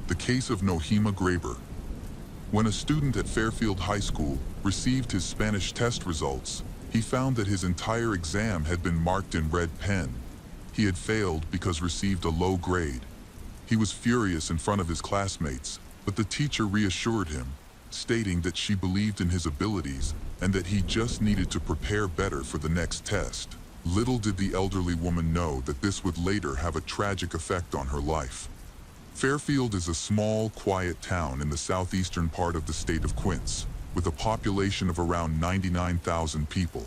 The case of Nohima Graber. When a student at Fairfield High School received his Spanish test results, he found that his entire exam had been marked in red pen. He had failed because received a low grade. He was furious in front of his classmates, but the teacher reassured him, stating that she believed in his abilities and that he just needed to prepare better for the next test. Little did the elderly woman know that this would later have a tragic effect on her life. Fairfield is a small, quiet town in the southeastern part of the state of Quince, with a population of around 99,000 people.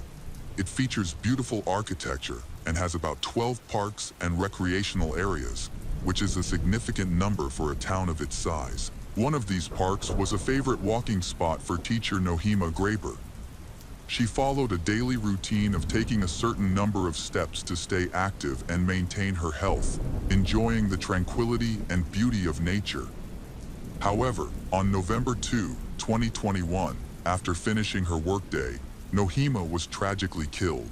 It features beautiful architecture and has about 12 parks and recreational areas, which is a significant number for a town of its size. One of these parks was a favorite walking spot for teacher Nohima Graber. She followed a daily routine of taking a certain number of steps to stay active and maintain her health, enjoying the tranquility and beauty of nature. However, on November 2, 2021, after finishing her workday, Nohima was tragically killed,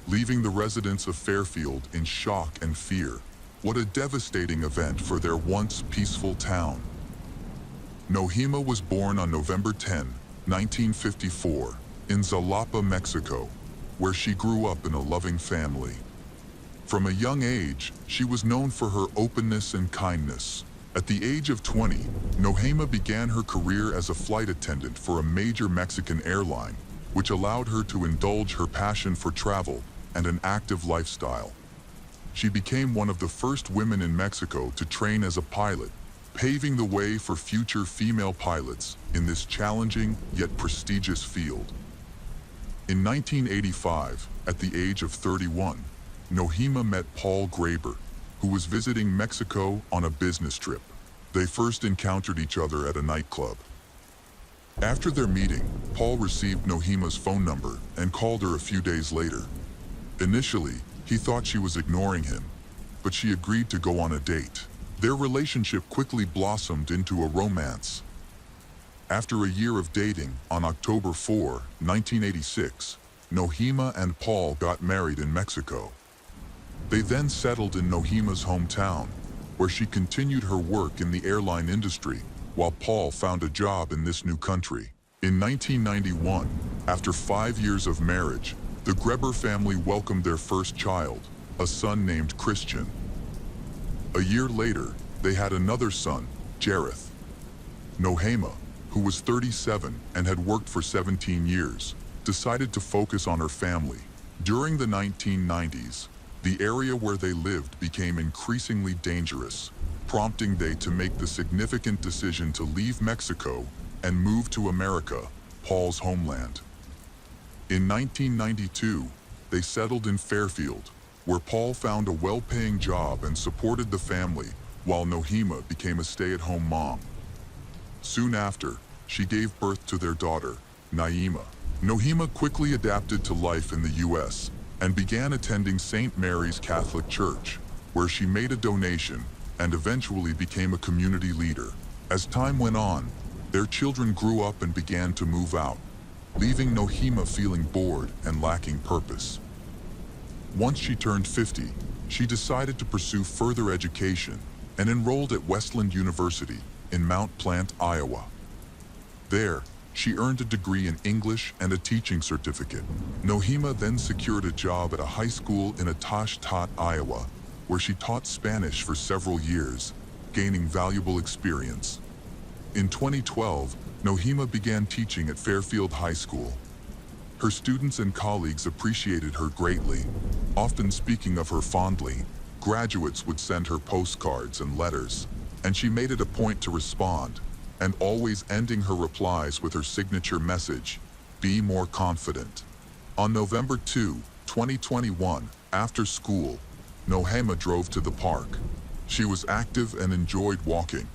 leaving the residents of Fairfield in shock and fear. What a devastating event for their once peaceful town. Nohima was born on November 10, 1954, in Jalapa, Mexico, where she grew up in a loving family. From a young age, she was known for her openness and kindness. At the age of 20, Nohima began her career as a flight attendant for a major Mexican airline, which allowed her to indulge her passion for travel and an active lifestyle. She became one of the first women in Mexico to train as a pilot, paving the way for future female pilots in this challenging yet prestigious field. In 1985, at the age of 31, Nohima met Paul Graber, who was visiting Mexico on a business trip. They first encountered each other at a nightclub. After their meeting, Paul received Nohima's phone number and called her a few days later. Initially, he thought she was ignoring him, but she agreed to go on a date. Their relationship quickly blossomed into a romance. After a year of dating, on October 4, 1986, Nohima and Paul got married in Mexico. They then settled in Nohima's hometown, where she continued her work in the airline industry, while Paul found a job in this new country. In 1991, after 5 years of marriage, the Graber family welcomed their first child, a son named Christian. A year later, they had another son, Jareth. Nohima, who was 37 and had worked for 17 years, decided to focus on her family. During the 1990s, the area where they lived became increasingly dangerous, prompting they to make the significant decision to leave Mexico and move to America, Paul's homeland. In 1992, they settled in Fairfield, where Paul found a well-paying job and supported the family, while Nohima became a stay-at-home mom. Soon after, she gave birth to their daughter, Naima. Nohima quickly adapted to life in the U.S. and began attending St. Mary's Catholic Church, where she made a donation and eventually became a community leader. As time went on, their children grew up and began to move out, leaving Nohima feeling bored and lacking purpose. Once she turned 50, she decided to pursue further education and enrolled at Westland University in Mount Plant, Iowa. There, she earned a degree in English and a teaching certificate. Nohima then secured a job at a high school in Atashtat, Iowa, where she taught Spanish for several years, gaining valuable experience. In 2012, Nohima began teaching at Fairfield High School. Her students and colleagues appreciated her greatly. Often speaking of her fondly, graduates would send her postcards and letters, and she made it a point to respond, and always ending her replies with her signature message, "Be more confident." On November 2, 2021, after school, Nohima drove to the park. She was active and enjoyed walking,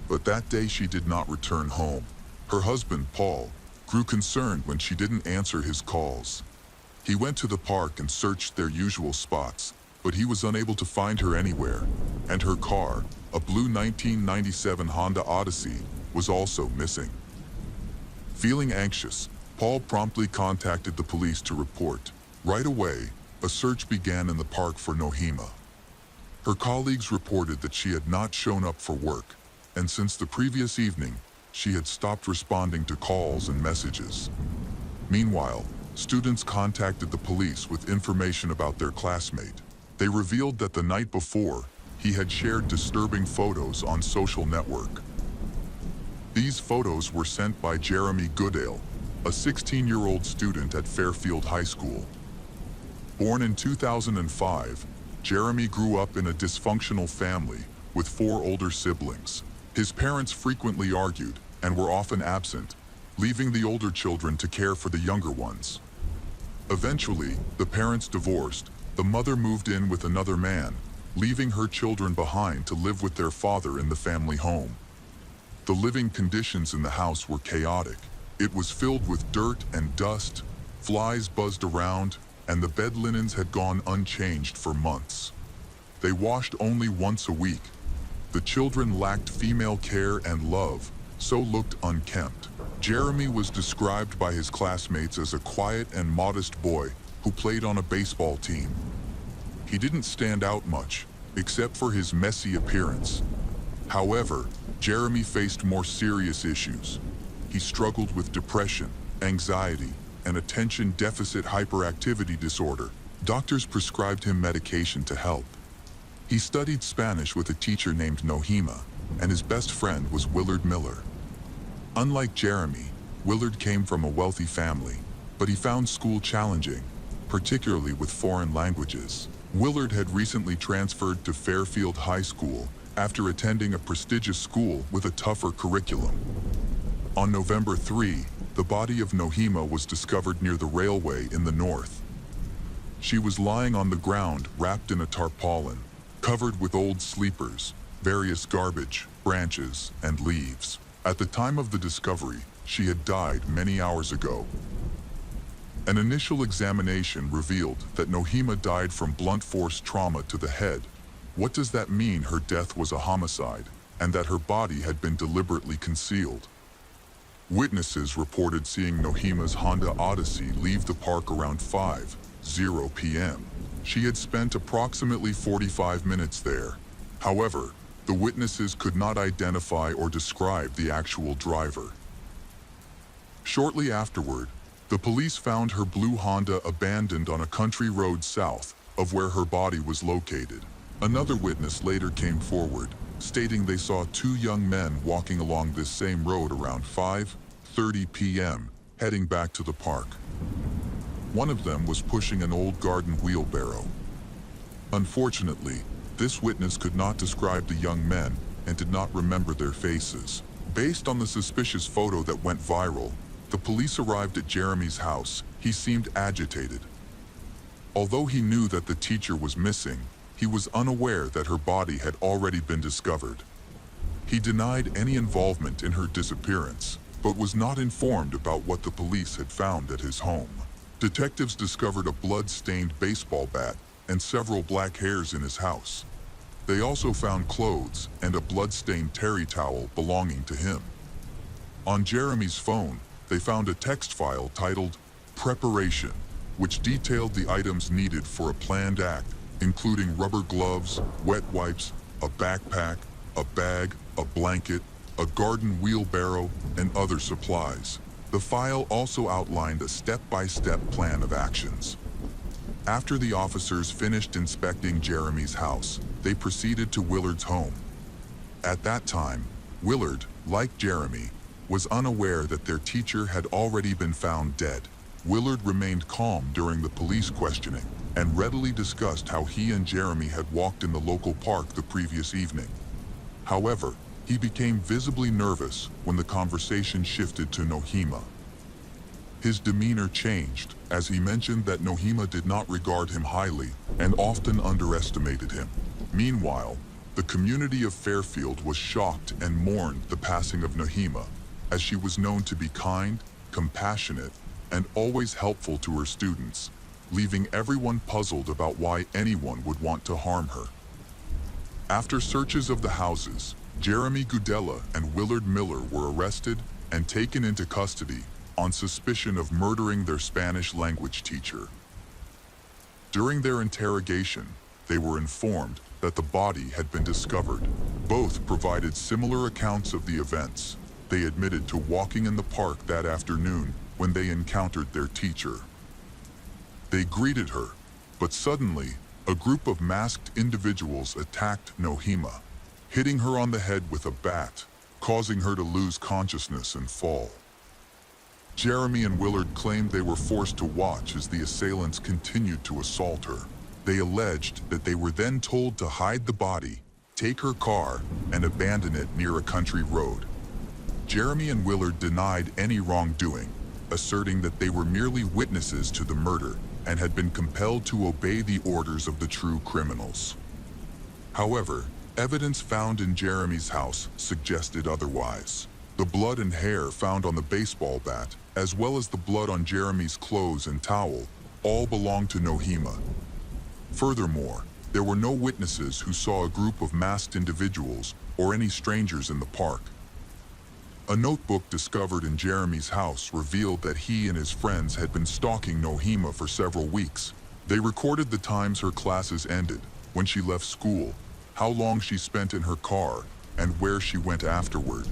but that day she did not return home. Her husband, Paul, grew concerned when she didn't answer his calls. He went to the park and searched their usual spots, but he was unable to find her anywhere, and her car, a blue 1997 Honda Odyssey, was also missing. Feeling anxious, Paul promptly contacted the police to report. Right away, a search began in the park for Nohima. Her colleagues reported that she had not shown up for work, and since the previous evening, she had stopped responding to calls and messages. Meanwhile, students contacted the police with information about their classmate. They revealed that the night before, he had shared disturbing photos on social network. These photos were sent by Jeremy Goodale, a 16-year-old student at Fairfield High School. Born in 2005, Jeremy grew up in a dysfunctional family with 4 older siblings. His parents frequently argued and were often absent, leaving the older children to care for the younger ones. Eventually, the parents divorced. The mother moved in with another man, leaving her children behind to live with their father in the family home. The living conditions in the house were chaotic. It was filled with dirt and dust, flies buzzed around, and the bed linens had gone unchanged for months. They washed only once a week. The children lacked female care and love, so looked unkempt. Jeremy was described by his classmates as a quiet and modest boy who played on a baseball team. He didn't stand out much, except for his messy appearance. However, Jeremy faced more serious issues. He struggled with depression, anxiety, and attention deficit hyperactivity disorder. Doctors prescribed him medication to help. He studied Spanish with a teacher named Nohima, and his best friend was Willard Miller. Unlike Jeremy, Willard came from a wealthy family, but he found school challenging, particularly with foreign languages. Willard had recently transferred to Fairfield High School after attending a prestigious school with a tougher curriculum. On November 3, the body of Nohima was discovered near the railway in the north. She was lying on the ground wrapped in a tarpaulin, covered with old sleepers, various garbage, branches, and leaves. At the time of the discovery, she had died many hours ago. An initial examination revealed that Nohima died from blunt force trauma to the head. What does that mean? Her death was a homicide, and that her body had been deliberately concealed. Witnesses reported seeing Nohima's Honda Odyssey leave the park around 5:00 p.m. She had spent approximately 45 minutes there. However, the witnesses could not identify or describe the actual driver. Shortly afterward, the police found her blue Honda abandoned on a country road south of where her body was located. Another witness later came forward, stating they saw 2 young men walking along this same road around 5:30 p.m., heading back to the park. One of them was pushing an old garden wheelbarrow. Unfortunately, this witness could not describe the young men and did not remember their faces. Based on the suspicious photo that went viral, the police arrived at Jeremy's house. He seemed agitated. Although he knew that the teacher was missing, he was unaware that her body had already been discovered. He denied any involvement in her disappearance, but was not informed about what the police had found at his home. Detectives discovered a blood-stained baseball bat and several black hairs in his house. They also found clothes and a blood-stained terry towel belonging to him. On Jeremy's phone, they found a text file titled "Preparation," which detailed the items needed for a planned act, including rubber gloves, wet wipes, a backpack, a bag, a blanket, a garden wheelbarrow, and other supplies. The file also outlined a step-by-step plan of actions. After the officers finished inspecting Jeremy's house, they proceeded to Willard's home. At that time, Willard, like Jeremy, was unaware that their teacher had already been found dead. Willard remained calm during the police questioning and readily discussed how he and Jeremy had walked in the local park the previous evening. However, he became visibly nervous when the conversation shifted to Nohima. His demeanor changed as he mentioned that Nohima did not regard him highly and often underestimated him. Meanwhile, the community of Fairfield was shocked and mourned the passing of Nohima, as she was known to be kind, compassionate, and always helpful to her students, leaving everyone puzzled about why anyone would want to harm her. After searches of the houses, Jeremy Gudella and Willard Miller were arrested and taken into custody on suspicion of murdering their Spanish language teacher. During their interrogation, they were informed that the body had been discovered. Both provided similar accounts of the events. They admitted to walking in the park that afternoon when they encountered their teacher. They greeted her, but suddenly, a group of masked individuals attacked Nohima, hitting her on the head with a bat, causing her to lose consciousness and fall. Jeremy and Willard claimed they were forced to watch as the assailants continued to assault her. They alleged that they were then told to hide the body, take her car, and abandon it near a country road. Jeremy and Willard denied any wrongdoing, asserting that they were merely witnesses to the murder and had been compelled to obey the orders of the true criminals. However, evidence found in Jeremy's house suggested otherwise. The blood and hair found on the baseball bat, as well as the blood on Jeremy's clothes and towel, all belonged to Nohima. Furthermore, there were no witnesses who saw a group of masked individuals or any strangers in the park. A notebook discovered in Jeremy's house revealed that he and his friends had been stalking Nohima for several weeks. They recorded the times her classes ended, when she left school, how long she spent in her car, and where she went afterward.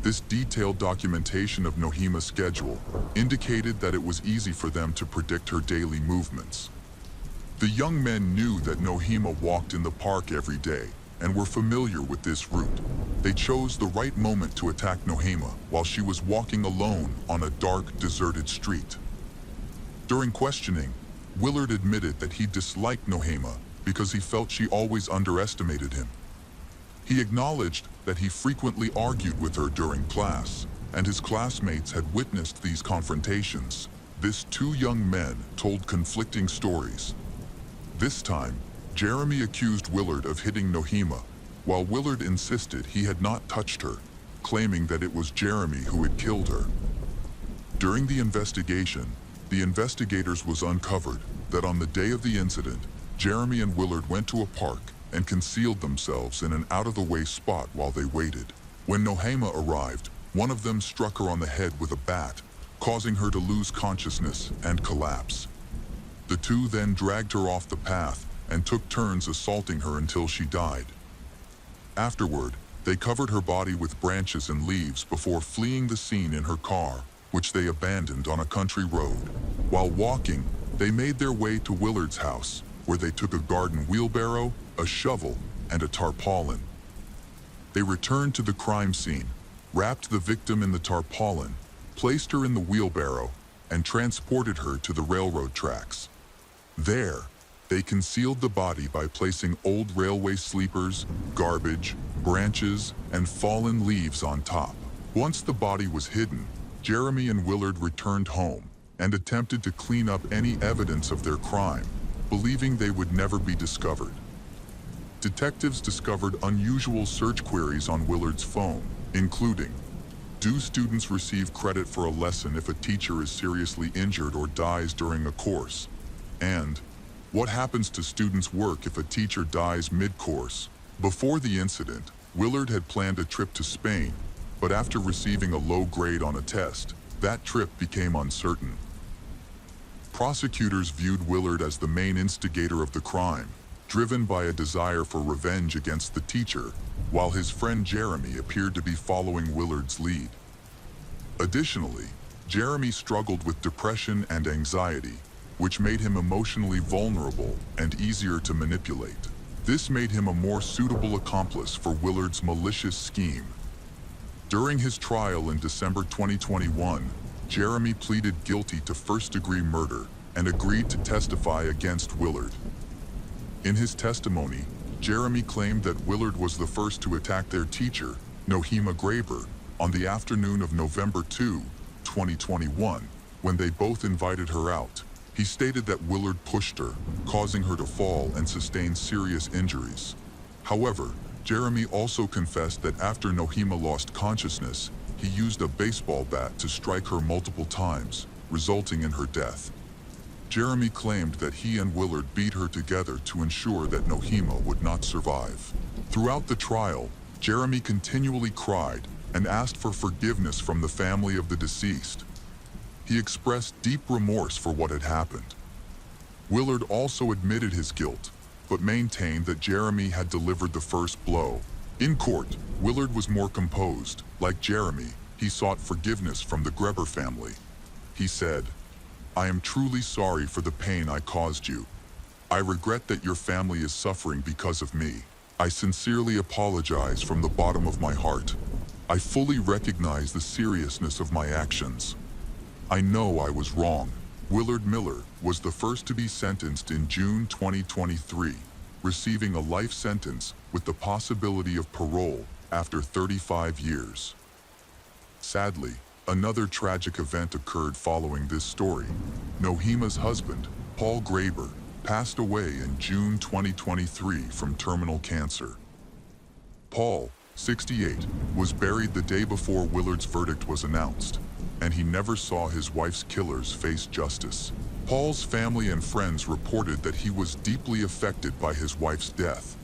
This detailed documentation of Nohima's schedule indicated that it was easy for them to predict her daily movements. The young men knew that Nohima walked in the park every day and were familiar with this route. They chose the right moment to attack Nohima while she was walking alone on a dark, deserted street. During questioning, Willard admitted that he disliked Nohima because he felt she always underestimated him. He acknowledged that he frequently argued with her during class, and his classmates had witnessed these confrontations. These two young men told conflicting stories. This time, Jeremy accused Willard of hitting Nohima, while Willard insisted he had not touched her, claiming that it was Jeremy who had killed her. During the investigation, the investigators was uncovered that on the day of the incident, Jeremy and Willard went to a park and concealed themselves in an out-of-the-way spot while they waited. When Nohima arrived, one of them struck her on the head with a bat, causing her to lose consciousness and collapse. The two then dragged her off the path and took turns assaulting her until she died. Afterward, they covered her body with branches and leaves before fleeing the scene in her car, which they abandoned on a country road. While walking, they made their way to Willard's house, where they took a garden wheelbarrow, a shovel, and a tarpaulin. They returned to the crime scene, wrapped the victim in the tarpaulin, placed her in the wheelbarrow, and transported her to the railroad tracks. There, they concealed the body by placing old railway sleepers, garbage, branches, and fallen leaves on top. Once the body was hidden, Jeremy and Willard returned home and attempted to clean up any evidence of their crime, believing they would never be discovered. Detectives discovered unusual search queries on Willard's phone, including, "Do students receive credit for a lesson if a teacher is seriously injured or dies during a course?" And, "What happens to students' work if a teacher dies mid-course?" Before the incident, Willard had planned a trip to Spain, but after receiving a low grade on a test, that trip became uncertain. Prosecutors viewed Willard as the main instigator of the crime, driven by a desire for revenge against the teacher, while his friend Jeremy appeared to be following Willard's lead. Additionally, Jeremy struggled with depression and anxiety, which made him emotionally vulnerable and easier to manipulate. This made him a more suitable accomplice for Willard's malicious scheme. During his trial in December 2021, Jeremy pleaded guilty to first-degree murder and agreed to testify against Willard. In his testimony, Jeremy claimed that Willard was the first to attack their teacher, Nohima Graber, on the afternoon of November 2, 2021, when they both invited her out. He stated that Willard pushed her, causing her to fall and sustain serious injuries. However, Jeremy also confessed that after Nohima lost consciousness, he used a baseball bat to strike her multiple times, resulting in her death. Jeremy claimed that he and Willard beat her together to ensure that Nohima would not survive. Throughout the trial, Jeremy continually cried and asked for forgiveness from the family of the deceased. He expressed deep remorse for what had happened. Willard also admitted his guilt, but maintained that Jeremy had delivered the first blow. In court, Willard was more composed. Like Jeremy, he sought forgiveness from the Greber family. He said, "I am truly sorry for the pain I caused you. I regret that your family is suffering because of me. I sincerely apologize from the bottom of my heart. I fully recognize the seriousness of my actions. I know I was wrong." Willard Miller was the first to be sentenced in June 2023, receiving a life sentence with the possibility of parole after 35 years. Sadly, another tragic event occurred following this story. Nohema's husband, Paul Graber, passed away in June 2023 from terminal cancer. Paul, 68, was buried the day before Willard's verdict was announced, and he never saw his wife's killers face justice. Paul's family and friends reported that he was deeply affected by his wife's death.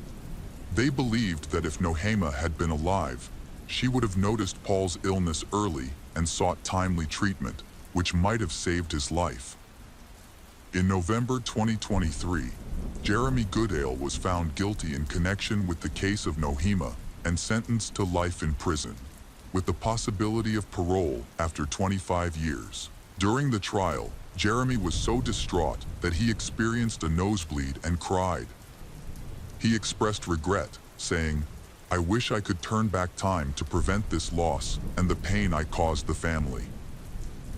They believed that if Nohema had been alive, she would have noticed Paul's illness early and sought timely treatment, which might have saved his life. In November 2023, Jeremy Goodale was found guilty in connection with the case of Nohema and sentenced to life in prison, with the possibility of parole after 25 years. During the trial, Jeremy was so distraught that he experienced a nosebleed and cried. He expressed regret, saying, "I wish I could turn back time to prevent this loss and the pain I caused the family.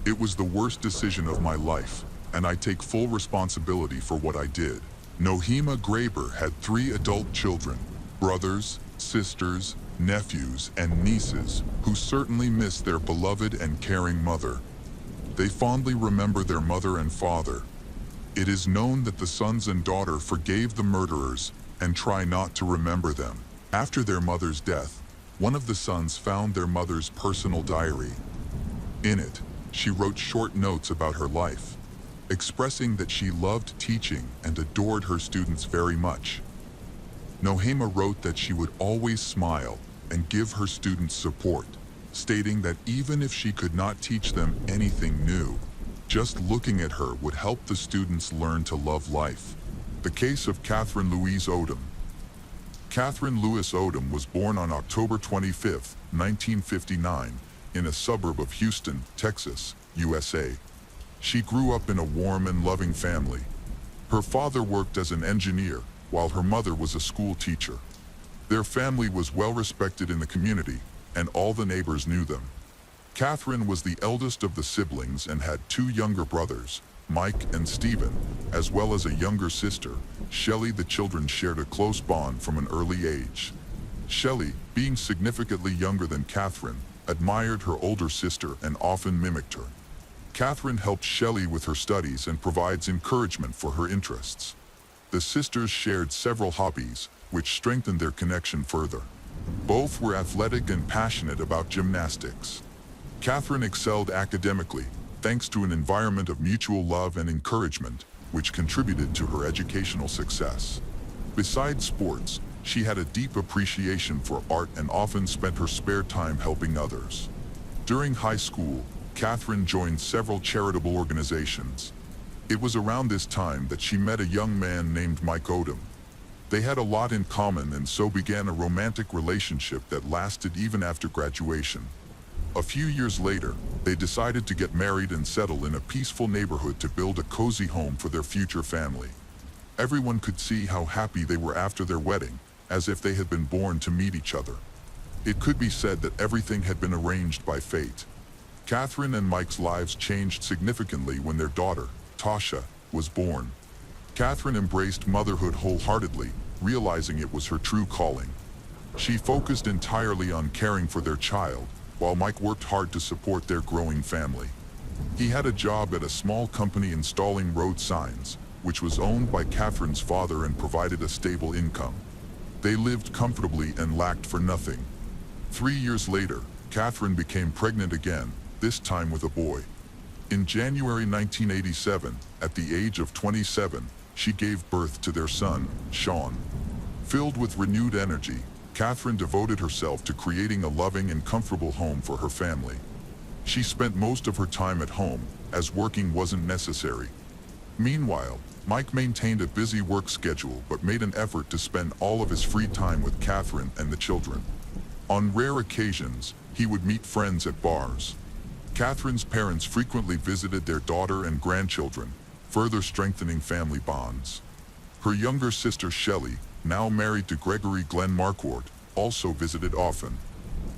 It was the worst decision of my life, and I take full responsibility for what I did." Nohema Graber had 3 adult children, brothers, sisters, nephews, and nieces, who certainly miss their beloved and caring mother. They fondly remember their mother and father. It is known that the sons and daughter forgave the murderers and try not to remember them. After their mother's death, one of the sons found their mother's personal diary. In it, she wrote short notes about her life, expressing that she loved teaching and adored her students very much. Nohema wrote that she would always smile and give her students support, stating that even if she could not teach them anything new, just looking at her would help the students learn to love life. The case of Catherine Louise Odom. Catherine Louise Odom was born on October 25, 1959, in a suburb of Houston, Texas, USA. She grew up in a warm and loving family. Her father worked as an engineer, while her mother was a school teacher. Their family was well respected in the community, and all the neighbors knew them. Catherine was the eldest of the siblings and had 2 younger brothers, Mike and Stephen, as well as a younger sister, Shelley. The children shared a close bond from an early age. Shelley, being significantly younger than Catherine, admired her older sister and often mimicked her. Catherine helped Shelley with her studies and provides encouragement for her interests. The sisters shared several hobbies, which strengthened their connection further. Both were athletic and passionate about gymnastics. Catherine excelled academically, thanks to an environment of mutual love and encouragement, which contributed to her educational success. Besides sports, she had a deep appreciation for art and often spent her spare time helping others. During high school, Catherine joined several charitable organizations. It was around this time that she met a young man named Mike Odom. They had a lot in common and so began a romantic relationship that lasted even after graduation. A few years later, they decided to get married and settle in a peaceful neighborhood to build a cozy home for their future family. Everyone could see how happy they were after their wedding, as if they had been born to meet each other. It could be said that everything had been arranged by fate. Catherine and Mike's lives changed significantly when their daughter, Tasha, was born. Catherine embraced motherhood wholeheartedly, realizing it was her true calling. She focused entirely on caring for their child, while Mike worked hard to support their growing family. He had a job at a small company installing road signs, which was owned by Catherine's father and provided a stable income. They lived comfortably and lacked for nothing. 3 years later, Catherine became pregnant again, this time with a boy. In January 1987, at the age of 27, she gave birth to their son, Sean. Filled with renewed energy, Catherine devoted herself to creating a loving and comfortable home for her family. She spent most of her time at home, as working wasn't necessary. Meanwhile, Mike maintained a busy work schedule but made an effort to spend all of his free time with Catherine and the children. On rare occasions, he would meet friends at bars. Catherine's parents frequently visited their daughter and grandchildren, further strengthening family bonds. Her younger sister Shelley, now married to Gregory Glenn Marquardt, also visited often.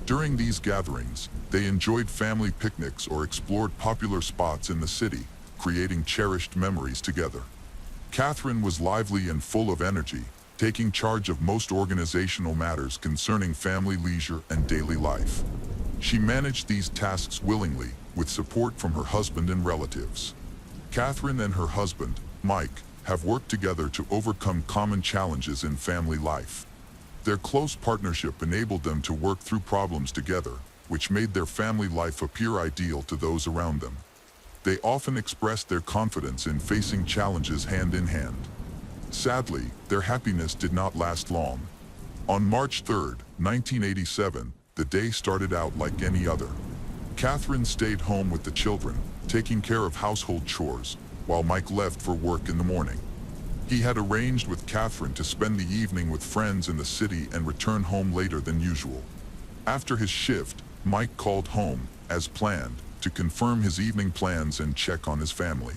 During these gatherings, they enjoyed family picnics or explored popular spots in the city, creating cherished memories together. Catherine was lively and full of energy, taking charge of most organizational matters concerning family leisure and daily life. She managed these tasks willingly, with support from her husband and relatives. Catherine and her husband, Mike, have worked together to overcome common challenges in family life. Their close partnership enabled them to work through problems together, which made their family life appear ideal to those around them. They often expressed their confidence in facing challenges hand in hand. Sadly, their happiness did not last long. On March 3, 1987, the day started out like any other. Catherine stayed home with the children, taking care of household chores, while Mike left for work in the morning. He had arranged with Catherine to spend the evening with friends in the city and return home later than usual. After his shift, Mike called home, as planned, to confirm his evening plans and check on his family.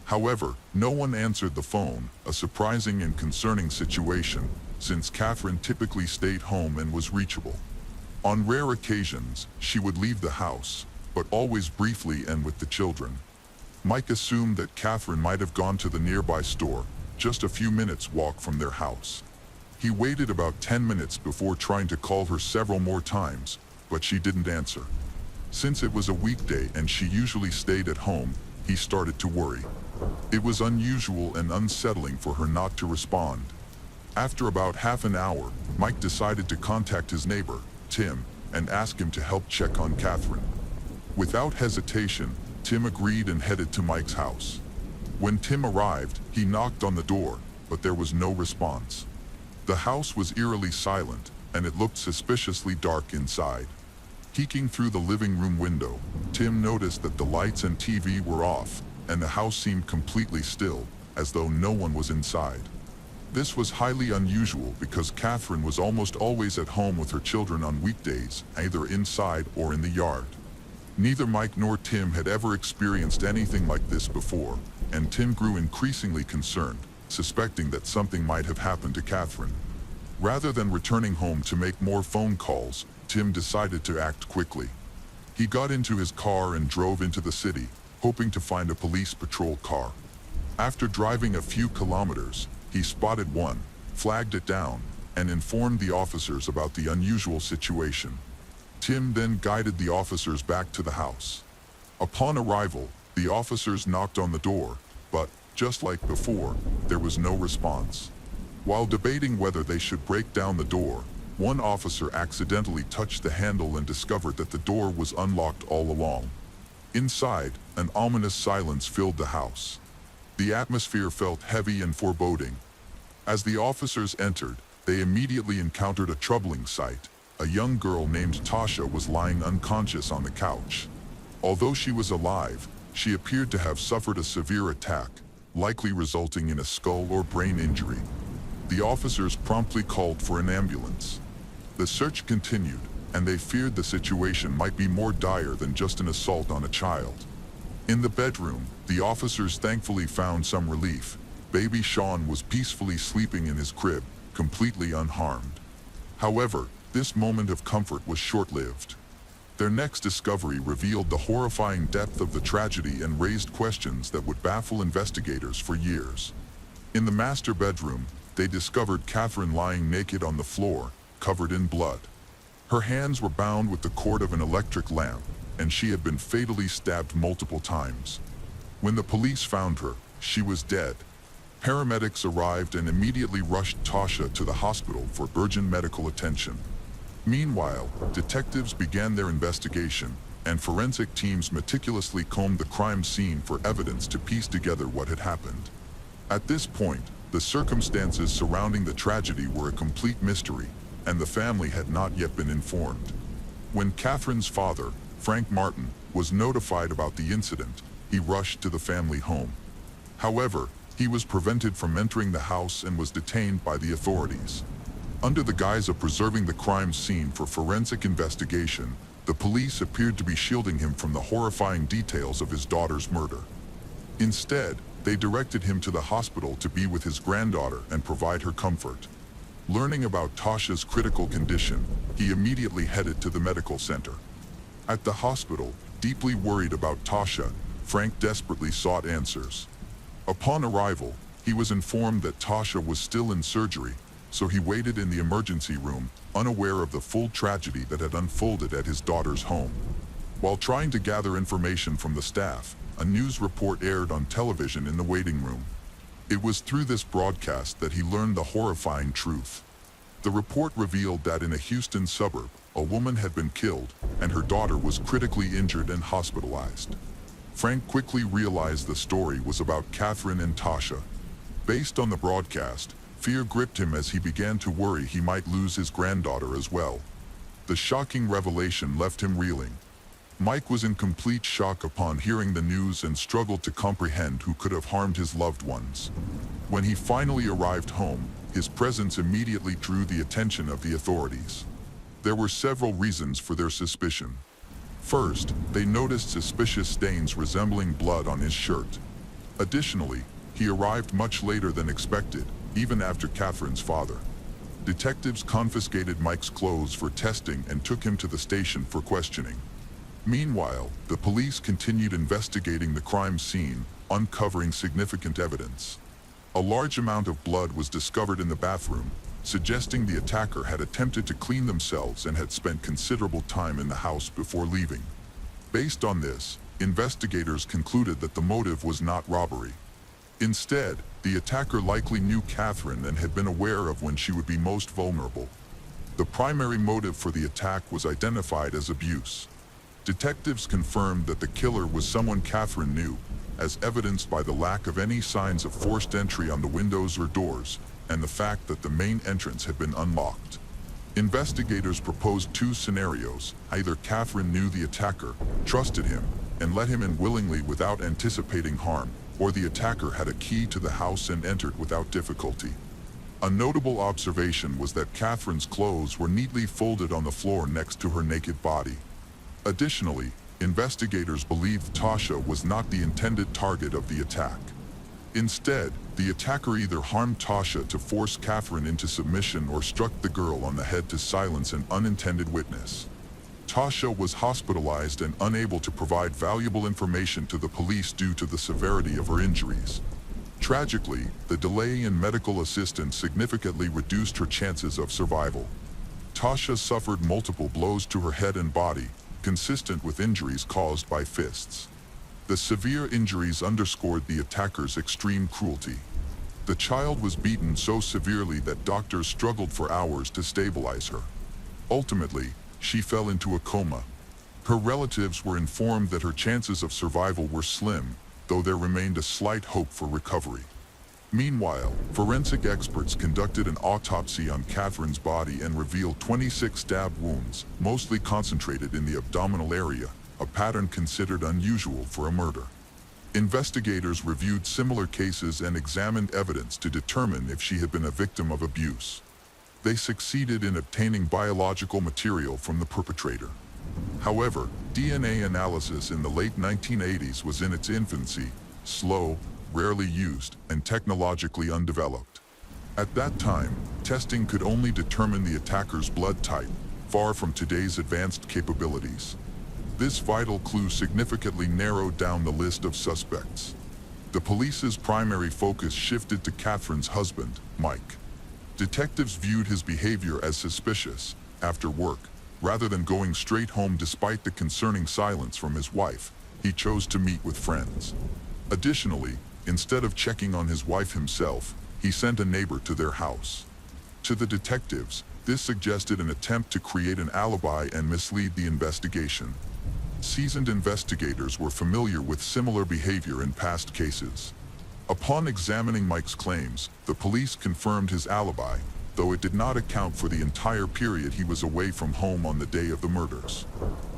However, no one answered the phone, a surprising and concerning situation, since Catherine typically stayed home and was reachable. On rare occasions, she would leave the house, but always briefly and with the children. Mike assumed that Catherine might have gone to the nearby store, just a few minutes' walk from their house. He waited about 10 minutes before trying to call her several more times, but she didn't answer. Since it was a weekday and she usually stayed at home, he started to worry. It was unusual and unsettling for her not to respond. After about half an hour, Mike decided to contact his neighbor, Tim, and ask him to help check on Catherine. Without hesitation, Tim agreed and headed to Mike's house. When Tim arrived, he knocked on the door, but there was no response. The house was eerily silent, and it looked suspiciously dark inside. Peeking through the living room window, Tim noticed that the lights and TV were off, and the house seemed completely still, as though no one was inside. This was highly unusual because Catherine was almost always at home with her children on weekdays, either inside or in the yard. Neither Mike nor Tim had ever experienced anything like this before, and Tim grew increasingly concerned, suspecting that something might have happened to Catherine. Rather than returning home to make more phone calls, Tim decided to act quickly. He got into his car and drove into the city, hoping to find a police patrol car. After driving a few kilometers, he spotted one, flagged it down, and informed the officers about the unusual situation. Tim then guided the officers back to the house. Upon arrival, the officers knocked on the door, but, just like before, there was no response. While debating whether they should break down the door, one officer accidentally touched the handle and discovered that the door was unlocked all along. Inside, an ominous silence filled the house. The atmosphere felt heavy and foreboding. As the officers entered, they immediately encountered a troubling sight. A young girl named Tasha was lying unconscious on the couch. Although she was alive, she appeared to have suffered a severe attack, likely resulting in a skull or brain injury. The officers promptly called for an ambulance. The search continued, and they feared the situation might be more dire than just an assault on a child. In the bedroom, the officers thankfully found some relief. Baby Sean was peacefully sleeping in his crib, completely unharmed. However, this moment of comfort was short-lived. Their next discovery revealed the horrifying depth of the tragedy and raised questions that would baffle investigators for years. In the master bedroom, they discovered Catherine lying naked on the floor, covered in blood. Her hands were bound with the cord of an electric lamp, and she had been fatally stabbed multiple times. When the police found her, she was dead. Paramedics arrived and immediately rushed Tasha to the hospital for urgent medical attention. Meanwhile, detectives began their investigation, and forensic teams meticulously combed the crime scene for evidence to piece together what had happened. At this point, the circumstances surrounding the tragedy were a complete mystery, and the family had not yet been informed. When Catherine's father, Frank Martin, was notified about the incident, he rushed to the family home. However, He was prevented from entering the house and was detained by the authorities. Under the guise of preserving the crime scene for forensic investigation, the police appeared to be shielding him from the horrifying details of his daughter's murder. Instead, they directed him to the hospital to be with his granddaughter and provide her comfort. Learning about Tasha's critical condition, he immediately headed to the medical center. At the hospital, deeply worried about Tasha, Frank desperately sought answers. Upon arrival, he was informed that Tasha was still in surgery, so he waited in the emergency room, unaware of the full tragedy that had unfolded at his daughter's home. While trying to gather information from the staff, a news report aired on television in the waiting room. It was through this broadcast that he learned the horrifying truth. The report revealed that in a Houston suburb, a woman had been killed, and her daughter was critically injured and hospitalized. Frank quickly realized the story was about Catherine and Tasha. Based on the broadcast, fear gripped him as he began to worry he might lose his granddaughter as well. The shocking revelation left him reeling. Mike was in complete shock upon hearing the news and struggled to comprehend who could have harmed his loved ones. When he finally arrived home, his presence immediately drew the attention of the authorities. There were several reasons for their suspicion. First, they noticed suspicious stains resembling blood on his shirt. Additionally, he arrived much later than expected, even after Catherine's father. Detectives confiscated Mike's clothes for testing and took him to the station for questioning. Meanwhile, the police continued investigating the crime scene, uncovering significant evidence. A large amount of blood was discovered in the bathroom, suggesting the attacker had attempted to clean themselves and had spent considerable time in the house before leaving. Based on this, investigators concluded that the motive was not robbery. Instead, the attacker likely knew Catherine and had been aware of when she would be most vulnerable. The primary motive for the attack was identified as abuse. Detectives confirmed that the killer was someone Catherine knew, as evidenced by the lack of any signs of forced entry on the windows or doors, and the fact that the main entrance had been unlocked. Investigators proposed two scenarios: either Catherine knew the attacker, trusted him, and let him in willingly without anticipating harm, or the attacker had a key to the house and entered without difficulty. A notable observation was that Catherine's clothes were neatly folded on the floor next to her naked body. Additionally, investigators believed Tasha was not the intended target of the attack. Instead, the attacker either harmed Tasha to force Catherine into submission or struck the girl on the head to silence an unintended witness. Tasha was hospitalized and unable to provide valuable information to the police due to the severity of her injuries. Tragically, the delay in medical assistance significantly reduced her chances of survival. Tasha suffered multiple blows to her head and body, consistent with injuries caused by fists. The severe injuries underscored the attacker's extreme cruelty. The child was beaten so severely that doctors struggled for hours to stabilize her. Ultimately, she fell into a coma. Her relatives were informed that her chances of survival were slim, though there remained a slight hope for recovery. Meanwhile, forensic experts conducted an autopsy on Catherine's body and revealed 26 stab wounds, mostly concentrated in the abdominal area, a pattern considered unusual for a murder. Investigators reviewed similar cases and examined evidence to determine if she had been a victim of abuse. They succeeded in obtaining biological material from the perpetrator. However, DNA analysis in the late 1980s was in its infancy, slow, rarely used, and technologically undeveloped. At that time, testing could only determine the attacker's blood type, far from today's advanced capabilities. This vital clue significantly narrowed down the list of suspects. The police's primary focus shifted to Catherine's husband, Mike. Detectives viewed his behavior as suspicious. After work, rather than going straight home despite the concerning silence from his wife, he chose to meet with friends. Additionally, instead of checking on his wife himself, he sent a neighbor to their house. To the detectives, this suggested an attempt to create an alibi and mislead the investigation. Seasoned investigators were familiar with similar behavior in past cases. Upon examining Mike's claims, the police confirmed his alibi, though it did not account for the entire period he was away from home on the day of the murders.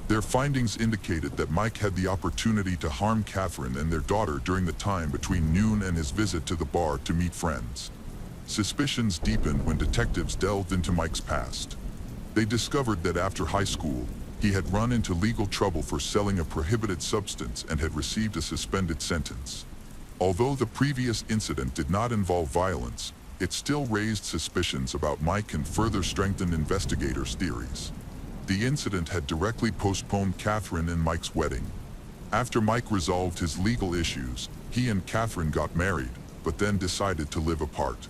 Their findings indicated that Mike had the opportunity to harm Catherine and their daughter during the time between noon and his visit to the bar to meet friends. Suspicions deepened when detectives delved into Mike's past. They discovered that after high school, he had run into legal trouble for selling a prohibited substance and had received a suspended sentence. Although the previous incident did not involve violence, it still raised suspicions about Mike and further strengthened investigators' theories. The incident had directly postponed Catherine and Mike's wedding. After Mike resolved his legal issues, he and Catherine got married, but then decided to live apart.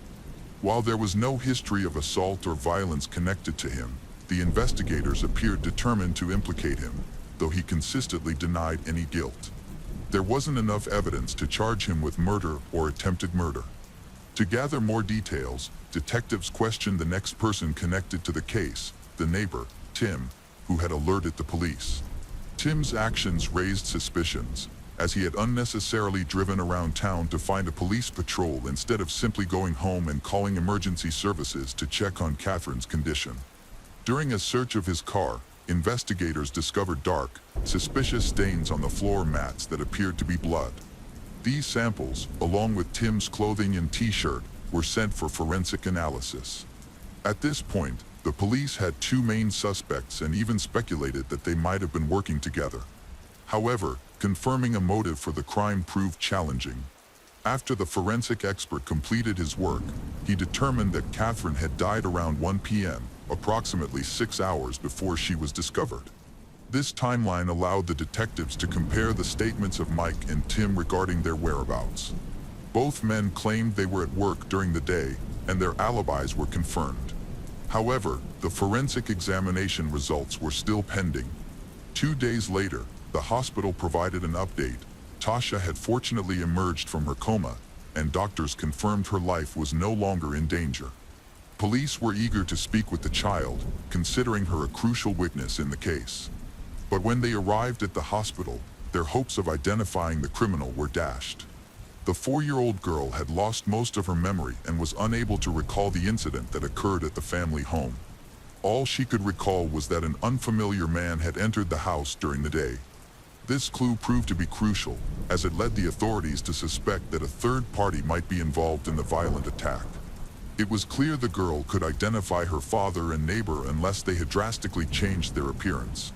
While there was no history of assault or violence connected to him, the investigators appeared determined to implicate him, though he consistently denied any guilt. There wasn't enough evidence to charge him with murder or attempted murder. To gather more details, detectives questioned the next person connected to the case, the neighbor, Tim, who had alerted the police. Tim's actions raised suspicions, as he had unnecessarily driven around town to find a police patrol instead of simply going home and calling emergency services to check on Catherine's condition. During a search of his car, investigators discovered dark, suspicious stains on the floor mats that appeared to be blood. These samples, along with Tim's clothing and t-shirt, were sent for forensic analysis. At this point, the police had two main suspects and even speculated that they might have been working together. However, confirming a motive for the crime proved challenging. After the forensic expert completed his work, he determined that Catherine had died around 1 p.m., approximately 6 hours before she was discovered. This timeline allowed the detectives to compare the statements of Mike and Tim regarding their whereabouts. Both men claimed they were at work during the day, and their alibis were confirmed. However, the forensic examination results were still pending. 2 days later, the hospital provided an update. Tasha had fortunately emerged from her coma, and doctors confirmed her life was no longer in danger. Police were eager to speak with the child, considering her a crucial witness in the case. But when they arrived at the hospital, their hopes of identifying the criminal were dashed. The 4-year-old girl had lost most of her memory and was unable to recall the incident that occurred at the family home. All she could recall was that an unfamiliar man had entered the house during the day. This clue proved to be crucial, as it led the authorities to suspect that a third party might be involved in the violent attack. It was clear the girl could identify her father and neighbor unless they had drastically changed their appearance.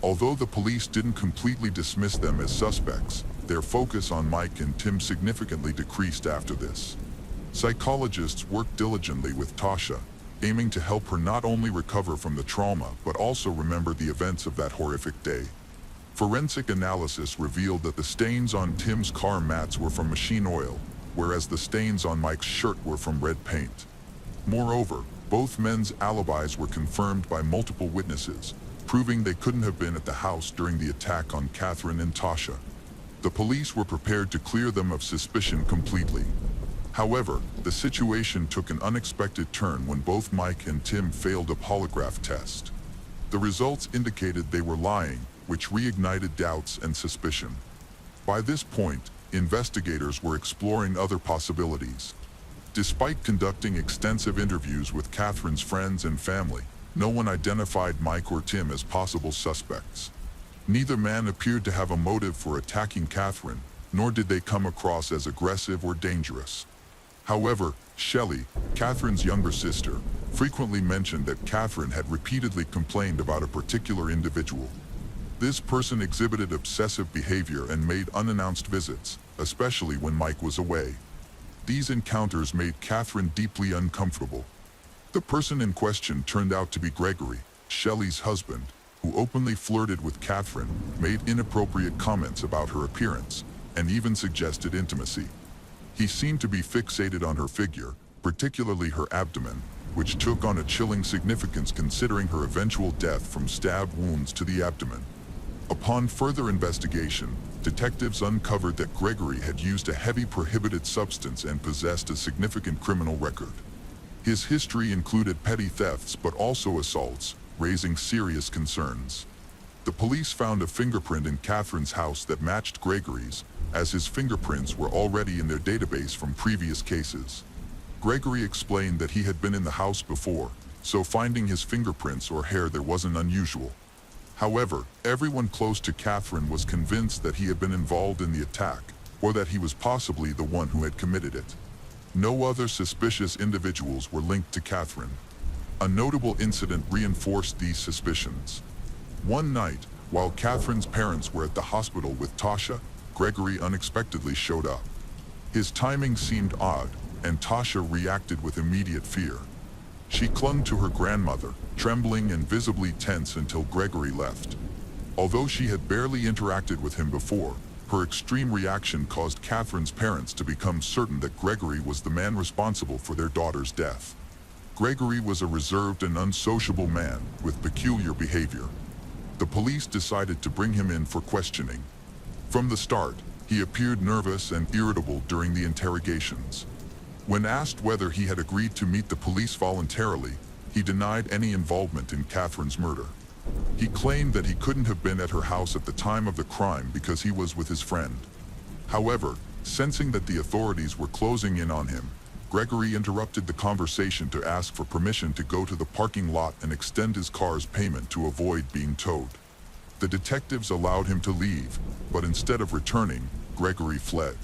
Although the police didn't completely dismiss them as suspects, their focus on Mike and Tim significantly decreased after this. Psychologists worked diligently with Tasha, aiming to help her not only recover from the trauma but also remember the events of that horrific day. Forensic analysis revealed that the stains on Tim's car mats were from machine oil, whereas the stains on Mike's shirt were from red paint. Moreover, both men's alibis were confirmed by multiple witnesses, proving they couldn't have been at the house during the attack on Catherine and Tasha. The police were prepared to clear them of suspicion completely. However, the situation took an unexpected turn when both Mike and Tim failed a polygraph test. The results indicated they were lying, which reignited doubts and suspicion. By this point, investigators were exploring other possibilities. Despite conducting extensive interviews with Catherine's friends and family, no one identified Mike or Tim as possible suspects. Neither man appeared to have a motive for attacking Catherine, nor did they come across as aggressive or dangerous. However, Shelley, Catherine's younger sister, frequently mentioned that Catherine had repeatedly complained about a particular individual. This person exhibited obsessive behavior and made unannounced visits, especially when Mike was away. These encounters made Catherine deeply uncomfortable. The person in question turned out to be Gregory, Shelley's husband, who openly flirted with Catherine, made inappropriate comments about her appearance, and even suggested intimacy. He seemed to be fixated on her figure, particularly her abdomen, which took on a chilling significance considering her eventual death from stab wounds to the abdomen. Upon further investigation, detectives uncovered that Gregory had used a heavy prohibited substance and possessed a significant criminal record. His history included petty thefts but also assaults, raising serious concerns. The police found a fingerprint in Catherine's house that matched Gregory's, as his fingerprints were already in their database from previous cases. Gregory explained that he had been in the house before, so finding his fingerprints or hair there wasn't unusual. However, everyone close to Catherine was convinced that he had been involved in the attack, or that he was possibly the one who had committed it. No other suspicious individuals were linked to Catherine. A notable incident reinforced these suspicions. One night, while Catherine's parents were at the hospital with Tasha, Gregory unexpectedly showed up. His timing seemed odd, and Tasha reacted with immediate fear. She clung to her grandmother, trembling and visibly tense until Gregory left. Although she had barely interacted with him before, her extreme reaction caused Catherine's parents to become certain that Gregory was the man responsible for their daughter's death. Gregory was a reserved and unsociable man with peculiar behavior. The police decided to bring him in for questioning. From the start, he appeared nervous and irritable during the interrogations. When asked whether he had agreed to meet the police voluntarily, he denied any involvement in Catherine's murder. He claimed that he couldn't have been at her house at the time of the crime because he was with his friend. However, sensing that the authorities were closing in on him, Gregory interrupted the conversation to ask for permission to go to the parking lot and extend his car's payment to avoid being towed. The detectives allowed him to leave, but instead of returning, Gregory fled.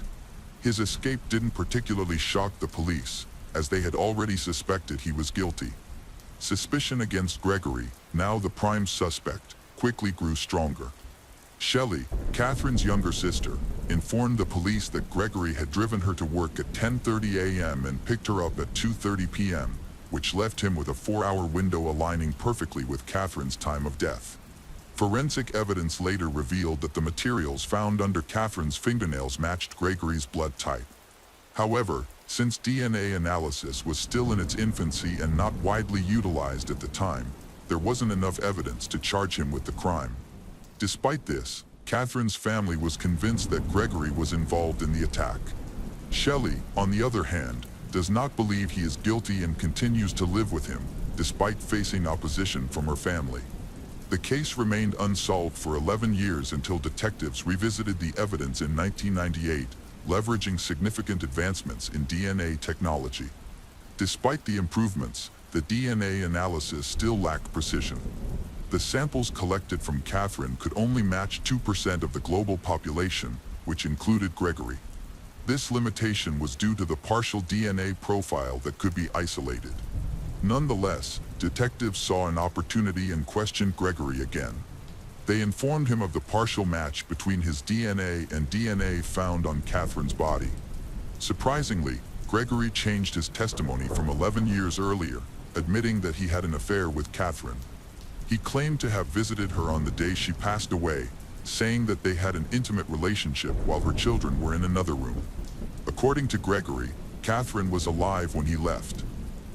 His escape didn't particularly shock the police, as they had already suspected he was guilty. Suspicion against Gregory, now the prime suspect, quickly grew stronger. Shelley, Catherine's younger sister, informed the police that Gregory had driven her to work at 10:30 a.m. and picked her up at 2:30 p.m., which left him with a 4-hour window aligning perfectly with Catherine's time of death. Forensic evidence later revealed that the materials found under Catherine's fingernails matched Gregory's blood type. However, since DNA analysis was still in its infancy and not widely utilized at the time, there wasn't enough evidence to charge him with the crime. Despite this, Catherine's family was convinced that Gregory was involved in the attack. Shelley, on the other hand, does not believe he is guilty and continues to live with him, despite facing opposition from her family. The case remained unsolved for 11 years until detectives revisited the evidence in 1998, leveraging significant advancements in DNA technology. Despite the improvements, the DNA analysis still lacked precision. The samples collected from Catherine could only match 2% of the global population, which included Gregory. This limitation was due to the partial DNA profile that could be isolated. Nonetheless, detectives saw an opportunity and questioned Gregory again. They informed him of the partial match between his DNA and DNA found on Catherine's body. Surprisingly, Gregory changed his testimony from 11 years earlier, admitting that he had an affair with Catherine. He claimed to have visited her on the day she passed away, saying that they had an intimate relationship while her children were in another room. According to Gregory, Catherine was alive when he left.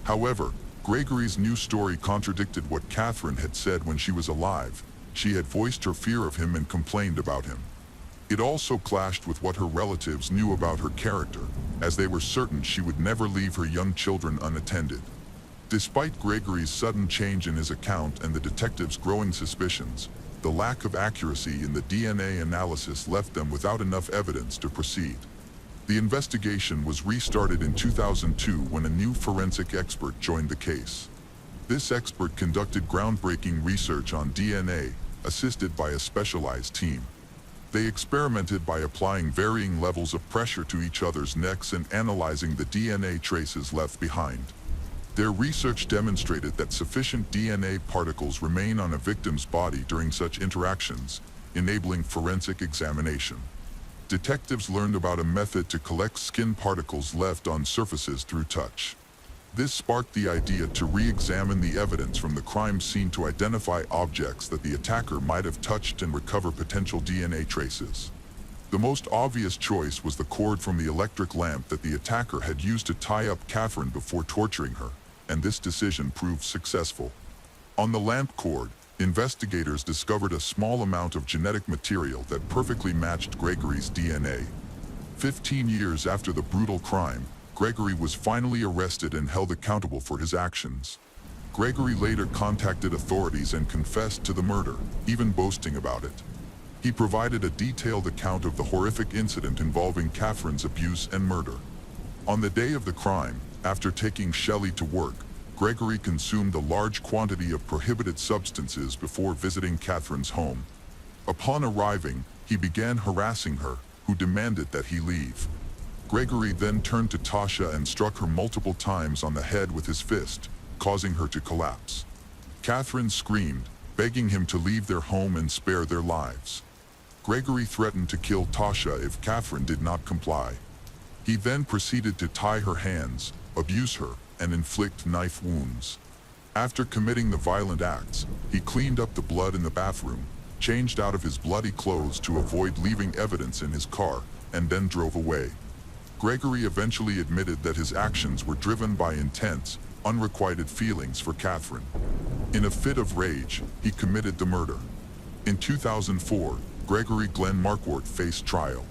However, Gregory's new story contradicted what Catherine had said when she was alive. She had voiced her fear of him and complained about him. It also clashed with what her relatives knew about her character, as they were certain she would never leave her young children unattended. Despite Gregory's sudden change in his account and the detectives' growing suspicions, the lack of accuracy in the DNA analysis left them without enough evidence to proceed. The investigation was restarted in 2002 when a new forensic expert joined the case. This expert conducted groundbreaking research on DNA, assisted by a specialized team. They experimented by applying varying levels of pressure to each other's necks and analyzing the DNA traces left behind. Their research demonstrated that sufficient DNA particles remain on a victim's body during such interactions, enabling forensic examination. Detectives learned about a method to collect skin particles left on surfaces through touch. This sparked the idea to re-examine the evidence from the crime scene to identify objects that the attacker might have touched and recover potential DNA traces. The most obvious choice was the cord from the electric lamp that the attacker had used to tie up Catherine before torturing her, and this decision proved successful. On the lamp cord, investigators discovered a small amount of genetic material that perfectly matched Gregory's DNA. 15 years after the brutal crime, Gregory was finally arrested and held accountable for his actions. Gregory later contacted authorities and confessed to the murder, even boasting about it. He provided a detailed account of the horrific incident involving Catherine's abuse and murder. On the day of the crime, after taking Shelley to work, Gregory consumed a large quantity of prohibited substances before visiting Catherine's home. Upon arriving, he began harassing her, who demanded that he leave. Gregory then turned to Tasha and struck her multiple times on the head with his fist, causing her to collapse. Catherine screamed, begging him to leave their home and spare their lives. Gregory threatened to kill Tasha if Catherine did not comply. He then proceeded to tie her hands, abuse her, and inflict knife wounds. After committing the violent acts, he cleaned up the blood in the bathroom, changed out of his bloody clothes to avoid leaving evidence in his car, and then drove away. Gregory eventually admitted that his actions were driven by intense, unrequited feelings for Catherine. In a fit of rage, he committed the murder. In 2004, Gregory Glenn Marquardt faced trial.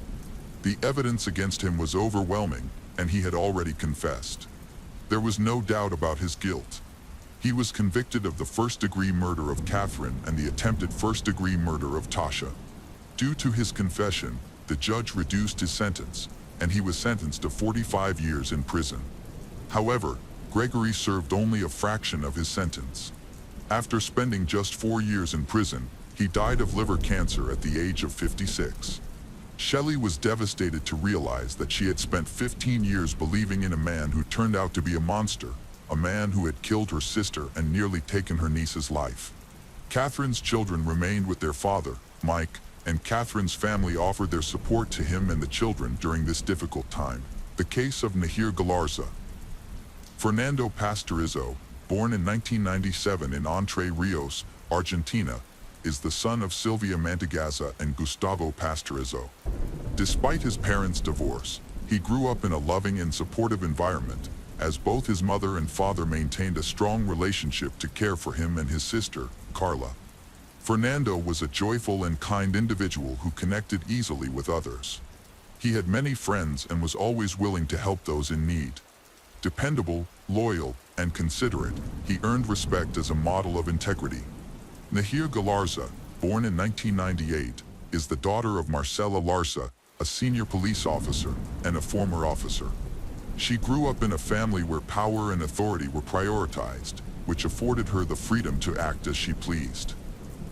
The evidence against him was overwhelming, and he had already confessed. There was no doubt about his guilt. He was convicted of the first-degree murder of Catherine and the attempted first-degree murder of Tasha. Due to his confession, the judge reduced his sentence, and he was sentenced to 45 years in prison. However, Gregory served only a fraction of his sentence. After spending just 4 years in prison, he died of liver cancer at the age of 56. Shelley was devastated to realize that she had spent 15 years believing in a man who turned out to be a monster, a man who had killed her sister and nearly taken her niece's life. Catherine's children remained with their father, Mike, and Catherine's family offered their support to him and the children during this difficult time. The case of Nahir Galarza. Fernando Pastorizo, born in 1997 in Entre Rios, Argentina, is the son of Silvia Mantegazza and Gustavo Pastorizo. Despite his parents' divorce, he grew up in a loving and supportive environment, as both his mother and father maintained a strong relationship to care for him and his sister, Carla. Fernando was a joyful and kind individual who connected easily with others. He had many friends and was always willing to help those in need. Dependable, loyal, and considerate, he earned respect as a model of integrity. Nahir Galarza, born in 1998, is the daughter of Marcela Larza, a senior police officer and a former officer. She grew up in a family where power and authority were prioritized, which afforded her the freedom to act as she pleased.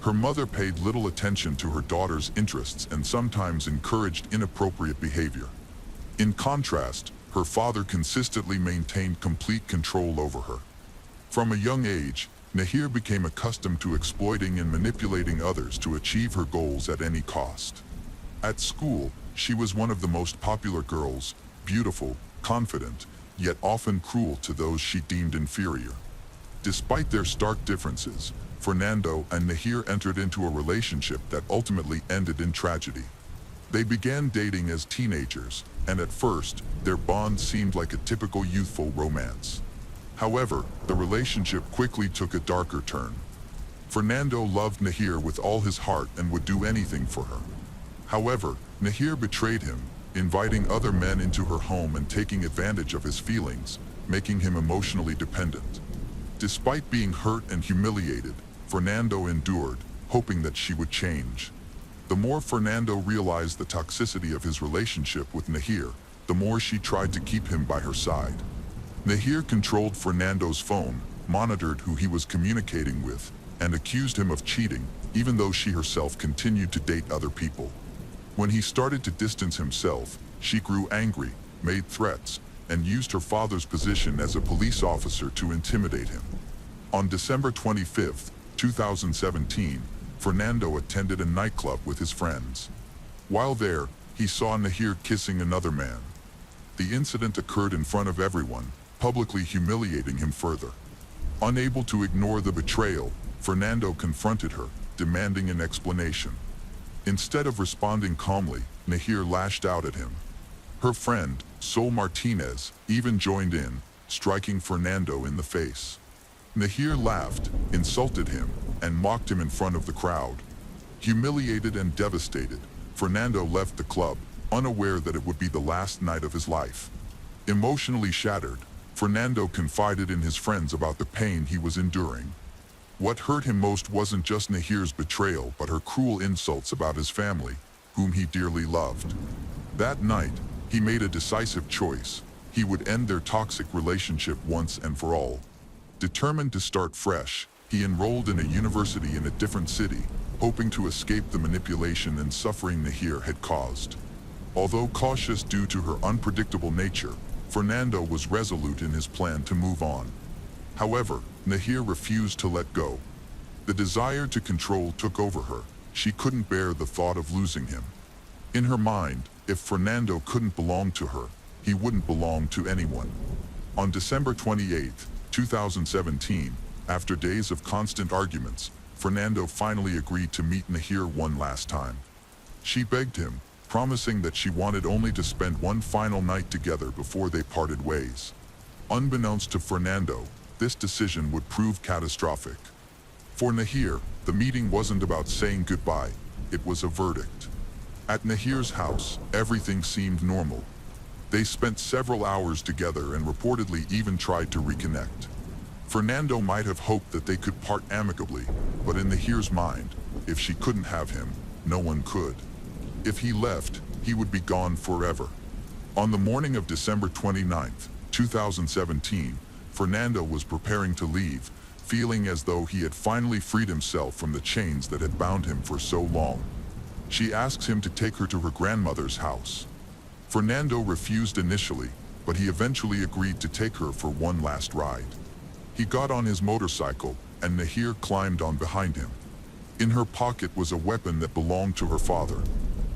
Her mother paid little attention to her daughter's interests and sometimes encouraged inappropriate behavior. In contrast, her father consistently maintained complete control over her. From a young age, Nahir became accustomed to exploiting and manipulating others to achieve her goals at any cost. At school, she was one of the most popular girls, beautiful, confident, yet often cruel to those she deemed inferior. Despite their stark differences, Fernando and Nahir entered into a relationship that ultimately ended in tragedy. They began dating as teenagers, and at first, their bond seemed like a typical youthful romance. However, the relationship quickly took a darker turn. Fernando loved Nahir with all his heart and would do anything for her. However, Nahir betrayed him, inviting other men into her home and taking advantage of his feelings, making him emotionally dependent. Despite being hurt and humiliated, Fernando endured, hoping that she would change. The more Fernando realized the toxicity of his relationship with Nahir, the more she tried to keep him by her side. Nahir controlled Fernando's phone, monitored who he was communicating with, and accused him of cheating, even though she herself continued to date other people. When he started to distance himself, she grew angry, made threats, and used her father's position as a police officer to intimidate him. On December 25, 2017, Fernando attended a nightclub with his friends. While there, he saw Nahir kissing another man. The incident occurred in front of everyone, publicly humiliating him further. Unable to ignore the betrayal, Fernando confronted her, demanding an explanation. Instead of responding calmly, Nahir lashed out at him. Her friend, Sol Martinez, even joined in, striking Fernando in the face. Nahir laughed, insulted him, and mocked him in front of the crowd. Humiliated and devastated, Fernando left the club, unaware that it would be the last night of his life. Emotionally shattered, Fernando confided in his friends about the pain he was enduring. What hurt him most wasn't just Nahir's betrayal but her cruel insults about his family, whom he dearly loved. That night, he made a decisive choice. He would end their toxic relationship once and for all. Determined to start fresh, he enrolled in a university in a different city, hoping to escape the manipulation and suffering Nahir had caused. Although cautious due to her unpredictable nature, Fernando was resolute in his plan to move on. However, Nahir refused to let go. The desire to control took over her. She couldn't bear the thought of losing him. In her mind, if Fernando couldn't belong to her, he wouldn't belong to anyone. On December 28, 2017, after days of constant arguments, Fernando finally agreed to meet Nahir one last time. She begged him, promising that she wanted only to spend one final night together before they parted ways. Unbeknownst to Fernando, this decision would prove catastrophic. For Nahir, the meeting wasn't about saying goodbye, it was a verdict. At Nahir's house, everything seemed normal. They spent several hours together and reportedly even tried to reconnect. Fernando might have hoped that they could part amicably, but in Nahir's mind, if she couldn't have him, no one could. If he left, he would be gone forever. On the morning of December 29, 2017, Fernando was preparing to leave, feeling as though he had finally freed himself from the chains that had bound him for so long. She asks him to take her to her grandmother's house. Fernando refused initially, but he eventually agreed to take her for one last ride. He got on his motorcycle, and Nahir climbed on behind him. In her pocket was a weapon that belonged to her father.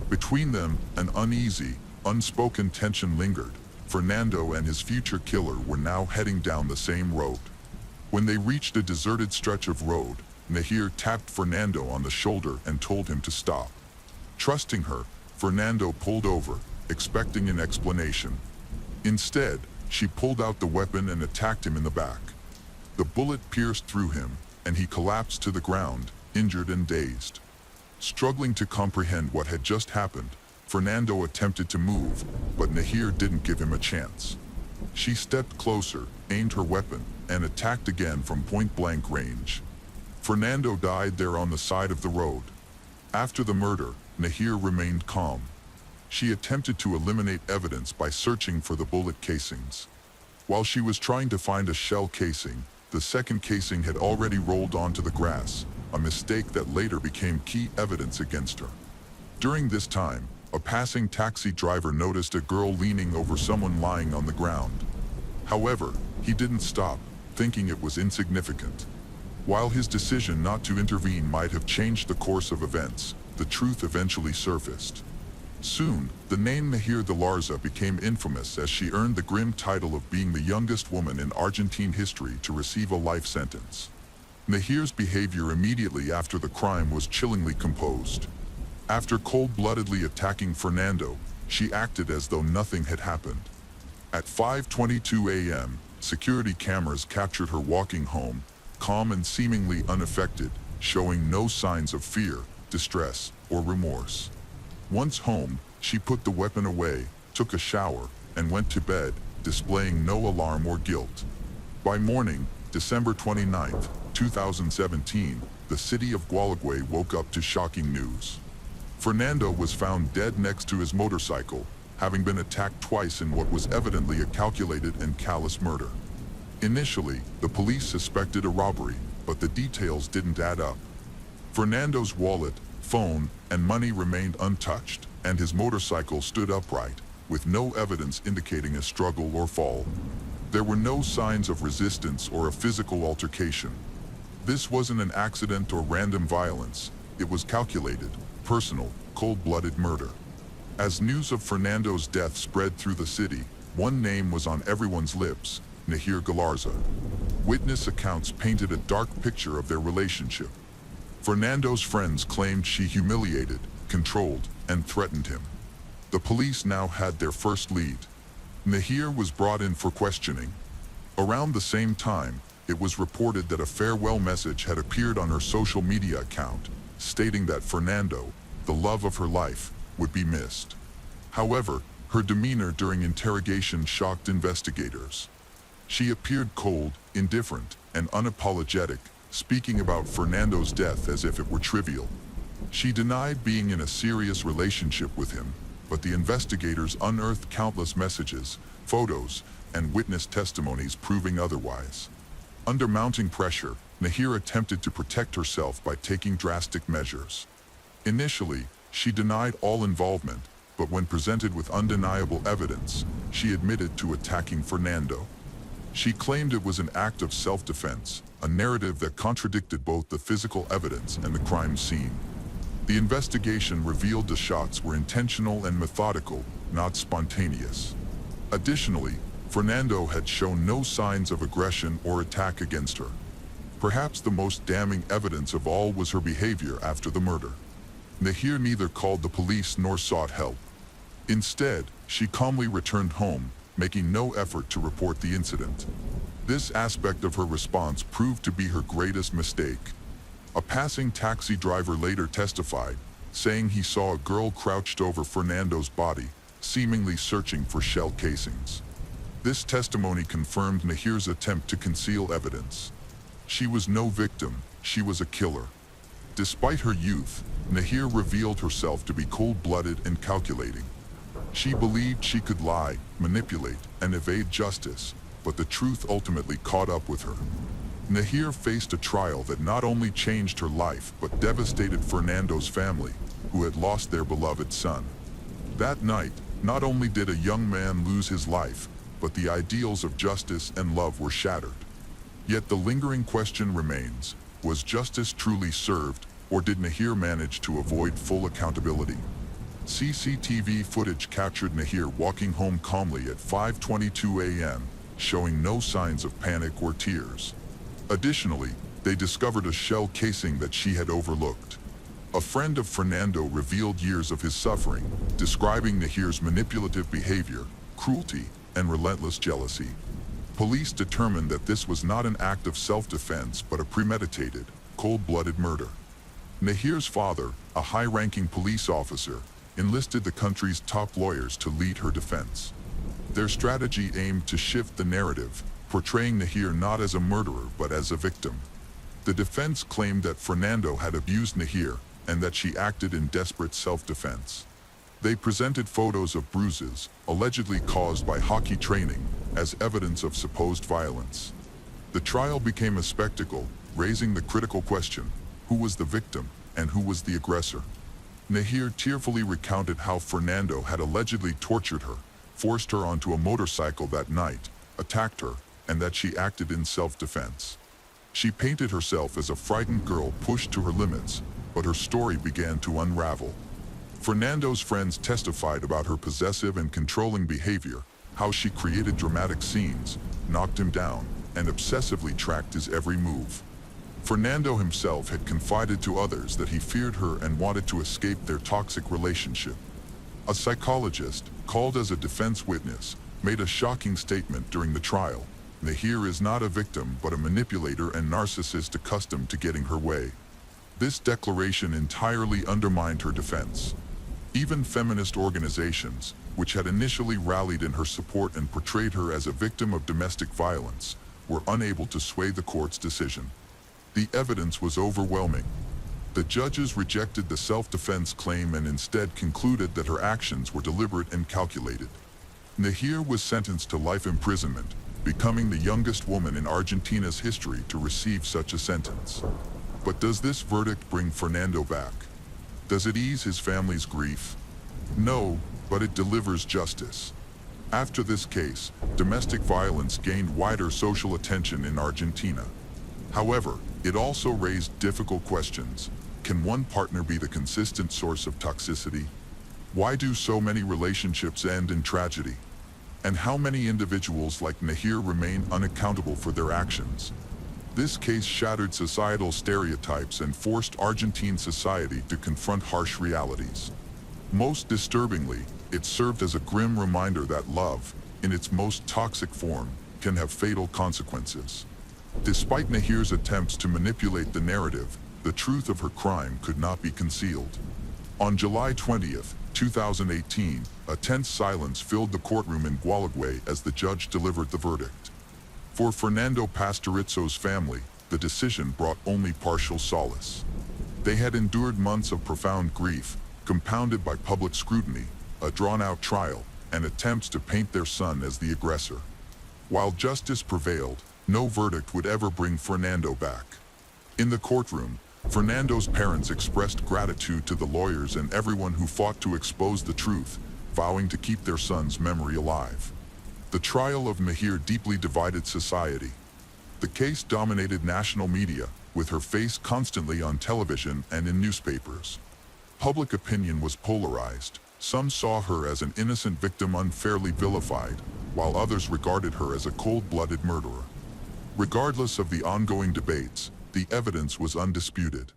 Between them, an uneasy, unspoken tension lingered. Fernando and his future killer were now heading down the same road. When they reached a deserted stretch of road, Nahir tapped Fernando on the shoulder and told him to stop. Trusting her, Fernando pulled over, expecting an explanation. Instead, she pulled out the weapon and attacked him in the back. The bullet pierced through him, and he collapsed to the ground, injured and dazed. Struggling to comprehend what had just happened, Fernando attempted to move, but Nahir didn't give him a chance. She stepped closer, aimed her weapon, and attacked again from point-blank range. Fernando died there on the side of the road. After the murder, Nahir remained calm. She attempted to eliminate evidence by searching for the bullet casings. While she was trying to find a shell casing, the second casing had already rolled onto the grass, a mistake that later became key evidence against her. During this time, a passing taxi driver noticed a girl leaning over someone lying on the ground. However, he didn't stop, thinking it was insignificant. While his decision not to intervene might have changed the course of events, the truth eventually surfaced. Soon, the name Nahir Galarza became infamous as she earned the grim title of being the youngest woman in Argentine history to receive a life sentence. Nahir's behavior immediately after the crime was chillingly composed. After cold-bloodedly attacking Fernando, she acted as though nothing had happened. At 5:22 a.m., security cameras captured her walking home, calm and seemingly unaffected, showing no signs of fear, distress, or remorse. Once home, she put the weapon away, took a shower, and went to bed, displaying no alarm or guilt. By morning, December 29, 2017, the city of Gualeguay woke up to shocking news. Fernando was found dead next to his motorcycle, having been attacked twice in what was evidently a calculated and callous murder. Initially, the police suspected a robbery, but the details didn't add up. Fernando's wallet, phone, and money remained untouched, and his motorcycle stood upright, with no evidence indicating a struggle or fall. There were no signs of resistance or a physical altercation. This wasn't an accident or random violence. It was calculated, personal, cold-blooded murder. As news of Fernando's death spread through the city, one name was on everyone's lips: Nahir Galarza. Witness accounts painted a dark picture of their relationship. Fernando's friends claimed she humiliated, controlled, and threatened him. The police now had their first lead. Nahir was brought in for questioning. Around the same time, it was reported that a farewell message had appeared on her social media account, stating that Fernando, the love of her life, would be missed. However, her demeanor during interrogation shocked investigators. She appeared cold, indifferent, and unapologetic, speaking about Fernando's death as if it were trivial. She denied being in a serious relationship with him, but the investigators unearthed countless messages, photos, and witness testimonies proving otherwise. Under mounting pressure, Nahir attempted to protect herself by taking drastic measures. Initially, she denied all involvement, but when presented with undeniable evidence, she admitted to attacking Fernando. She claimed it was an act of self-defense, a narrative that contradicted both the physical evidence and the crime scene. The investigation revealed the shots were intentional and methodical, not spontaneous. Additionally, Fernando had shown no signs of aggression or attack against her. Perhaps the most damning evidence of all was her behavior after the murder. Nahir neither called the police nor sought help. Instead, she calmly returned home, making no effort to report the incident. This aspect of her response proved to be her greatest mistake. A passing taxi driver later testified, saying he saw a girl crouched over Fernando's body, seemingly searching for shell casings. This testimony confirmed Nahir's attempt to conceal evidence. She was no victim, she was a killer. Despite her youth, Nahir revealed herself to be cold-blooded and calculating. She believed she could lie, manipulate, and evade justice, but the truth ultimately caught up with her. Nahir faced a trial that not only changed her life but devastated Fernando's family, who had lost their beloved son. That night, not only did a young man lose his life, but the ideals of justice and love were shattered. Yet the lingering question remains, was justice truly served, or did Nahir manage to avoid full accountability? CCTV footage captured Nahir walking home calmly at 5:22 a.m., showing no signs of panic or tears. Additionally, they discovered a shell casing that she had overlooked. A friend of Fernando revealed years of his suffering, describing Nahir's manipulative behavior, cruelty, and relentless jealousy. Police determined that this was not an act of self-defense but a premeditated, cold-blooded murder. Nahir's father, a high-ranking police officer, enlisted the country's top lawyers to lead her defense. Their strategy aimed to shift the narrative, portraying Nahir not as a murderer but as a victim. The defense claimed that Fernando had abused Nahir and that she acted in desperate self-defense. They presented photos of bruises, allegedly caused by hockey training, as evidence of supposed violence. The trial became a spectacle, raising the critical question, who was the victim and who was the aggressor? Nahir tearfully recounted how Fernando had allegedly tortured her, forced her onto a motorcycle that night, attacked her, and that she acted in self-defense. She painted herself as a frightened girl pushed to her limits, but her story began to unravel. Fernando's friends testified about her possessive and controlling behavior, how she created dramatic scenes, knocked him down, and obsessively tracked his every move. Fernando himself had confided to others that he feared her and wanted to escape their toxic relationship. A psychologist, called as a defense witness, made a shocking statement during the trial. Nahir is not a victim but a manipulator and narcissist accustomed to getting her way. This declaration entirely undermined her defense. Even feminist organizations, which had initially rallied in her support and portrayed her as a victim of domestic violence, were unable to sway the court's decision. The evidence was overwhelming. The judges rejected the self-defense claim and instead concluded that her actions were deliberate and calculated. Nahir was sentenced to life imprisonment, becoming the youngest woman in Argentina's history to receive such a sentence. But does this verdict bring Fernando back? Does it ease his family's grief? No, but it delivers justice. After this case, domestic violence gained wider social attention in Argentina. However, it also raised difficult questions. Can one partner be the consistent source of toxicity? Why do so many relationships end in tragedy? And how many individuals like Nahir remain unaccountable for their actions? This case shattered societal stereotypes and forced Argentine society to confront harsh realities. Most disturbingly, it served as a grim reminder that love, in its most toxic form, can have fatal consequences. Despite Nahir's attempts to manipulate the narrative, the truth of her crime could not be concealed. On July 20th, 2018, a tense silence filled the courtroom in Gualeguay as the judge delivered the verdict. For Fernando Pastorizzo's family, the decision brought only partial solace. They had endured months of profound grief, compounded by public scrutiny, a drawn-out trial, and attempts to paint their son as the aggressor. While justice prevailed, No verdict would ever bring Fernando back. In the courtroom, Fernando's parents expressed gratitude to the lawyers and everyone who fought to expose the truth, vowing to keep their son's memory alive. The trial of Mahir deeply divided society. The case dominated national media, with her face constantly on television and in newspapers. Public opinion was polarized. Some saw her as an innocent victim unfairly vilified, while others regarded her as a cold-blooded murderer. Regardless of the ongoing debates, the evidence was undisputed.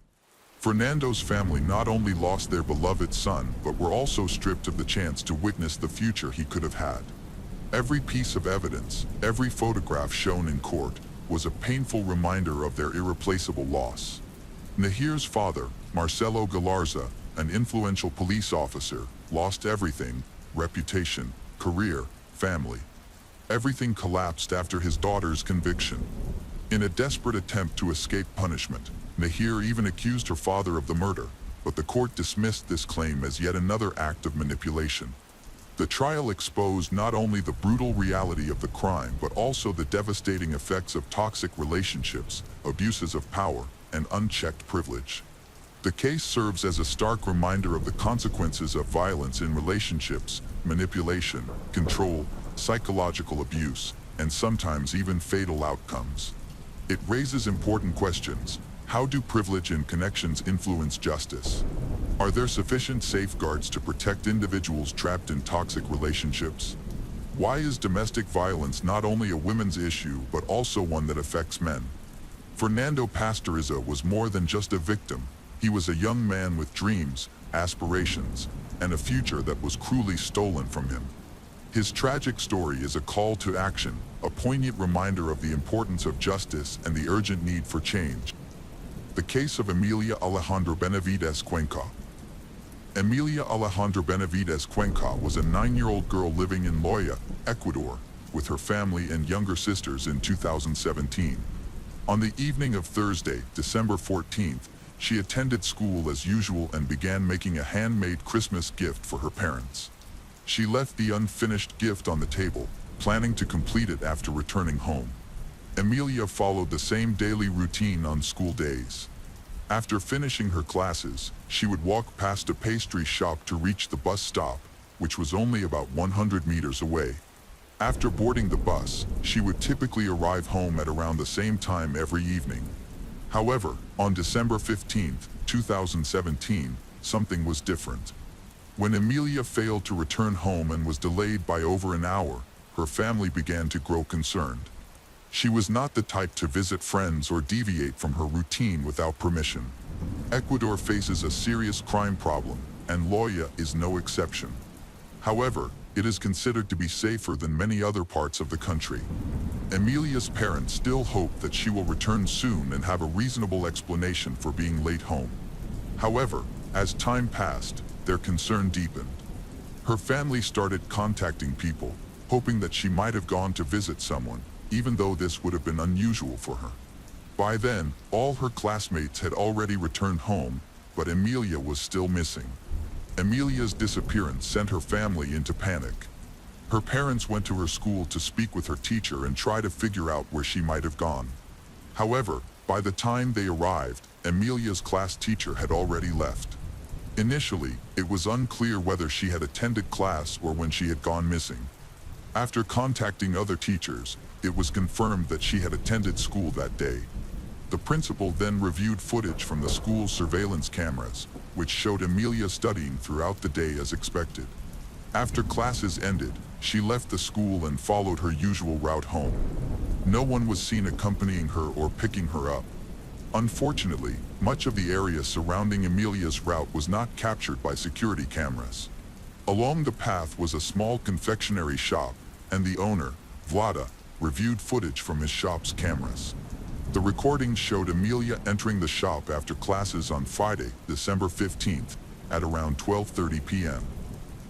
Fernando's family not only lost their beloved son, but were also stripped of the chance to witness the future he could have had. Every piece of evidence, every photograph shown in court, was a painful reminder of their irreplaceable loss. Nahir's father, Marcelo Galarza, an influential police officer, lost everything: reputation, career, family. Everything collapsed after his daughter's conviction. In a desperate attempt to escape punishment, Nahir even accused her father of the murder, but the court dismissed this claim as yet another act of manipulation. The trial exposed not only the brutal reality of the crime but also the devastating effects of toxic relationships, abuses of power, and unchecked privilege. The case serves as a stark reminder of the consequences of violence in relationships: manipulation, control, psychological abuse, and sometimes even fatal outcomes. It raises important questions. How do privilege and connections influence justice? Are there sufficient safeguards to protect individuals trapped in toxic relationships? Why is domestic violence not only a women's issue but also one that affects men? Fernando Pastoriza was more than just a victim. He was a young man with dreams, aspirations, and a future that was cruelly stolen from him. His tragic story is a call to action, a poignant reminder of the importance of justice and the urgent need for change. The case of Emilia Alejandra Benavides Cuenca. Emilia Alejandra Benavides Cuenca was a 9-year-old girl living in Loya, Ecuador, with her family and younger sisters in 2017. On the evening of Thursday, December 14th, she attended school as usual and began making a handmade Christmas gift for her parents. She left the unfinished gift on the table, planning to complete it after returning home. Emilia followed the same daily routine on school days. After finishing her classes, she would walk past a pastry shop to reach the bus stop, which was only about 100 meters away. After boarding the bus, she would typically arrive home at around the same time every evening. However, on December 15, 2017, something was different. When Emilia failed to return home and was delayed by over an hour, her family began to grow concerned. She was not the type to visit friends or deviate from her routine without permission. Ecuador faces a serious crime problem, and Loya is no exception. However, it is considered to be safer than many other parts of the country. Emilia's parents still hope that she will return soon and have a reasonable explanation for being late home. However, as time passed, their concern deepened. Her family started contacting people, hoping that she might have gone to visit someone, even though this would have been unusual for her. By then, all her classmates had already returned home, but Emilia was still missing. Emilia's disappearance sent her family into panic. Her parents went to her school to speak with her teacher and try to figure out where she might have gone. However, by the time they arrived, Emilia's class teacher had already left. Initially, it was unclear whether she had attended class or when she had gone missing. After contacting other teachers, it was confirmed that she had attended school that day. The principal then reviewed footage from the school's surveillance cameras, which showed Emilia studying throughout the day as expected. After classes ended, she left the school and followed her usual route home. No one was seen accompanying her or picking her up. Unfortunately, much of the area surrounding Emilia's route was not captured by security cameras. Along the path was a small confectionery shop, and the owner, Vlada, reviewed footage from his shop's cameras. The recordings showed Emilia entering the shop after classes on Friday, December 15th, at around 12:30 p.m.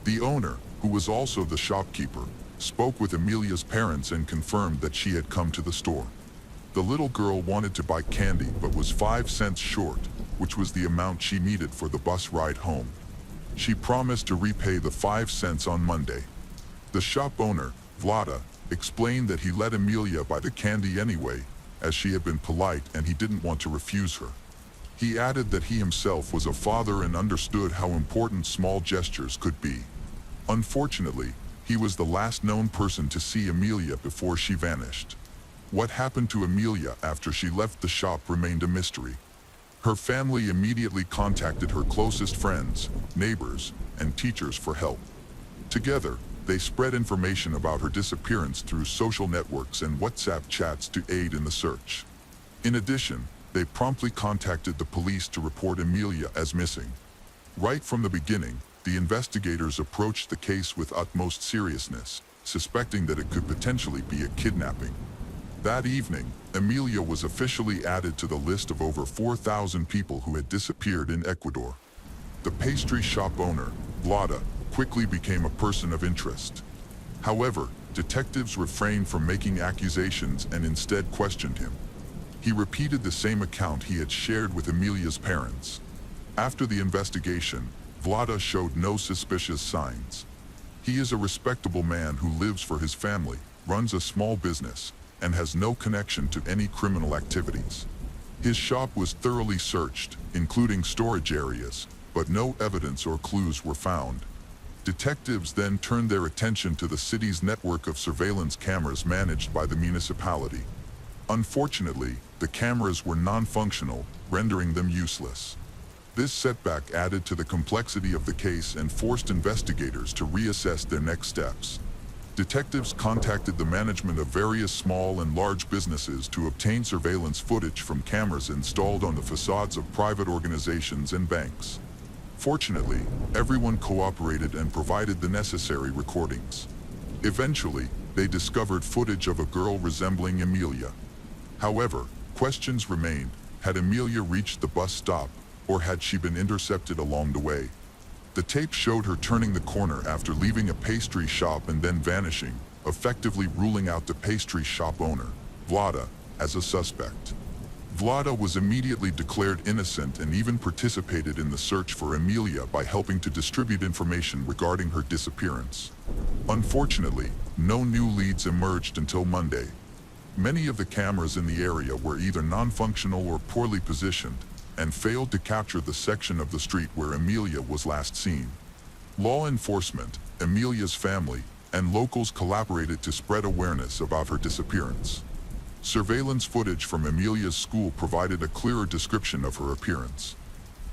The owner, who was also the shopkeeper, spoke with Emilia's parents and confirmed that she had come to the store. The little girl wanted to buy candy but was 5 cents short, which was the amount she needed for the bus ride home. She promised to repay the 5 cents on Monday. The shop owner, Vlada, explained that he let Amelia buy the candy anyway, as she had been polite and he didn't want to refuse her. He added that he himself was a father and understood how important small gestures could be. Unfortunately, he was the last known person to see Amelia before she vanished. What happened to Amelia after she left the shop remained a mystery. Her family immediately contacted her closest friends, neighbors, and teachers for help. Together, they spread information about her disappearance through social networks and WhatsApp chats to aid in the search. In addition, they promptly contacted the police to report Amelia as missing. Right from the beginning, the investigators approached the case with utmost seriousness, suspecting that it could potentially be a kidnapping. That evening, Amelia was officially added to the list of over 4,000 people who had disappeared in Ecuador. The pastry shop owner, Vlada, quickly became a person of interest. However, detectives refrained from making accusations and instead questioned him. He repeated the same account he had shared with Amelia's parents. After the investigation, Vlada showed no suspicious signs. He is a respectable man who lives for his family, runs a small business, and has no connection to any criminal activities. His shop was thoroughly searched, including storage areas, but no evidence or clues were found. Detectives then turned their attention to the city's network of surveillance cameras managed by the municipality. Unfortunately, the cameras were non-functional, rendering them useless. This setback added to the complexity of the case and forced investigators to reassess their next steps. Detectives contacted the management of various small and large businesses to obtain surveillance footage from cameras installed on the facades of private organizations and banks. Fortunately, everyone cooperated and provided the necessary recordings. Eventually, they discovered footage of a girl resembling Amelia. However, questions remained. Had Amelia reached the bus stop, or had she been intercepted along the way? The tape showed her turning the corner after leaving a pastry shop and then vanishing, effectively ruling out the pastry shop owner, Vlada, as a suspect. Vlada was immediately declared innocent and even participated in the search for Amelia by helping to distribute information regarding her disappearance. Unfortunately, no new leads emerged until Monday. Many of the cameras in the area were either non-functional or poorly positioned, and failed to capture the section of the street where Amelia was last seen. Law enforcement, Amelia's family, and locals collaborated to spread awareness about her disappearance. Surveillance footage from Amelia's school provided a clearer description of her appearance.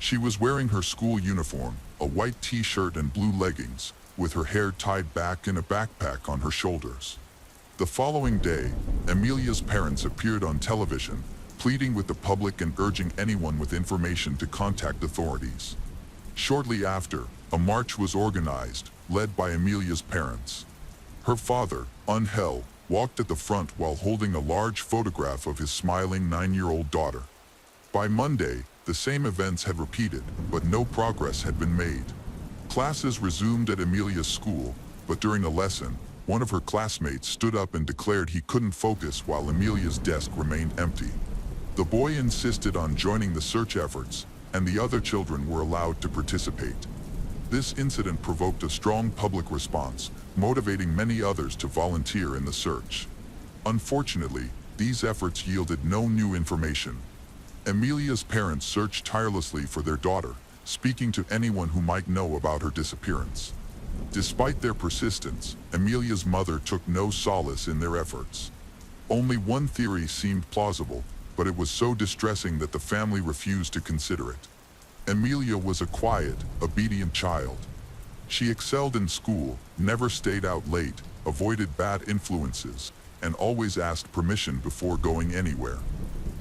She was wearing her school uniform, a white t-shirt and blue leggings, with her hair tied back and a backpack on her shoulders. The following day, Amelia's parents appeared on television, pleading with the public and urging anyone with information to contact authorities. Shortly after, a march was organized, led by Amelia's parents. Her father, Angel, walked at the front while holding a large photograph of his smiling 9-year-old daughter. By Monday, the same events had repeated, but no progress had been made. Classes resumed at Amelia's school, but during a lesson, one of her classmates stood up and declared he couldn't focus while Amelia's desk remained empty. The boy insisted on joining the search efforts, and the other children were allowed to participate. This incident provoked a strong public response, motivating many others to volunteer in the search. Unfortunately, these efforts yielded no new information. Amelia's parents searched tirelessly for their daughter, speaking to anyone who might know about her disappearance. Despite their persistence, Amelia's mother took no solace in their efforts. Only one theory seemed plausible, but it was so distressing that the family refused to consider it. Amelia was a quiet, obedient child. She excelled in school, never stayed out late, avoided bad influences, and always asked permission before going anywhere.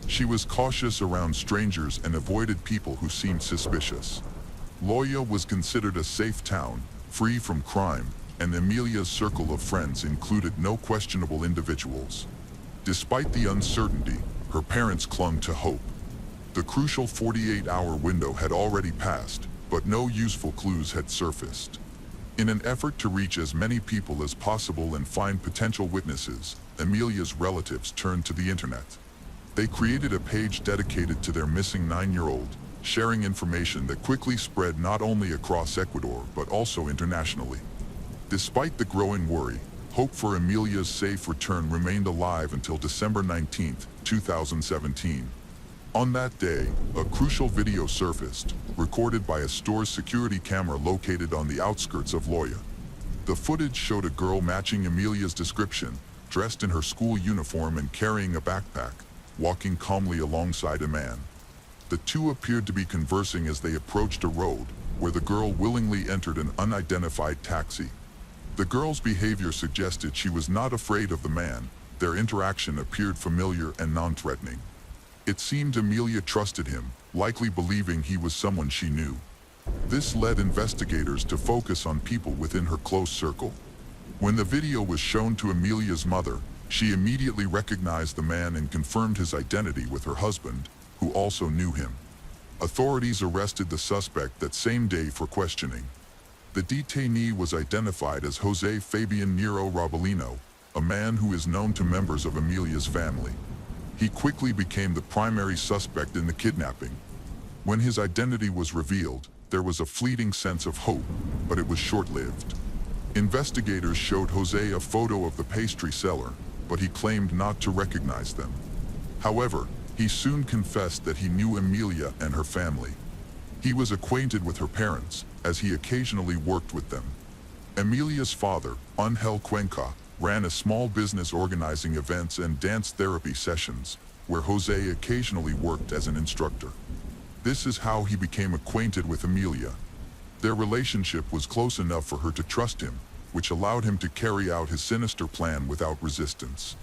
She was cautious around strangers and avoided people who seemed suspicious. Loya was considered a safe town, free from crime, and Amelia's circle of friends included no questionable individuals. Despite the uncertainty, her parents clung to hope. The crucial 48-hour window had already passed, but no useful clues had surfaced. In an effort to reach as many people as possible and find potential witnesses, Amelia's relatives turned to the internet. They created a page dedicated to their missing 9-year-old, sharing information that quickly spread not only across Ecuador but also internationally. Despite the growing worry, Hope for Emilia's safe return remained alive until December 19, 2017. On that day, a crucial video surfaced, recorded by a store's security camera located on the outskirts of Loya. The footage showed a girl matching Emilia's description, dressed in her school uniform and carrying a backpack, walking calmly alongside a man. The two appeared to be conversing as they approached a road, where the girl willingly entered an unidentified taxi. The girl's behavior suggested she was not afraid of the man. Their interaction appeared familiar and non-threatening. It seemed Emilia trusted him, likely believing he was someone she knew. This led investigators to focus on people within her close circle. When the video was shown to Emilia's mother, she immediately recognized the man and confirmed his identity with her husband, who also knew him. Authorities arrested the suspect that same day for questioning. The detainee was identified as Jose Fabian Nero Robolino, a man who is known to members of Emilia's family. He quickly became the primary suspect in the kidnapping. When his identity was revealed, there was a fleeting sense of hope, but it was short-lived. Investigators showed Jose a photo of the pastry seller, but he claimed not to recognize them. However, he soon confessed that he knew Emilia and her family. He was acquainted with her parents, as he occasionally worked with them. Emilia's father, Angel Cuenca, ran a small business organizing events and dance therapy sessions, where Jose occasionally worked as an instructor. This is how he became acquainted with Emilia. Their relationship was close enough for her to trust him, which allowed him to carry out his sinister plan without resistance.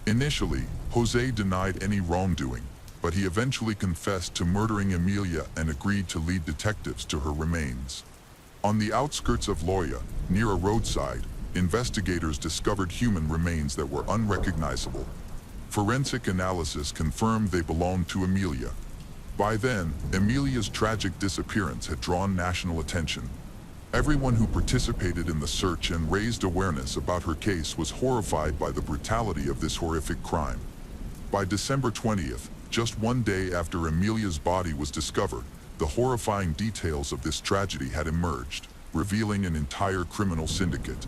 Initially, Jose denied any wrongdoing, but he eventually confessed to murdering Emilia and agreed to lead detectives to her remains. On the outskirts of Loya, near a roadside, investigators discovered human remains that were unrecognizable. Forensic analysis confirmed they belonged to Emilia. By then, Emilia's tragic disappearance had drawn national attention. Everyone who participated in the search and raised awareness about her case was horrified by the brutality of this horrific crime. By December 20th, just one day after Emilia's body was discovered, the horrifying details of this tragedy had emerged, revealing an entire criminal syndicate.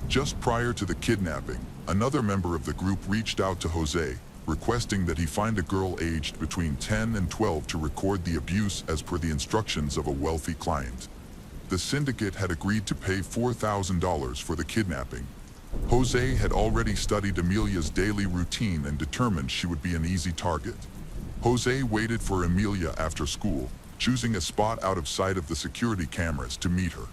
Just prior to the kidnapping, another member of the group reached out to Jose, requesting that he find a girl aged between 10 and 12 to record the abuse as per the instructions of a wealthy client. The syndicate had agreed to pay $4,000 for the kidnapping. Jose had already studied Emilia's daily routine and determined she would be an easy target. Jose waited for Emilia after school, choosing a spot out of sight of the security cameras to meet her.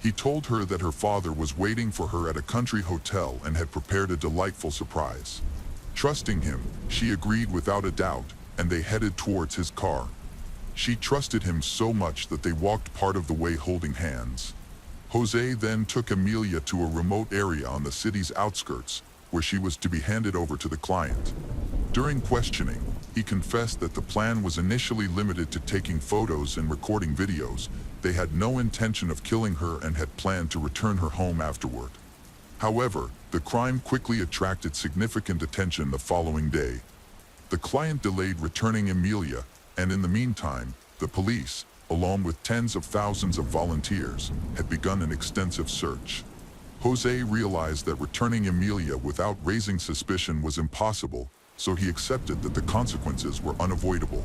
He told her that her father was waiting for her at a country hotel and had prepared a delightful surprise. Trusting him, she agreed without a doubt, and they headed towards his car. She trusted him so much that they walked part of the way holding hands. Jose then took Emilia to a remote area on the city's outskirts, where she was to be handed over to the client. During questioning, he confessed that the plan was initially limited to taking photos and recording videos. They had no intention of killing her and had planned to return her home afterward. However, the crime quickly attracted significant attention the following day. The client delayed returning Emilia, and in the meantime, the police, along with tens of thousands of volunteers, had begun an extensive search. Jose realized that returning Emilia without raising suspicion was impossible, so he accepted that the consequences were unavoidable.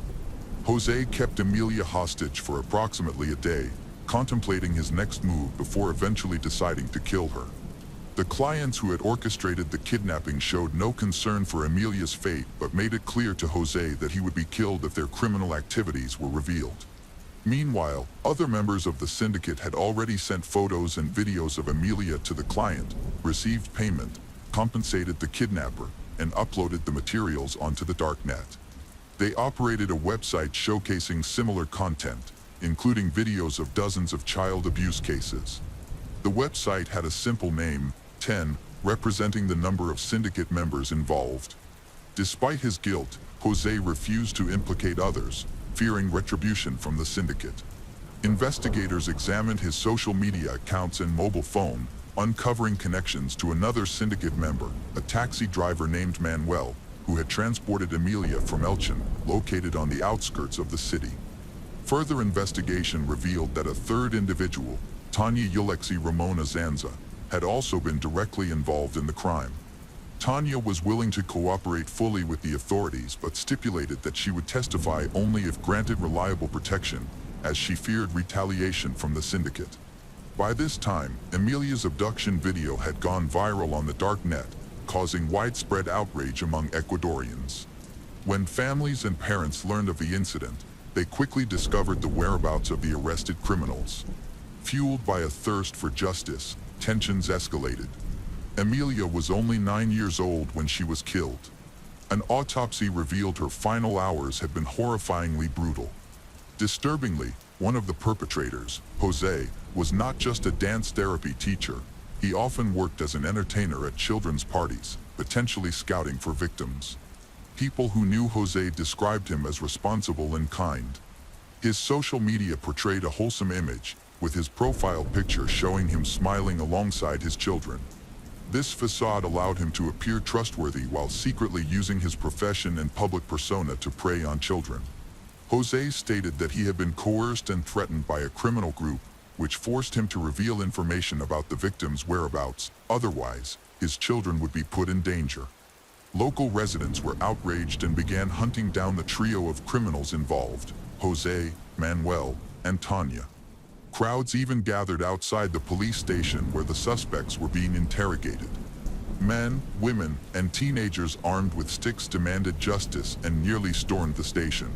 Jose kept Emilia hostage for approximately a day, contemplating his next move before eventually deciding to kill her. The clients who had orchestrated the kidnapping showed no concern for Emilia's fate but made it clear to Jose that he would be killed if their criminal activities were revealed. Meanwhile, other members of the syndicate had already sent photos and videos of Emilia to the client, received payment, compensated the kidnapper, and uploaded the materials onto the darknet. They operated a website showcasing similar content, including videos of dozens of child abuse cases. The website had a simple name, 10, representing the number of syndicate members involved. Despite his guilt, Jose refused to implicate others, fearing retribution from the syndicate. Investigators examined his social media accounts and mobile phone, uncovering connections to another syndicate member, a taxi driver named Manuel, who had transported Emilia from Elchin, located on the outskirts of the city. Further investigation revealed that a third individual, Tanya Yulexi Ramona Zanza, had also been directly involved in the crime. Tanya was willing to cooperate fully with the authorities but stipulated that she would testify only if granted reliable protection, as she feared retaliation from the syndicate. By this time, Emilia's abduction video had gone viral on the dark net, causing widespread outrage among Ecuadorians. When families and parents learned of the incident, they quickly discovered the whereabouts of the arrested criminals. Fueled by a thirst for justice, tensions escalated. Emilia was only 9 years old when she was killed. An autopsy revealed her final hours had been horrifyingly brutal. Disturbingly, one of the perpetrators, Jose, was not just a dance therapy teacher. He often worked as an entertainer at children's parties, potentially scouting for victims. People who knew Jose described him as responsible and kind. His social media portrayed a wholesome image, with his profile picture showing him smiling alongside his children. This facade allowed him to appear trustworthy while secretly using his profession and public persona to prey on children. Jose stated that he had been coerced and threatened by a criminal group, which forced him to reveal information about the victims' whereabouts. Otherwise, his children would be put in danger. Local residents were outraged and began hunting down the trio of criminals involved: Jose, Manuel, and Tanya. Crowds even gathered outside the police station where the suspects were being interrogated. Men, women, and teenagers armed with sticks demanded justice and nearly stormed the station.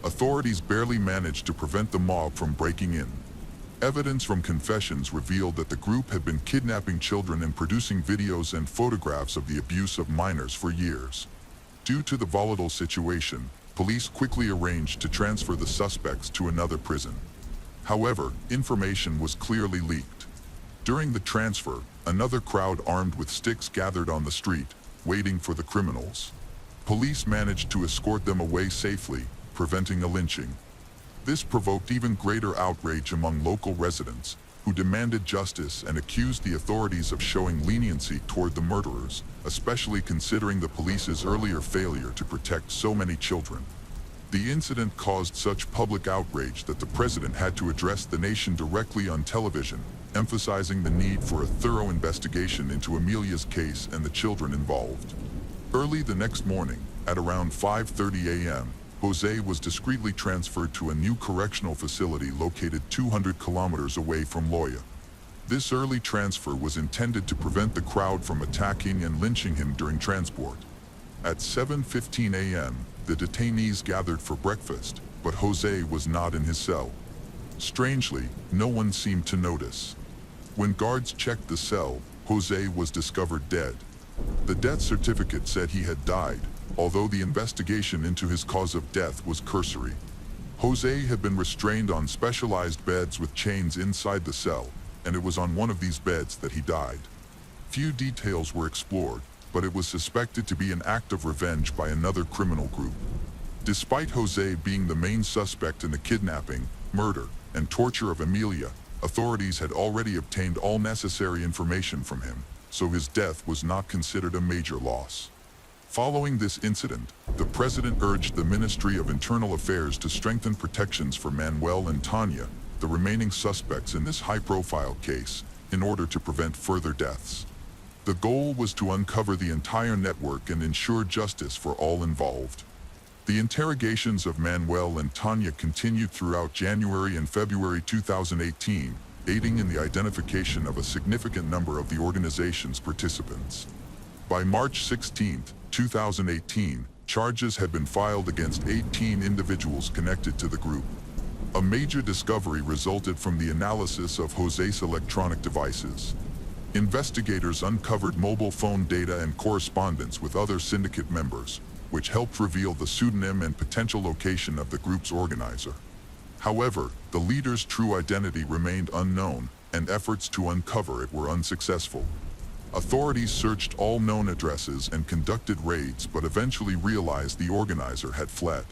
Authorities barely managed to prevent the mob from breaking in. Evidence from confessions revealed that the group had been kidnapping children and producing videos and photographs of the abuse of minors for years. Due to the volatile situation, police quickly arranged to transfer the suspects to another prison. However, information was clearly leaked. During the transfer, another crowd armed with sticks gathered on the street, waiting for the criminals. Police managed to escort them away safely, preventing a lynching. This provoked even greater outrage among local residents, who demanded justice and accused the authorities of showing leniency toward the murderers, especially considering the police's earlier failure to protect so many children. The incident caused such public outrage that the president had to address the nation directly on television, emphasizing the need for a thorough investigation into Emilia's case and the children involved. Early the next morning, at around 5:30 a.m., Jose was discreetly transferred to a new correctional facility located 200 kilometers away from Loya. This early transfer was intended to prevent the crowd from attacking and lynching him during transport. At 7:15 a.m., the detainees gathered for breakfast, but Jose was not in his cell. Strangely, no one seemed to notice. When guards checked the cell, Jose was discovered dead. The death certificate said he had died, although the investigation into his cause of death was cursory. Jose had been restrained on specialized beds with chains inside the cell, and it was on one of these beds that he died. Few details were explored, but it was suspected to be an act of revenge by another criminal group. Despite Jose being the main suspect in the kidnapping, murder, and torture of Emilia, authorities had already obtained all necessary information from him, so his death was not considered a major loss. Following this incident, the president urged the Ministry of Internal Affairs to strengthen protections for Manuel and Tanya, the remaining suspects in this high-profile case, in order to prevent further deaths. The goal was to uncover the entire network and ensure justice for all involved. The interrogations of Manuel and Tanya continued throughout January and February 2018, aiding in the identification of a significant number of the organization's participants. By March 16, 2018, charges had been filed against 18 individuals connected to the group. A major discovery resulted from the analysis of Jose's electronic devices. Investigators uncovered mobile phone data and correspondence with other syndicate members, which helped reveal the pseudonym and potential location of the group's organizer. However, the leader's true identity remained unknown, and efforts to uncover it were unsuccessful. Authorities searched all known addresses and conducted raids, but eventually realized the organizer had fled.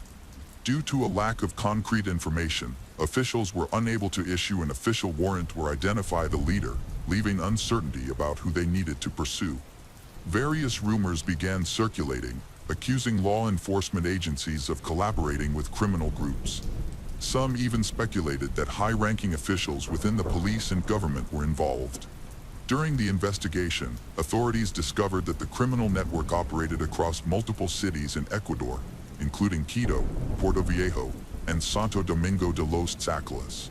Due to a lack of concrete information, officials were unable to issue an official warrant or identify the leader, leaving uncertainty about who they needed to pursue. Various rumors began circulating, accusing law enforcement agencies of collaborating with criminal groups. Some even speculated that high-ranking officials within the police and government were involved. During the investigation, authorities discovered that the criminal network operated across multiple cities in Ecuador, including Quito, Puerto Viejo, and Santo Domingo de los Zacales.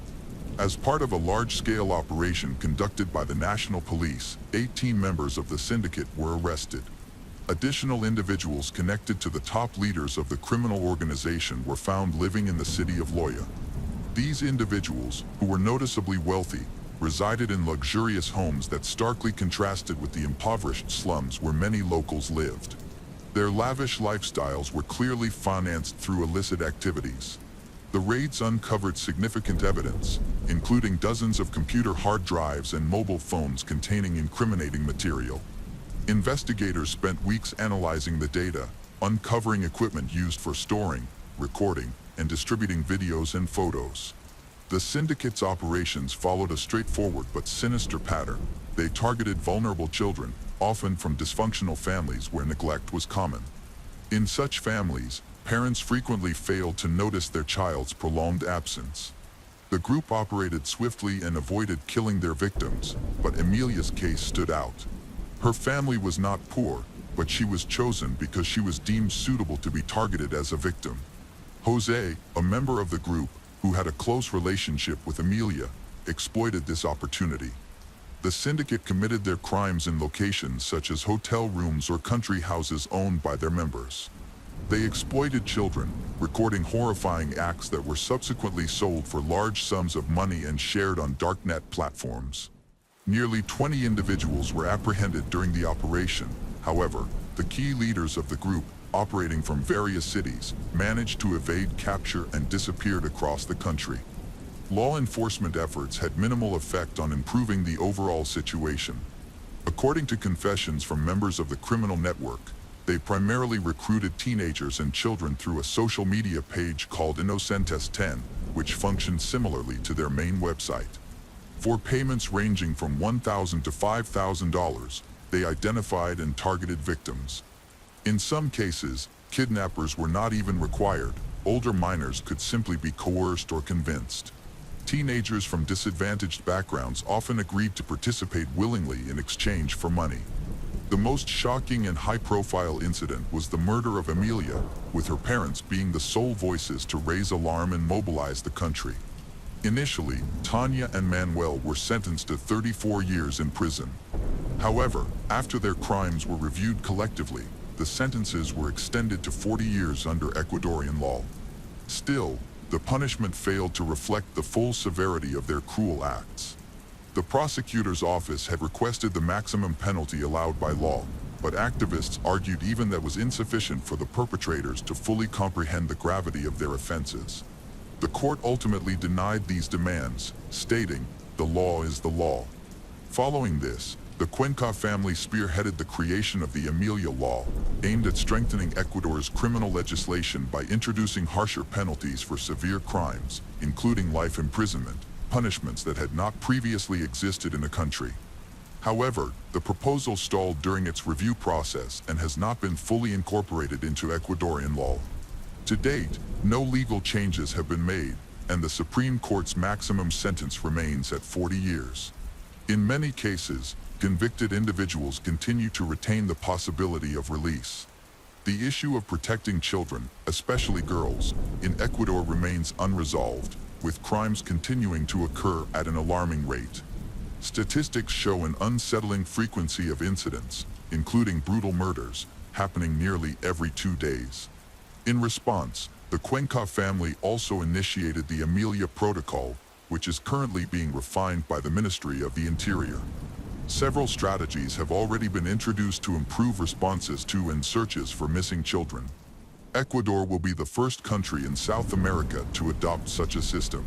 As part of a large-scale operation conducted by the National Police, 18 members of the syndicate were arrested. Additional individuals connected to the top leaders of the criminal organization were found living in the city of Loya. These individuals, who were noticeably wealthy, resided in luxurious homes that starkly contrasted with the impoverished slums where many locals lived. Their lavish lifestyles were clearly financed through illicit activities. The raids uncovered significant evidence, including dozens of computer hard drives and mobile phones containing incriminating material. Investigators spent weeks analyzing the data, uncovering equipment used for storing, recording, and distributing videos and photos. The syndicate's operations followed a straightforward but sinister pattern. They targeted vulnerable children, often from dysfunctional families where neglect was common. In such families, parents frequently failed to notice their child's prolonged absence. The group operated swiftly and avoided killing their victims, but Emilia's case stood out. Her family was not poor, but she was chosen because she was deemed suitable to be targeted as a victim. Jose, a member of the group, who had a close relationship with Emilia, exploited this opportunity. The syndicate committed their crimes in locations such as hotel rooms or country houses owned by their members. They exploited children, recording horrifying acts that were subsequently sold for large sums of money and shared on darknet platforms. Nearly 20 individuals were apprehended during the operation. However, the key leaders of the group, operating from various cities, managed to evade capture and disappeared across the country. Law enforcement efforts had minimal effect on improving the overall situation. According to confessions from members of the criminal network, they primarily recruited teenagers and children through a social media page called Inocentes 10, which functioned similarly to their main website. For payments ranging from $1,000 to $5,000, they identified and targeted victims. In some cases, kidnappers were not even required. Older minors could simply be coerced or convinced. Teenagers from disadvantaged backgrounds often agreed to participate willingly in exchange for money. The most shocking and high-profile incident was the murder of Emilia, with her parents being the sole voices to raise alarm and mobilize the country. Initially, Tanya and Manuel were sentenced to 34 years in prison. However, after their crimes were reviewed collectively, the sentences were extended to 40 years under Ecuadorian law. Still, the punishment failed to reflect the full severity of their cruel acts. The prosecutor's office had requested the maximum penalty allowed by law, but activists argued even that was insufficient for the perpetrators to fully comprehend the gravity of their offenses. The court ultimately denied these demands, stating, "The law is the law." Following this, the Cuenca family spearheaded the creation of the Emilia Law, aimed at strengthening Ecuador's criminal legislation by introducing harsher penalties for severe crimes, including life imprisonment, punishments that had not previously existed in the country. However, the proposal stalled during its review process and has not been fully incorporated into Ecuadorian law. To date, no legal changes have been made, and the Supreme Court's maximum sentence remains at 40 years. In many cases, convicted individuals continue to retain the possibility of release. The issue of protecting children, especially girls, in Ecuador remains unresolved, with crimes continuing to occur at an alarming rate. Statistics show an unsettling frequency of incidents, including brutal murders, happening nearly every 2 days. In response, the Cuenca family also initiated the Emilia Protocol, which is currently being refined by the Ministry of the Interior. Several strategies have already been introduced to improve responses to and searches for missing children. Ecuador will be the first country in South America to adopt such a system.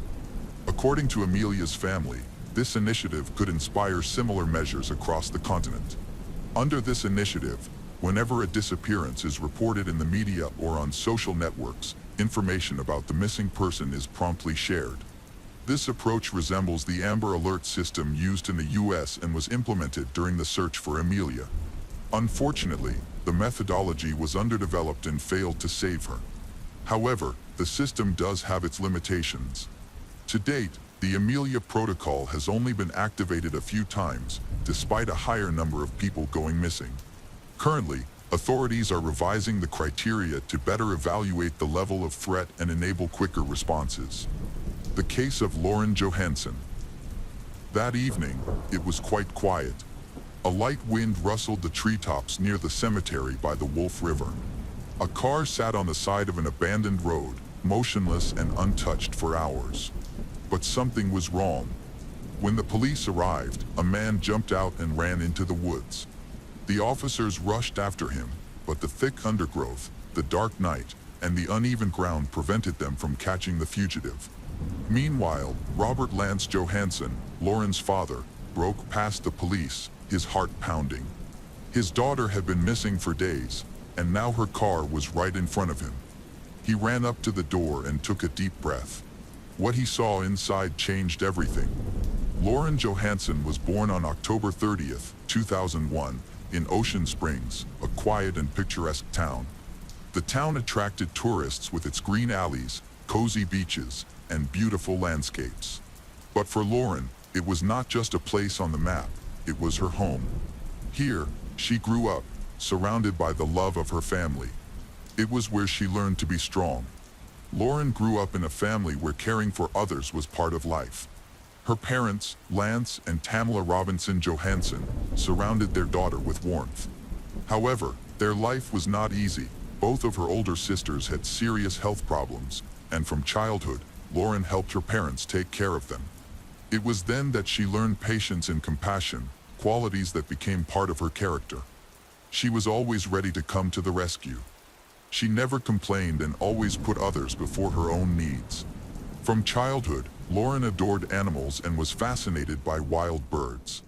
According to Emilia's family, this initiative could inspire similar measures across the continent. Under this initiative, whenever a disappearance is reported in the media or on social networks, information about the missing person is promptly shared. This approach resembles the Amber Alert system used in the US and was implemented during the search for Emilia. Unfortunately, the methodology was underdeveloped and failed to save her. However, the system does have its limitations. To date, The Amelia Protocol has only been activated a few times, despite a higher number of people going missing. Currently, authorities are revising the criteria to better evaluate the level of threat and enable quicker responses. The case of Lauren Johansson. That evening, it was quite quiet. A light wind rustled the treetops near the cemetery by the Wolf River. A car sat on the side of an abandoned road, motionless and untouched for hours. But something was wrong. When the police arrived, a man jumped out and ran into the woods. The officers rushed after him, but the thick undergrowth, the dark night, and the uneven ground prevented them from catching the fugitive. Meanwhile, Robert Lance Johansson, Lauren's father, broke past the police, his heart pounding. His daughter had been missing for days, and now her car was right in front of him. He ran up to the door and took a deep breath. What he saw inside changed everything. Lauren Johansson was born on October 30th, 2001, in Ocean Springs, a quiet and picturesque town. The town attracted tourists with its green alleys, cozy beaches, and beautiful landscapes. But for Lauren, it was not just a place on the map, it was her home. Here, she grew up, surrounded by the love of her family. It was where she learned to be strong. Lauren grew up in a family where caring for others was part of life. Her parents, Lance and Tamala Robinson Johansson, surrounded their daughter with warmth. However, their life was not easy. Both of her older sisters had serious health problems, and from childhood, Lauren helped her parents take care of them. It was then that she learned patience and compassion, qualities that became part of her character. She was always ready to come to the rescue. She never complained and always put others before her own needs. From childhood, Lauren adored animals and was fascinated by wild birds.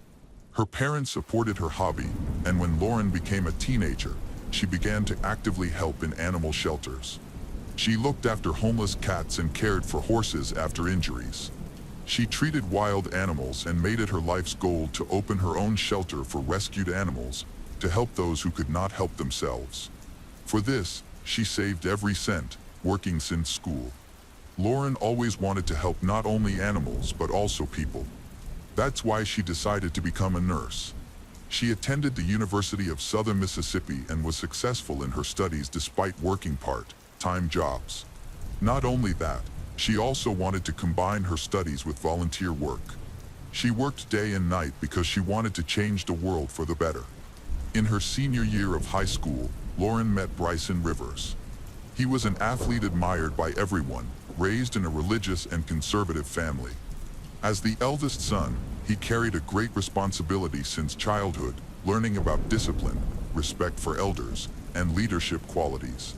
Her parents supported her hobby, and when Lauren became a teenager, she began to actively help in animal shelters. She looked after homeless cats and cared for horses after injuries. She treated wild animals and made it her life's goal to open her own shelter for rescued animals, to help those who could not help themselves. For this, she saved every cent, working since school. Lauren always wanted to help not only animals but also people. That's why she decided to become a nurse. She attended the University of Southern Mississippi and was successful in her studies despite working part-time jobs. Not only that, she also wanted to combine her studies with volunteer work. She worked day and night because she wanted to change the world for the better. In her senior year of high school, Lauren met Bryson Rivers. He was an athlete admired by everyone, raised in a religious and conservative family. As the eldest son, he carried a great responsibility since childhood, learning about discipline, respect for elders, and leadership qualities.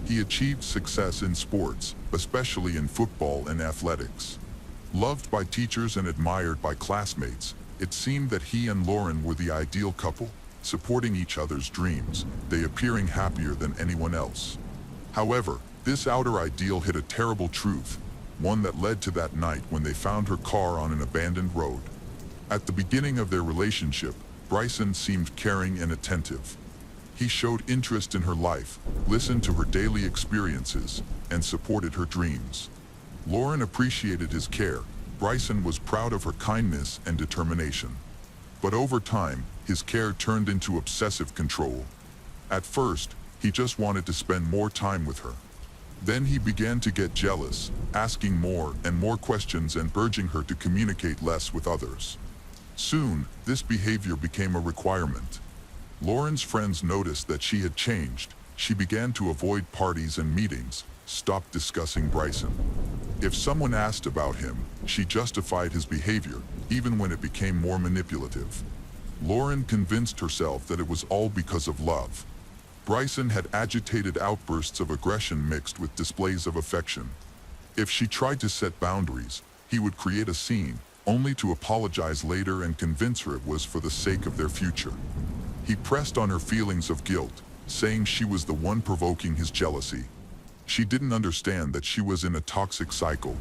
He achieved success in sports, especially in football and athletics. Loved by teachers and admired by classmates, it seemed that he and Lauren were the ideal couple, supporting each other's dreams, they appearing happier than anyone else. However, this outer ideal hid a terrible truth, one that led to that night when they found her car on an abandoned road. At the beginning of their relationship, Bryson seemed caring and attentive. He showed interest in her life, listened to her daily experiences, and supported her dreams. Lauren appreciated his care. Bryson was proud of her kindness and determination. But over time, his care turned into obsessive control. At first, he just wanted to spend more time with her. Then he began to get jealous, asking more and more questions and urging her to communicate less with others. Soon, this behavior became a requirement. Lauren's friends noticed that she had changed. She began to avoid parties and meetings, stopped discussing Bryson. If someone asked about him, she justified his behavior, even when it became more manipulative. Lauren convinced herself that it was all because of love. Bryson had agitated outbursts of aggression mixed with displays of affection. If she tried to set boundaries, he would create a scene, only to apologize later and convince her it was for the sake of their future. He pressed on her feelings of guilt, saying she was the one provoking his jealousy. She didn't understand that she was in a toxic cycle.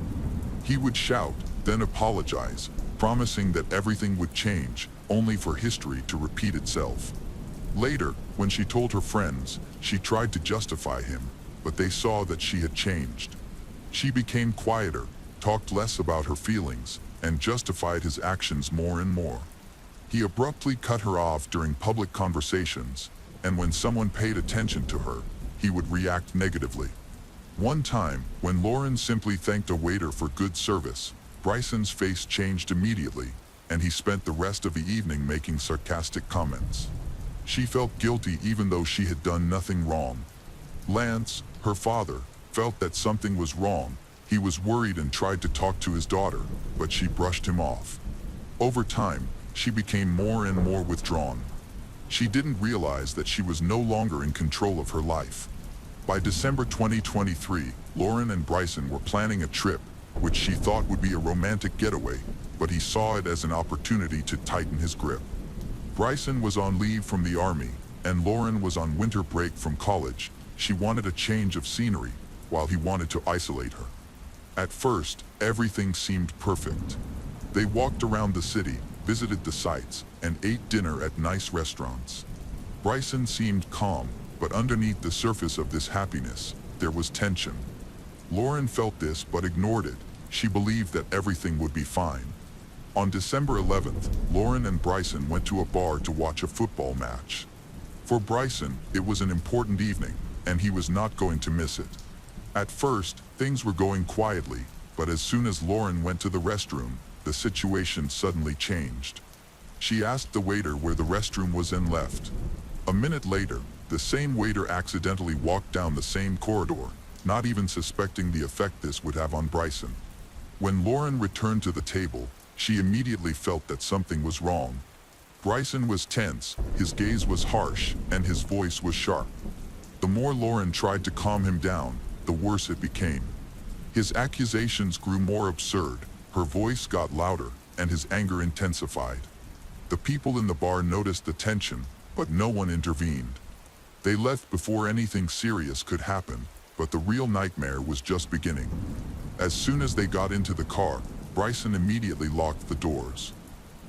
He would shout, then apologize, promising that everything would change, only for history to repeat itself. Later, when she told her friends, she tried to justify him, but they saw that she had changed. She became quieter, talked less about her feelings, and justified his actions more and more. He abruptly cut her off during public conversations, and when someone paid attention to her, he would react negatively. One time, when Lauren simply thanked a waiter for good service, Bryson's face changed immediately, and he spent the rest of the evening making sarcastic comments. She felt guilty even though she had done nothing wrong. Lance, her father, felt that something was wrong. He was worried and tried to talk to his daughter, but she brushed him off. Over time, she became more and more withdrawn. She didn't realize that she was no longer in control of her life. By December 2023, Lauren and Bryson were planning a trip, which she thought would be a romantic getaway, but he saw it as an opportunity to tighten his grip. Bryson was on leave from the army, and Lauren was on winter break from college. She wanted a change of scenery, while he wanted to isolate her. At first, everything seemed perfect. They walked around the city, visited the sights, and ate dinner at nice restaurants. Bryson seemed calm, but underneath the surface of this happiness, there was tension. Lauren felt this but ignored it. She believed that everything would be fine. On December 11th, Lauren and Bryson went to a bar to watch a football match. For Bryson, it was an important evening, and he was not going to miss it. At first, things were going quietly, but as soon as Lauren went to the restroom, the situation suddenly changed. She asked the waiter where the restroom was and left. A minute later, the same waiter accidentally walked down the same corridor, not even suspecting the effect this would have on Bryson. When Lauren returned to the table, she immediately felt that something was wrong. Bryson was tense, his gaze was harsh, and his voice was sharp. The more Lauren tried to calm him down, the worse it became. His accusations grew more absurd, her voice got louder, and his anger intensified. The people in the bar noticed the tension, but no one intervened. They left before anything serious could happen, but the real nightmare was just beginning. As soon as they got into the car, Bryson immediately locked the doors.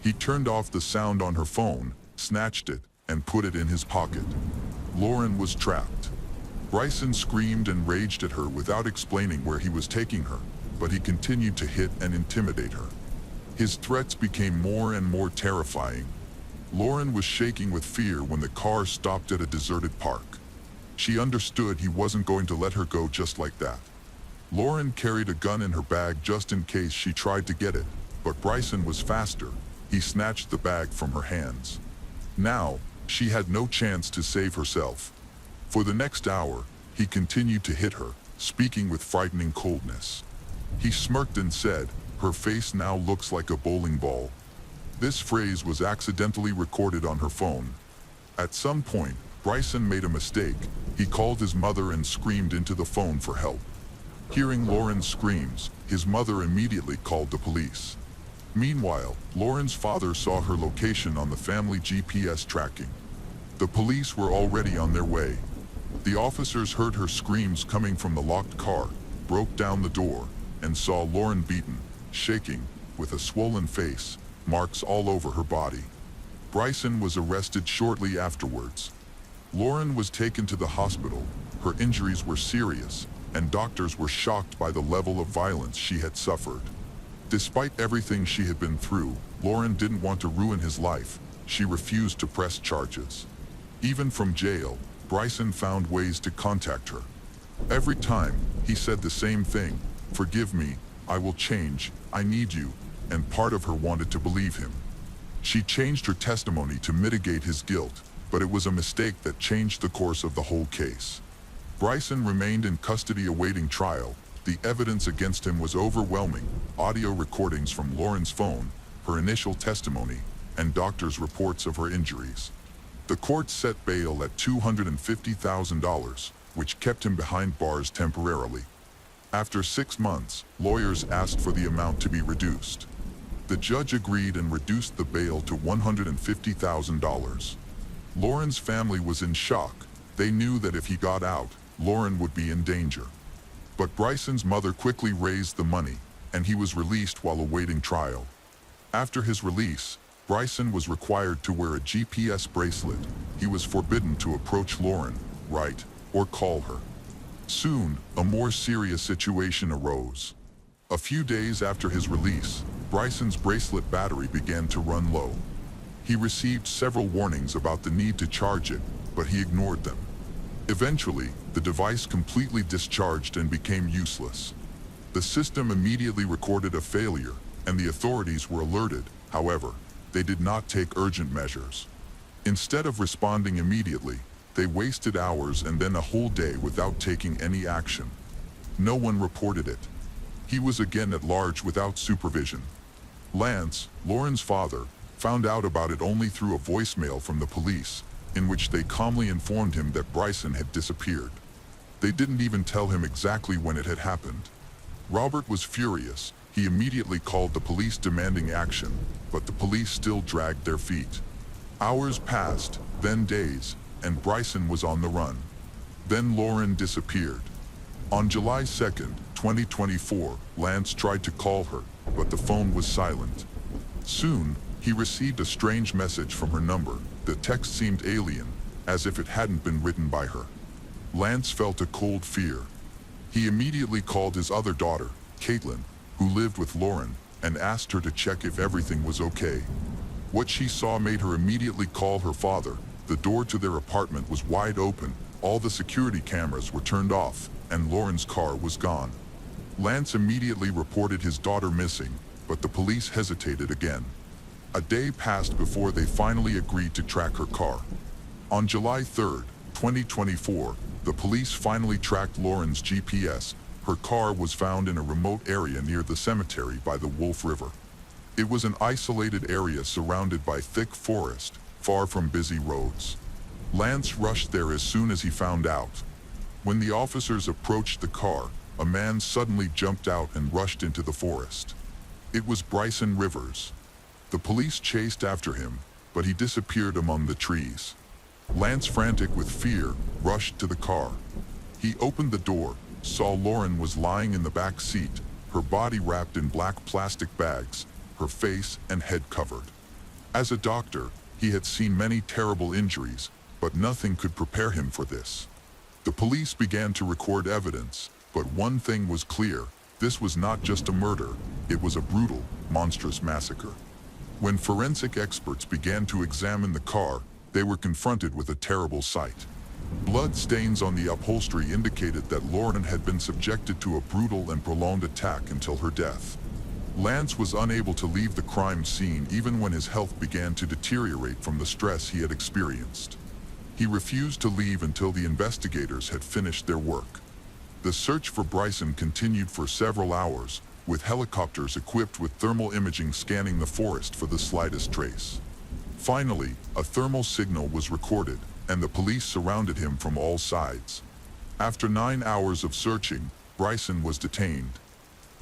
He turned off the sound on her phone, snatched it, and put it in his pocket. Lauren was trapped. Bryson screamed and raged at her without explaining where he was taking her, but he continued to hit and intimidate her. His threats became more and more terrifying. Lauren was shaking with fear when the car stopped at a deserted park. She understood he wasn't going to let her go just like that. Lauren carried a gun in her bag just in case she tried to get it, but Bryson was faster. He snatched the bag from her hands. Now, she had no chance to save herself. For the next hour, he continued to hit her, speaking with frightening coldness. He smirked and said, "Her face now looks like a bowling ball." This phrase was accidentally recorded on her phone. At some point, Bryson made a mistake. He called his mother and screamed into the phone for help. Hearing Lauren's screams, his mother immediately called the police. Meanwhile, Lauren's father saw her location on the family GPS tracking. The police were already on their way. The officers heard her screams coming from the locked car, broke down the door, and saw Lauren beaten, shaking, with a swollen face, marks all over her body. Bryson was arrested shortly afterwards. Lauren was taken to the hospital. Her injuries were serious, and doctors were shocked by the level of violence she had suffered. Despite everything she had been through, Lauren didn't want to ruin his life. She refused to press charges. Even from jail, Bryson found ways to contact her. Every time, he said the same thing: "Forgive me, I will change, I need you," and part of her wanted to believe him. She changed her testimony to mitigate his guilt, but it was a mistake that changed the course of the whole case. Bryson remained in custody awaiting trial. The evidence against him was overwhelming: audio recordings from Lauren's phone, her initial testimony, and doctors' reports of her injuries. The court set bail at $250,000, which kept him behind bars temporarily. After 6 months, lawyers asked for the amount to be reduced. The judge agreed and reduced the bail to $150,000. Lauren's family was in shock. They knew that if he got out, Lauren would be in danger. But Bryson's mother quickly raised the money, and he was released while awaiting trial. After his release, Bryson was required to wear a GPS bracelet. He was forbidden to approach Lauren, write, or call her. Soon, a more serious situation arose. A few days after his release, Bryson's bracelet battery began to run low. He received several warnings about the need to charge it, but he ignored them. Eventually, the device completely discharged and became useless. The system immediately recorded a failure, and the authorities were alerted. However, they did not take urgent measures. Instead of responding immediately, they wasted hours and then a whole day without taking any action. No one reported it. He was again at large without supervision. Lance, Lauren's father, found out about it only through a voicemail from the police, in which they calmly informed him that Bryson had disappeared. They didn't even tell him exactly when it had happened. Robert was furious. He immediately called the police demanding action, but the police still dragged their feet. Hours passed, then days, and Bryson was on the run. Then Lauren disappeared. On July 2nd, 2024, Lance tried to call her, but the phone was silent. Soon, he received a strange message from her number. The text seemed alien, as if it hadn't been written by her. Lance felt a cold fear. He immediately called his other daughter, Caitlin, who lived with Lauren, and asked her to check if everything was okay. What she saw made her immediately call her father. The door to their apartment was wide open, all the security cameras were turned off, and Lauren's car was gone. Lance immediately reported his daughter missing, but the police hesitated again. A day passed before they finally agreed to track her car. On July 3rd, 2024, the police finally tracked Lauren's GPS. Her car was found in a remote area near the cemetery by the Wolf River. It was an isolated area surrounded by thick forest, far from busy roads. Lance rushed there as soon as he found out. When the officers approached the car, a man suddenly jumped out and rushed into the forest. It was Bryson Rivers. The police chased after him, but he disappeared among the trees. Lance, frantic with fear, rushed to the car. He opened the door, saw Lauren was lying in the back seat, her body wrapped in black plastic bags, her face and head covered. As a doctor, he had seen many terrible injuries, but nothing could prepare him for this. The police began to record evidence, but one thing was clear: this was not just a murder, it was a brutal, monstrous massacre. When forensic experts began to examine the car, they were confronted with a terrible sight. Blood stains on the upholstery indicated that Lauren had been subjected to a brutal and prolonged attack until her death. Lance was unable to leave the crime scene even when his health began to deteriorate from the stress he had experienced. He refused to leave until the investigators had finished their work. The search for Bryson continued for several hours, with helicopters equipped with thermal imaging scanning the forest for the slightest trace. Finally, a thermal signal was recorded, and the police surrounded him from all sides. After 9 hours of searching, Bryson was detained.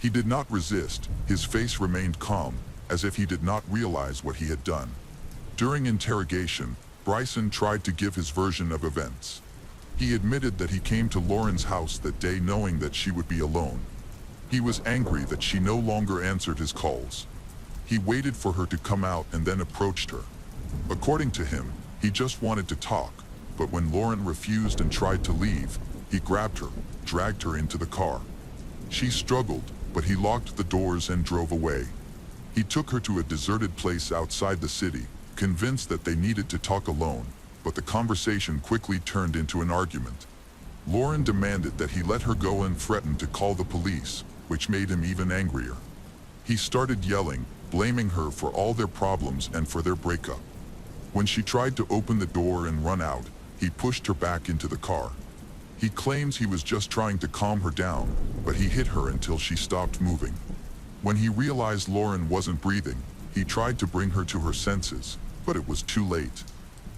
He did not resist, his face remained calm, as if he did not realize what he had done. During interrogation, Bryson tried to give his version of events. He admitted that he came to Lauren's house that day knowing that she would be alone. He was angry that she no longer answered his calls. He waited for her to come out and then approached her. According to him, he just wanted to talk, but when Lauren refused and tried to leave, he grabbed her, dragged her into the car. She struggled, but he locked the doors and drove away. He took her to a deserted place outside the city, convinced that they needed to talk alone, but the conversation quickly turned into an argument. Lauren demanded that he let her go and threatened to call the police, which made him even angrier. He started yelling, blaming her for all their problems and for their breakup. When she tried to open the door and run out, he pushed her back into the car. He claims he was just trying to calm her down, but he hit her until she stopped moving. When he realized Lauren wasn't breathing, he tried to bring her to her senses, but it was too late.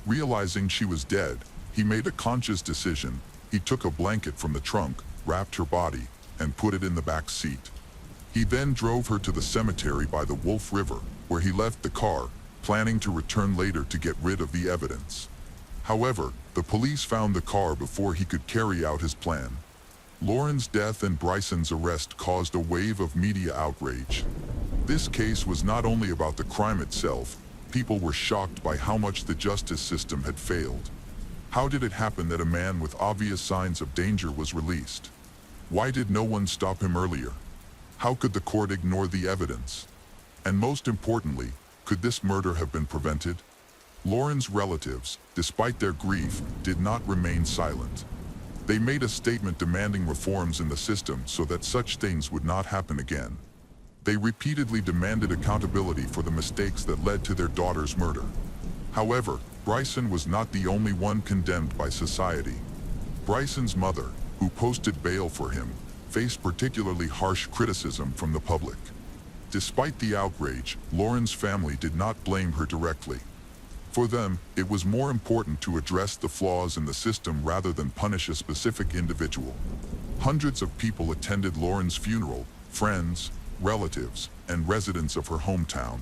Realizing she was dead, he made a conscious decision. He took a blanket from the trunk, wrapped her body, and put it in the back seat. He then drove her to the cemetery by the Wolf River, where he left the car, planning to return later to get rid of the evidence. However, the police found the car before he could carry out his plan. Lauren's death and Bryson's arrest caused a wave of media outrage. This case was not only about the crime itself, people were shocked by how much the justice system had failed. How did it happen that a man with obvious signs of danger was released? Why did no one stop him earlier? How could the court ignore the evidence? And most importantly, could this murder have been prevented? Lauren's relatives, despite their grief, did not remain silent. They made a statement demanding reforms in the system so that such things would not happen again. They repeatedly demanded accountability for the mistakes that led to their daughter's murder. However, Bryson was not the only one condemned by society. Bryson's mother, who posted bail for him, faced particularly harsh criticism from the public. Despite the outrage, Lauren's family did not blame her directly. For them, it was more important to address the flaws in the system rather than punish a specific individual. Hundreds of people attended Lauren's funeral, friends, relatives, and residents of her hometown.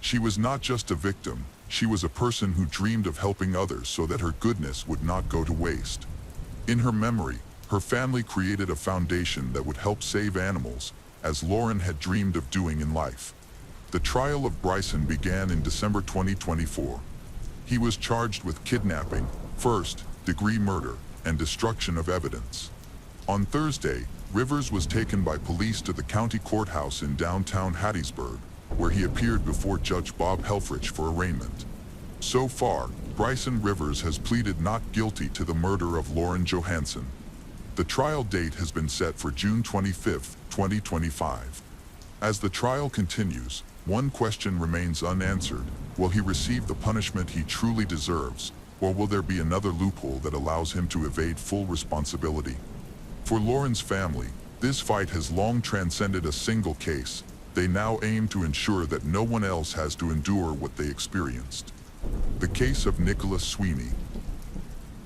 She was not just a victim, she was a person who dreamed of helping others so that her goodness would not go to waste. In her memory, her family created a foundation that would help save animals, as Lauren had dreamed of doing in life. The trial of Bryson began in December 2024. He was charged with kidnapping, first-degree murder, and destruction of evidence. On Thursday, Rivers was taken by police to the county courthouse in downtown Hattiesburg, where he appeared before Judge Bob Helfrich for arraignment. So far, Bryson Rivers has pleaded not guilty to the murder of Lauren Johansson. The trial date has been set for June 25, 2025. As the trial continues, one question remains unanswered. Will he receive the punishment he truly deserves, or will there be another loophole that allows him to evade full responsibility? For Lauren's family, this fight has long transcended a single case. They now aim to ensure that no one else has to endure what they experienced. The case of Nicholas Sweeney.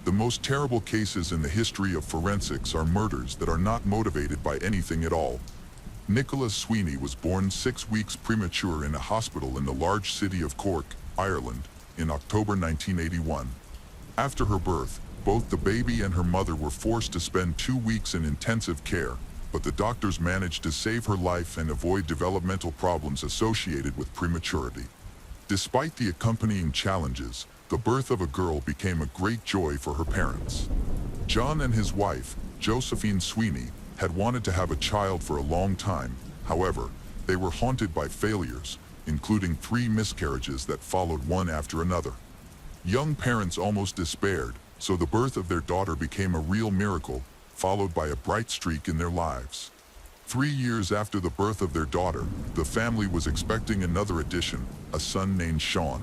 The most terrible cases in the history of forensics are murders that are not motivated by anything at all. Nicholas Sweeney was born 6 weeks premature in a hospital in the large city of Cork, Ireland, in October 1981. After her birth, both the baby and her mother were forced to spend 2 weeks in intensive care, but the doctors managed to save her life and avoid developmental problems associated with prematurity. Despite the accompanying challenges, the birth of a girl became a great joy for her parents. John and his wife, Josephine Sweeney, had wanted to have a child for a long time. However, they were haunted by failures, including 3 miscarriages that followed one after another. Young parents almost despaired, so the birth of their daughter became a real miracle, followed by a bright streak in their lives. 3 years after the birth of their daughter, the family was expecting another addition, a son named Sean.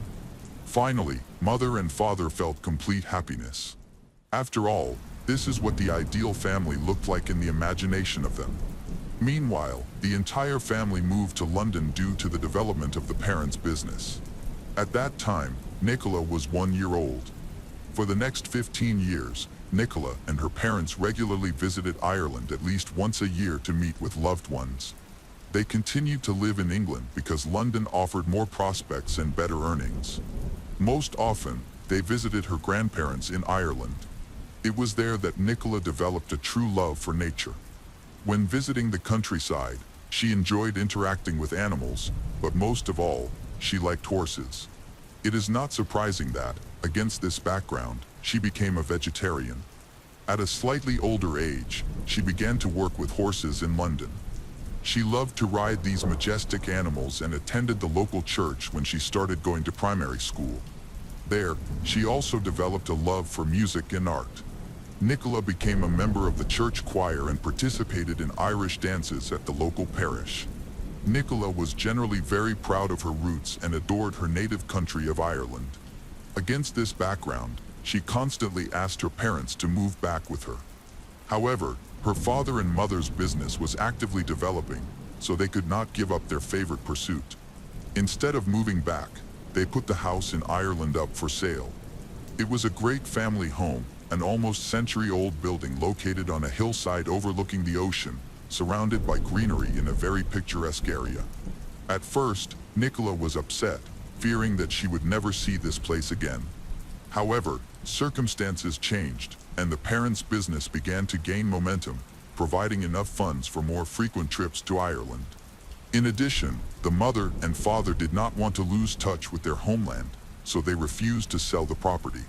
Finally, mother and father felt complete happiness. After all, this is what the ideal family looked like in the imagination of them. Meanwhile, the entire family moved to London due to the development of the parents' business. At that time, Nicola was 1 year old. For the next 15 years, Nicola and her parents regularly visited Ireland at least once a year to meet with loved ones. They continued to live in England because London offered more prospects and better earnings. Most often, they visited her grandparents in Ireland. It was there that Nicola developed a true love for nature. When visiting the countryside, she enjoyed interacting with animals, but most of all, she liked horses. It is not surprising that, against this background, she became a vegetarian. At a slightly older age, she began to work with horses in London. She loved to ride these majestic animals and attended the local church when she started going to primary school. There, she also developed a love for music and art. Nicola became a member of the church choir and participated in Irish dances at the local parish. Nicola was generally very proud of her roots and adored her native country of Ireland. Against this background, she constantly asked her parents to move back with her. However, her father and mother's business was actively developing, so they could not give up their favorite pursuit. Instead of moving back, they put the house in Ireland up for sale. It was a great family home, an almost century-old building located on a hillside overlooking the ocean, surrounded by greenery in a very picturesque area. At first, Nicola was upset, fearing that she would never see this place again. However, circumstances changed, and the parents' business began to gain momentum, providing enough funds for more frequent trips to Ireland. In addition, the mother and father did not want to lose touch with their homeland, so they refused to sell the property.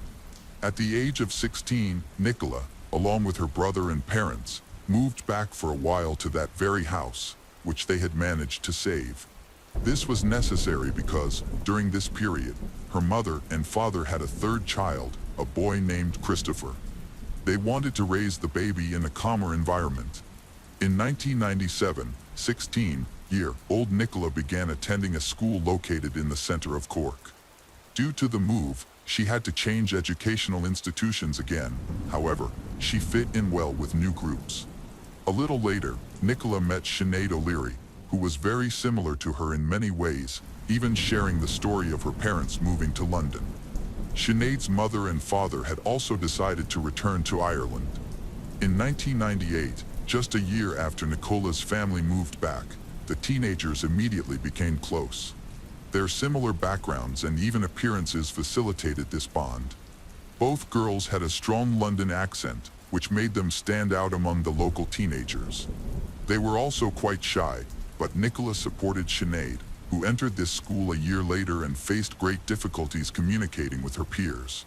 At the age of 16, Nicola, along with her brother and parents, moved back for a while to that very house. which they had managed to save. This was necessary because, during this period, her mother and father had a third child, a boy named Christopher. They wanted to raise the baby in a calmer environment. In 1997, 16-year-old Nicola began attending a school located in the center of Cork. Due to the move, she had to change educational institutions again. However, she fit in well with new groups. A little later, Nicola met Sinead O'Leary, who was very similar to her in many ways, even sharing the story of her parents moving to London. Sinead's mother and father had also decided to return to Ireland. In 1998, just a year after Nicola's family moved back, the teenagers immediately became close. Their similar backgrounds and even appearances facilitated this bond. Both girls had a strong London accent, which made them stand out among the local teenagers. They were also quite shy, but Nicola supported Sinead, who entered this school a year later and faced great difficulties communicating with her peers.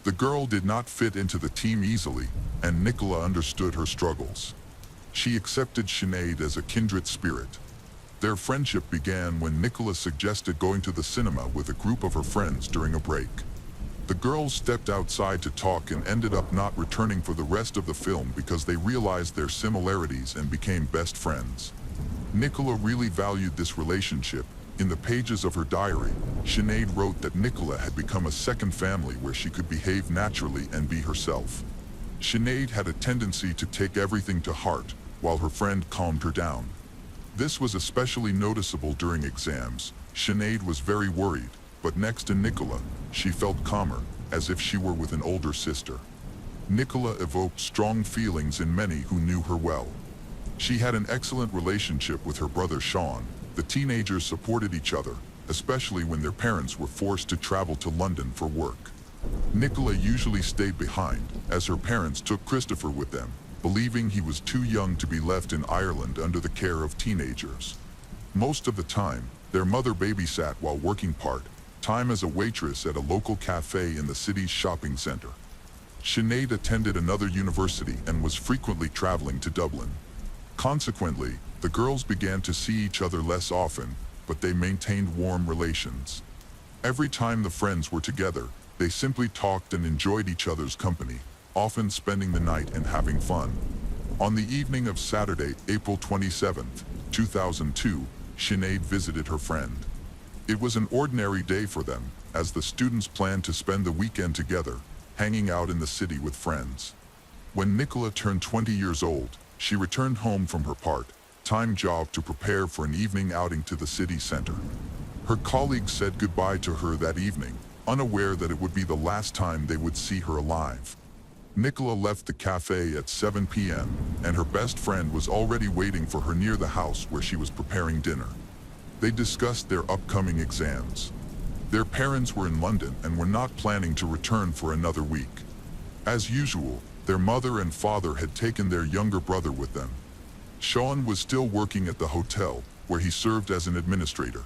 The girl did not fit into the team easily, and Nicola understood her struggles. She accepted Sinead as a kindred spirit. Their friendship began when Nicola suggested going to the cinema with a group of her friends during a break. The girls stepped outside to talk and ended up not returning for the rest of the film because they realized their similarities and became best friends. Nicola really valued this relationship. In the pages of her diary, Sinead wrote that Nicola had become a second family where she could behave naturally and be herself. Sinead had a tendency to take everything to heart, while her friend calmed her down. This was especially noticeable during exams. Sinead was very worried, but next to Nicola, she felt calmer, as if she were with an older sister. Nicola evoked strong feelings in many who knew her well. She had an excellent relationship with her brother Sean. The teenagers supported each other, especially when their parents were forced to travel to London for work. Nicola usually stayed behind, as her parents took Christopher with them, believing he was too young to be left in Ireland under the care of teenagers. Most of the time, their mother babysat while working part-time as a waitress at a local cafe in the city's shopping center. Sinead attended another university and was frequently traveling to Dublin. Consequently, the girls began to see each other less often, but they maintained warm relations. Every time the friends were together, they simply talked and enjoyed each other's company, often spending the night and having fun. On the evening of Saturday, April 27, 2002, Sinead visited her friend. It was an ordinary day for them, as the students planned to spend the weekend together, hanging out in the city with friends. When Nicola turned 20 years old, she returned home from her part-time job to prepare for an evening outing to the city center. Her colleagues said goodbye to her that evening, unaware that it would be the last time they would see her alive. Nicola left the cafe at 7 p.m., and her best friend was already waiting for her near the house where she was preparing dinner. They discussed their upcoming exams. Their parents were in London and were not planning to return for another week. As usual, their mother and father had taken their younger brother with them. Sean was still working at the hotel, where he served as an administrator.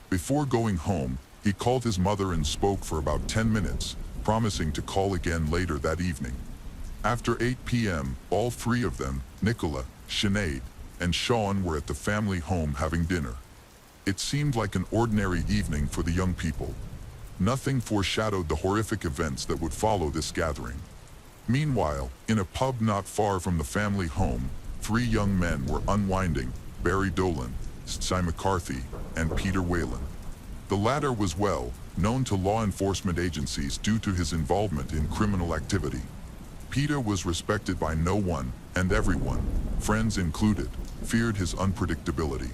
Before going home, he called his mother and spoke for about 10 minutes, promising to call again later that evening. After 8 p.m., all three of them, Nicola, Sinead, and Sean, were at the family home having dinner. It seemed like an ordinary evening for the young people. Nothing foreshadowed the horrific events that would follow this gathering. Meanwhile, in a pub not far from the family home, three young men were unwinding: Barry Dolan, Cy McCarthy, and Peter Whalen. The latter was well known to law enforcement agencies due to his involvement in criminal activity. Peter was respected by no one, and everyone, friends included, feared his unpredictability.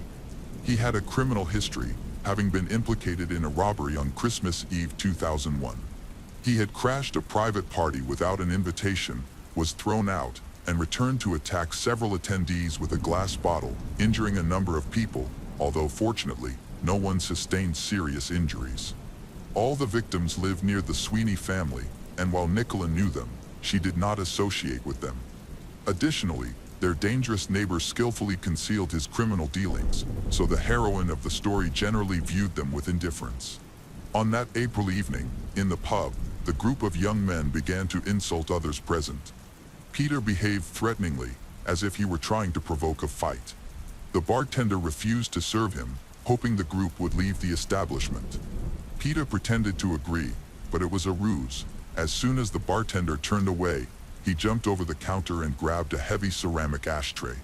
He had a criminal history, having been implicated in a robbery on Christmas Eve 2001. He had crashed a private party without an invitation, was thrown out, and returned to attack several attendees with a glass bottle, injuring a number of people, although fortunately, no one sustained serious injuries. All the victims lived near the Sweeney family, and while Nicola knew them, she did not associate with them. Additionally, their dangerous neighbor skillfully concealed his criminal dealings, so the heroine of the story generally viewed them with indifference. On that April evening, in the pub, the group of young men began to insult others present. Peter behaved threateningly, as if he were trying to provoke a fight. The bartender refused to serve him, hoping the group would leave the establishment. Peter pretended to agree, but it was a ruse. As soon as the bartender turned away, he jumped over the counter and grabbed a heavy ceramic ashtray.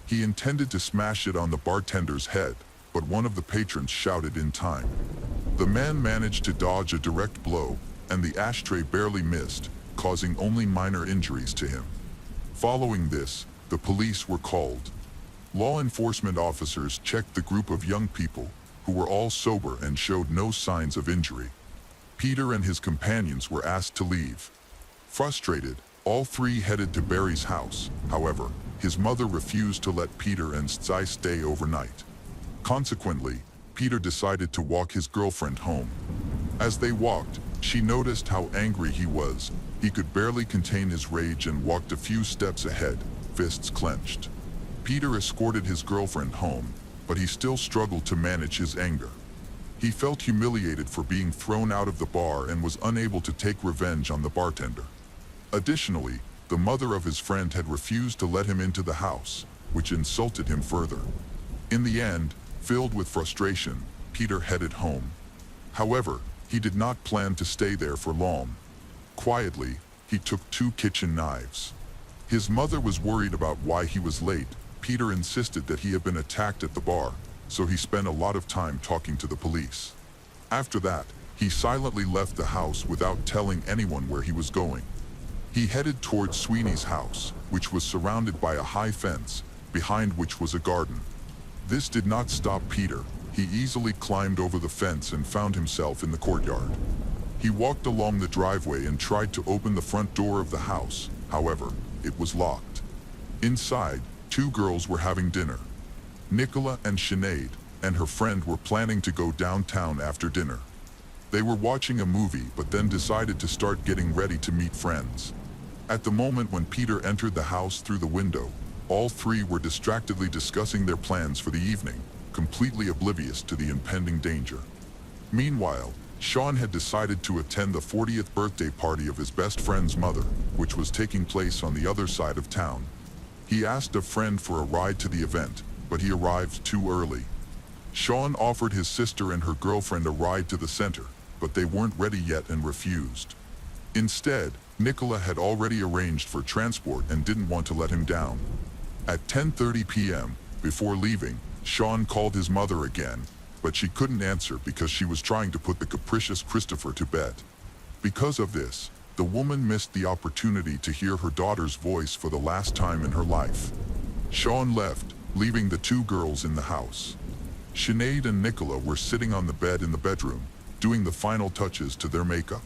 He intended to smash it on the bartender's head, but one of the patrons shouted in time. The man managed to dodge a direct blow, and the ashtray barely missed, causing only minor injuries to him. Following this, the police were called. Law enforcement officers checked the group of young people, who were all sober and showed no signs of injury. Peter and his companions were asked to leave. Frustrated, all three headed to Barry's house. However, his mother refused to let Peter and Sty stay overnight. Consequently, Peter decided to walk his girlfriend home. As they walked, she noticed how angry he was. He could barely contain his rage and walked a few steps ahead, fists clenched. Peter escorted his girlfriend home, but he still struggled to manage his anger. He felt humiliated for being thrown out of the bar and was unable to take revenge on the bartender. Additionally, the mother of his friend had refused to let him into the house, which insulted him further. In the end, filled with frustration, Peter headed home. However, he did not plan to stay there for long. Quietly, he took 2 kitchen knives. His mother was worried about why he was late. Peter insisted that he had been attacked at the bar, so he spent a lot of time talking to the police. After that, he silently left the house without telling anyone where he was going. He headed towards Sweeney's house, which was surrounded by a high fence, behind which was a garden. This did not stop Peter. He easily climbed over the fence and found himself in the courtyard. He walked along the driveway and tried to open the front door of the house. However, it was locked. Inside, 2 girls were having dinner. Nicola and Sinead and her friend were planning to go downtown after dinner. They were watching a movie but then decided to start getting ready to meet friends. At the moment when Peter entered the house through the window, all 3 were distractedly discussing their plans for the evening, completely oblivious to the impending danger. Meanwhile, Sean had decided to attend the 40th birthday party of his best friend's mother, which was taking place on the other side of town. He asked a friend for a ride to the event, but he arrived too early. Sean offered his sister and her girlfriend a ride to the center, but they weren't ready yet and refused. Instead, Nicola had already arranged for transport and didn't want to let him down. At 10:30 p.m., before leaving, Sean called his mother again, but she couldn't answer because she was trying to put the capricious Christopher to bed. Because of this, the woman missed the opportunity to hear her daughter's voice for the last time in her life. Sean left, leaving the 2 girls in the house. Sinead and Nicola were sitting on the bed in the bedroom, doing the final touches to their makeup.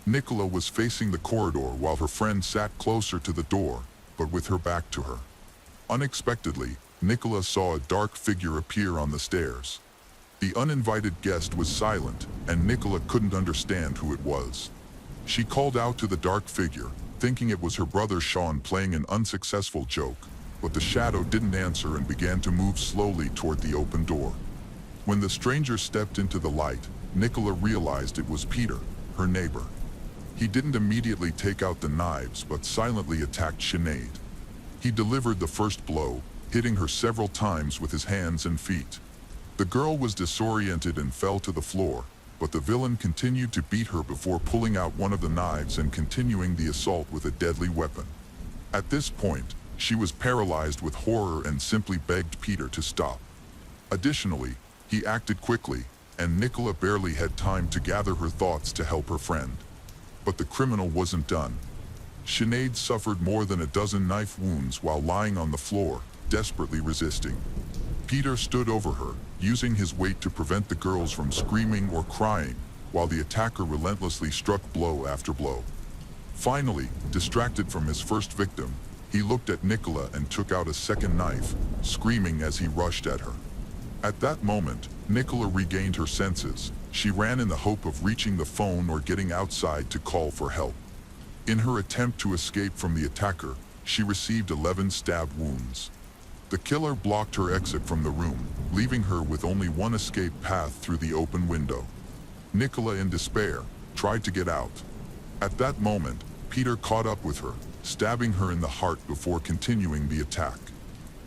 Nicola was facing the corridor while her friend sat closer to the door, but with her back to her. Unexpectedly, Nicola saw a dark figure appear on the stairs. The uninvited guest was silent, and Nicola couldn't understand who it was. She called out to the dark figure, thinking it was her brother Sean playing an unsuccessful joke, but the shadow didn't answer and began to move slowly toward the open door. When the stranger stepped into the light, Nicola realized it was Peter, her neighbor. He didn't immediately take out the knives but silently attacked Sinead. He delivered the first blow, hitting her several times with his hands and feet. The girl was disoriented and fell to the floor, but the villain continued to beat her before pulling out one of the knives and continuing the assault with a deadly weapon. At this point, she was paralyzed with horror and simply begged Peter to stop. Additionally, he acted quickly, and Nicola barely had time to gather her thoughts to help her friend. But the criminal wasn't done. Sinead suffered more than a dozen knife wounds while lying on the floor, desperately resisting. Peter stood over her, using his weight to prevent the girls from screaming or crying, while the attacker relentlessly struck blow after blow. Finally, distracted from his first victim, he looked at Nicola and took out a second knife, screaming as he rushed at her. At that moment, Nicola regained her senses. She ran in the hope of reaching the phone or getting outside to call for help. In her attempt to escape from the attacker, she received 11 stab wounds. The killer blocked her exit from the room, leaving her with only one escape path through the open window. Nicola, in despair, tried to get out. At that moment, Peter caught up with her, stabbing her in the heart before continuing the attack.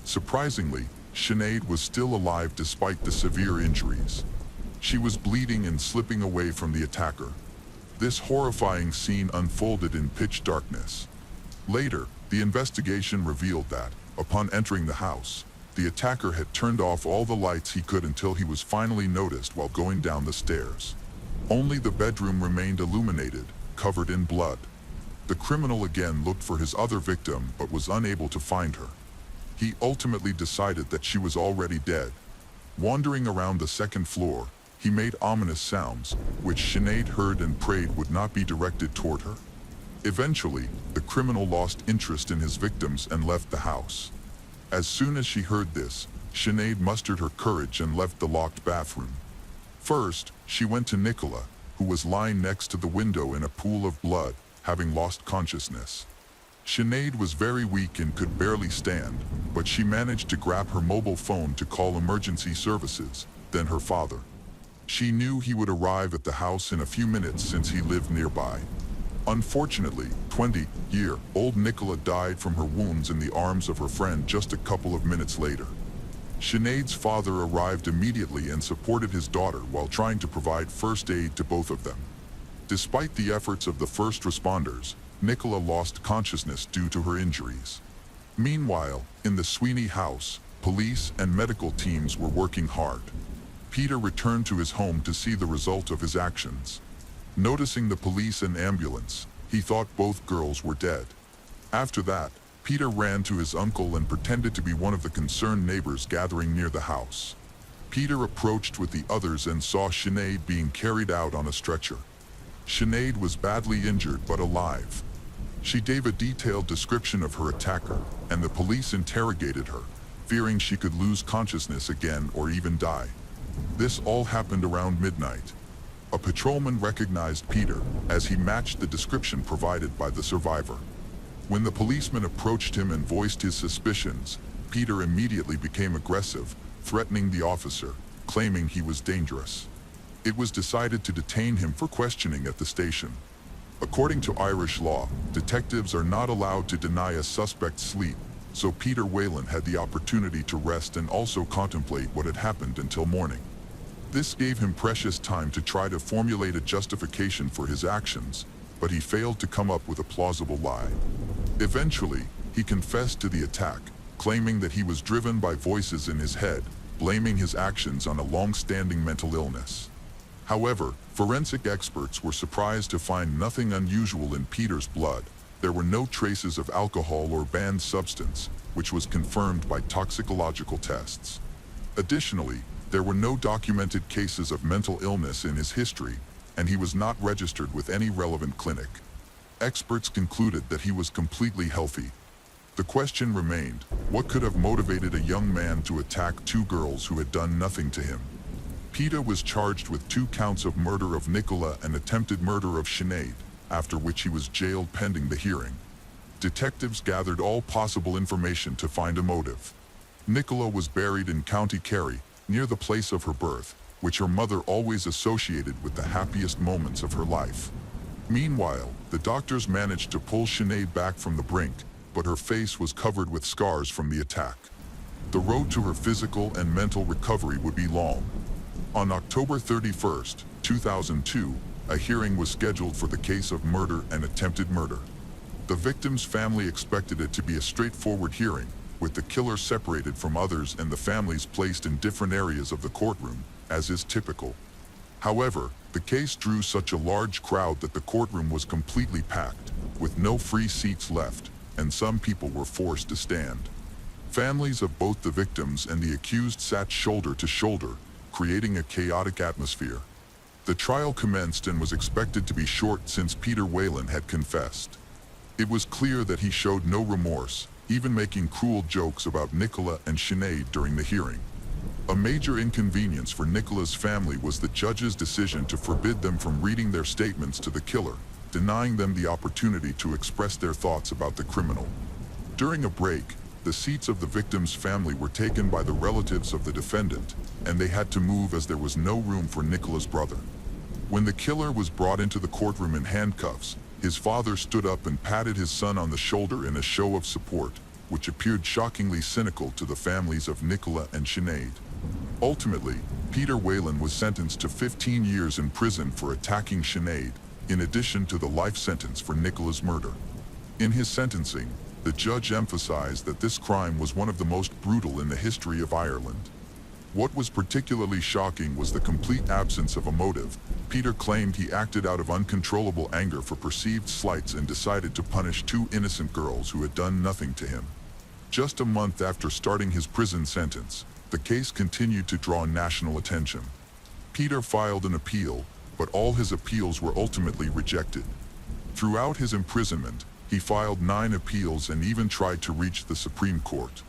Surprisingly, Sinead was still alive despite the severe injuries. She was bleeding and slipping away from the attacker. This horrifying scene unfolded in pitch darkness. Later, the investigation revealed that, upon entering the house, the attacker had turned off all the lights he could until he was finally noticed while going down the stairs. Only the bedroom remained illuminated, covered in blood. The criminal again looked for his other victim but was unable to find her. He ultimately decided that she was already dead. Wandering around the second floor, he made ominous sounds, which Sinead heard and prayed would not be directed toward her. Eventually, the criminal lost interest in his victims and left the house. As soon as she heard this, Sinead mustered her courage and left the locked bathroom. First, she went to Nicola, who was lying next to the window in a pool of blood, having lost consciousness. Sinead was very weak and could barely stand, but she managed to grab her mobile phone to call emergency services, then her father. She knew he would arrive at the house in a few minutes since he lived nearby. Unfortunately, 20-year-old Nicola died from her wounds in the arms of her friend just a couple of minutes later. Sinead's father arrived immediately and supported his daughter while trying to provide first aid to both of them. Despite the efforts of the first responders, Nicola lost consciousness due to her injuries. Meanwhile, in the Sweeney house, police and medical teams were working hard. Peter returned to his home to see the result of his actions. Noticing the police and ambulance, he thought both girls were dead. After that, Peter ran to his uncle and pretended to be one of the concerned neighbors gathering near the house. Peter approached with the others and saw Sinead being carried out on a stretcher. Sinead was badly injured but alive. She gave a detailed description of her attacker, and the police interrogated her, fearing she could lose consciousness again or even die. This all happened around midnight. A patrolman recognized Peter, as he matched the description provided by the survivor. When the policeman approached him and voiced his suspicions, Peter immediately became aggressive, threatening the officer, claiming he was dangerous. It was decided to detain him for questioning at the station. According to Irish law, detectives are not allowed to deny a suspect sleep, so Peter Whalen had the opportunity to rest and also contemplate what had happened until morning. This gave him precious time to try to formulate a justification for his actions, but he failed to come up with a plausible lie. Eventually, he confessed to the attack, claiming that he was driven by voices in his head, blaming his actions on a long-standing mental illness. However, forensic experts were surprised to find nothing unusual in Peter's blood. There were no traces of alcohol or banned substance, which was confirmed by toxicological tests. Additionally, there were no documented cases of mental illness in his history, and he was not registered with any relevant clinic. Experts concluded that he was completely healthy. The question remained, what could have motivated a young man to attack two girls who had done nothing to him? Peter was charged with 2 counts of murder of Nicola and attempted murder of Sinead, after which he was jailed pending the hearing. Detectives gathered all possible information to find a motive. Nicola was buried in County Kerry, near the place of her birth, which her mother always associated with the happiest moments of her life. Meanwhile, the doctors managed to pull Sinead back from the brink, but her face was covered with scars from the attack. The road to her physical and mental recovery would be long. On October 31, 2002, a hearing was scheduled for the case of murder and attempted murder. The victim's family expected it to be a straightforward hearing, with the killer separated from others and the families placed in different areas of the courtroom, as is typical. However, the case drew such a large crowd that the courtroom was completely packed, with no free seats left, and some people were forced to stand. Families of both the victims and the accused sat shoulder to shoulder, creating a chaotic atmosphere. The trial commenced and was expected to be short since Peter Whalen had confessed. It was clear that he showed no remorse, even making cruel jokes about Nicola and Sinead during the hearing. A major inconvenience for Nicola's family was the judge's decision to forbid them from reading their statements to the killer, denying them the opportunity to express their thoughts about the criminal. During a break, the seats of the victim's family were taken by the relatives of the defendant, and they had to move as there was no room for Nicola's brother. When the killer was brought into the courtroom in handcuffs, his father stood up and patted his son on the shoulder in a show of support, which appeared shockingly cynical to the families of Nicola and Sinead. Ultimately, Peter Whalen was sentenced to 15 years in prison for attacking Sinead, in addition to the life sentence for Nicola's murder. In his sentencing, the judge emphasized that this crime was one of the most brutal in the history of Ireland. What was particularly shocking was the complete absence of a motive. Peter claimed he acted out of uncontrollable anger for perceived slights and decided to punish two innocent girls who had done nothing to him. Just a month after starting his prison sentence, the case continued to draw national attention. Peter filed an appeal, but all his appeals were ultimately rejected. Throughout his imprisonment, he filed 9 appeals and even tried to reach the Supreme Court.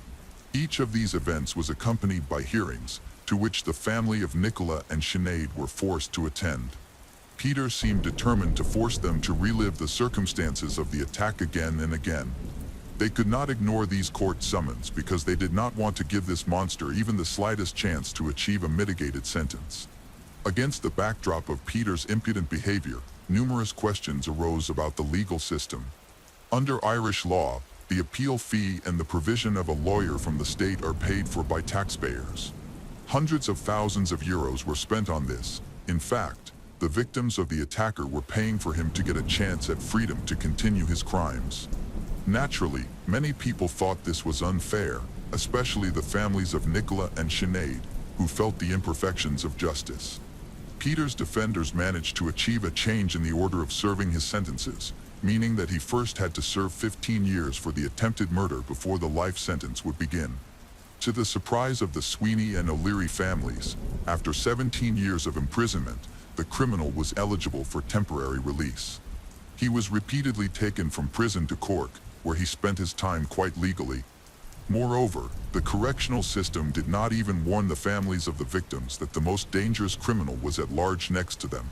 Each of these events was accompanied by hearings, to which the family of Nicola and Sinead were forced to attend. Peter seemed determined to force them to relive the circumstances of the attack again and again. They could not ignore these court summons because they did not want to give this monster even the slightest chance to achieve a mitigated sentence. Against the backdrop of Peter's impudent behavior, numerous questions arose about the legal system. Under Irish law, the appeal fee and the provision of a lawyer from the state are paid for by taxpayers. Hundreds of thousands of euros were spent on this. In fact, the victims of the attacker were paying for him to get a chance at freedom to continue his crimes. Naturally, many people thought this was unfair, especially the families of Nicola and Sinead, who felt the imperfections of justice. Peter's defenders managed to achieve a change in the order of serving his sentences, meaning that he first had to serve 15 years for the attempted murder before the life sentence would begin. To the surprise of the Sweeney and O'Leary families, after 17 years of imprisonment, the criminal was eligible for temporary release. He was repeatedly taken from prison to Cork, where he spent his time quite legally. Moreover, the correctional system did not even warn the families of the victims that the most dangerous criminal was at large next to them.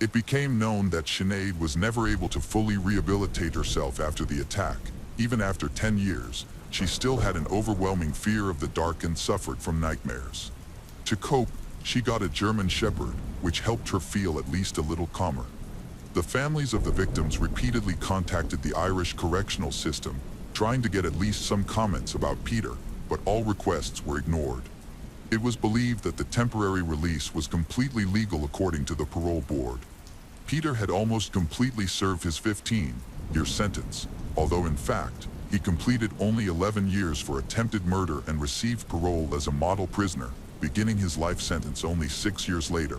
It became known that Sinead was never able to fully rehabilitate herself after the attack. Even after 10 years, she still had an overwhelming fear of the dark and suffered from nightmares. To cope, she got a German Shepherd, which helped her feel at least a little calmer. The families of the victims repeatedly contacted the Irish correctional system, trying to get at least some comments about Peter, but all requests were ignored. It was believed that the temporary release was completely legal according to the parole board. Peter had almost completely served his 15-year sentence, although in fact, he completed only 11 years for attempted murder and received parole as a model prisoner, beginning his life sentence only 6 years later.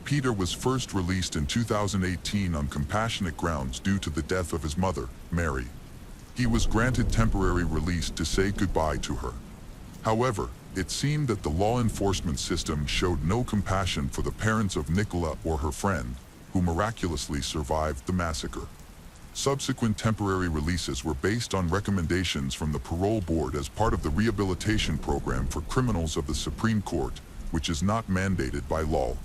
Peter was first released in 2018 on compassionate grounds due to the death of his mother, Mary. He was granted temporary release to say goodbye to her. However, it seemed that the law enforcement system showed no compassion for the parents of Nicola or her friend, who miraculously survived the massacre. Subsequent temporary releases were based on recommendations from the parole board as part of the rehabilitation program for criminals of the Supreme Court, which is not mandated by law.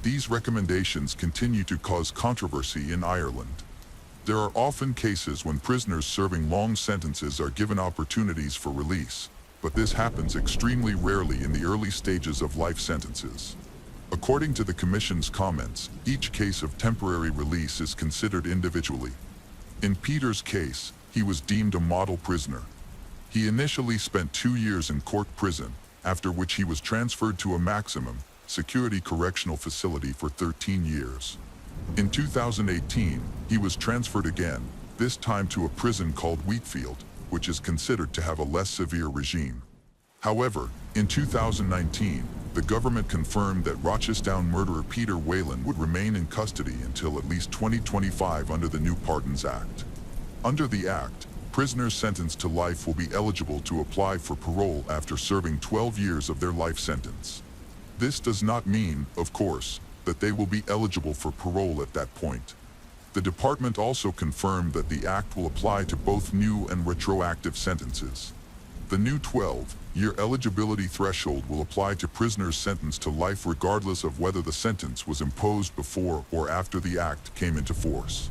These recommendations continue to cause controversy in Ireland. There are often cases when prisoners serving long sentences are given opportunities for release, but this happens extremely rarely in the early stages of life sentences. According to the Commission's comments, each case of temporary release is considered individually. In Peter's case, he was deemed a model prisoner. He initially spent 2 years in Cork prison, after which he was transferred to a maximum security correctional facility for 13 years. In 2018, he was transferred again, this time to a prison called Wheatfield, which is considered to have a less severe regime. However, in 2019, the government confirmed that Rochestown murderer Peter Whalen would remain in custody until at least 2025 under the new Pardons Act. Under the Act, prisoners sentenced to life will be eligible to apply for parole after serving 12 years of their life sentence. This does not mean, of course, that they will be eligible for parole at that point. The department also confirmed that the Act will apply to both new and retroactive sentences. The new 12-year eligibility threshold will apply to prisoners sentenced to life regardless of whether the sentence was imposed before or after the Act came into force.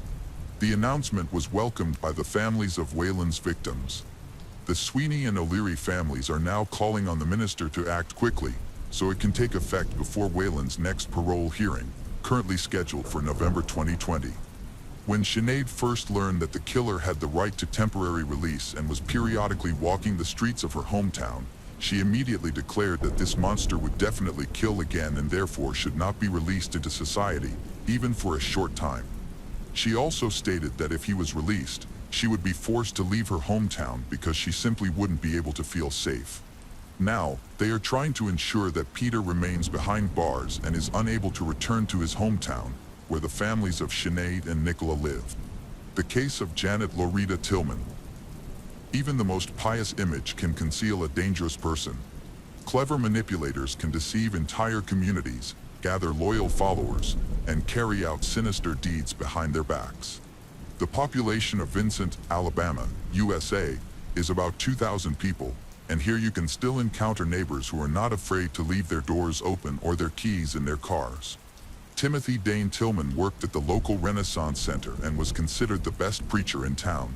The announcement was welcomed by the families of Whalen's victims. The Sweeney and O'Leary families are now calling on the minister to act quickly, so it can take effect before Whalen's next parole hearing, currently scheduled for November 2020. When Sinead first learned that the killer had the right to temporary release and was periodically walking the streets of her hometown, she immediately declared that this monster would definitely kill again and therefore should not be released into society, even for a short time. She also stated that if he was released, she would be forced to leave her hometown because she simply wouldn't be able to feel safe. Now, they are trying to ensure that Peter remains behind bars and is unable to return to his hometown, where the families of Sinead and Nicola live. The case of Janet Loretta Tillman. Even the most pious image can conceal a dangerous person. Clever manipulators can deceive entire communities, gather loyal followers, and carry out sinister deeds behind their backs. The population of Vincent, Alabama, USA, is about 2,000 people, and here you can still encounter neighbors who are not afraid to leave their doors open or their keys in their cars. Timothy Dane Tillman worked at the local Renaissance Center and was considered the best preacher in town.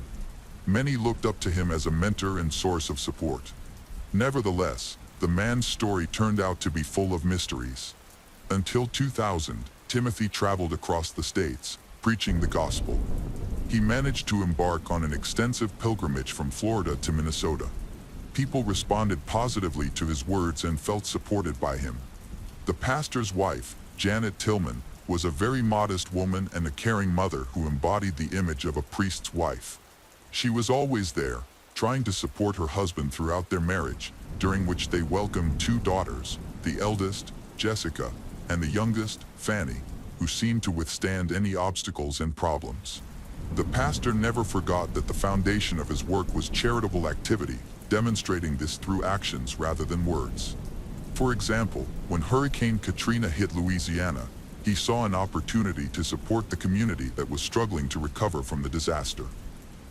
Many looked up to him as a mentor and source of support. Nevertheless, the man's story turned out to be full of mysteries. Until 2000, Timothy traveled across the states, preaching the gospel. He managed to embark on an extensive pilgrimage from Florida to Minnesota. People responded positively to his words and felt supported by him. The pastor's wife, Janet Tillman, was a very modest woman and a caring mother who embodied the image of a priest's wife. She was always there, trying to support her husband throughout their marriage, during which they welcomed two daughters, the eldest, Jessica, and the youngest, Fanny, who seemed to withstand any obstacles and problems. The pastor never forgot that the foundation of his work was charitable activity, demonstrating this through actions rather than words. For example, when Hurricane Katrina hit Louisiana, he saw an opportunity to support the community that was struggling to recover from the disaster.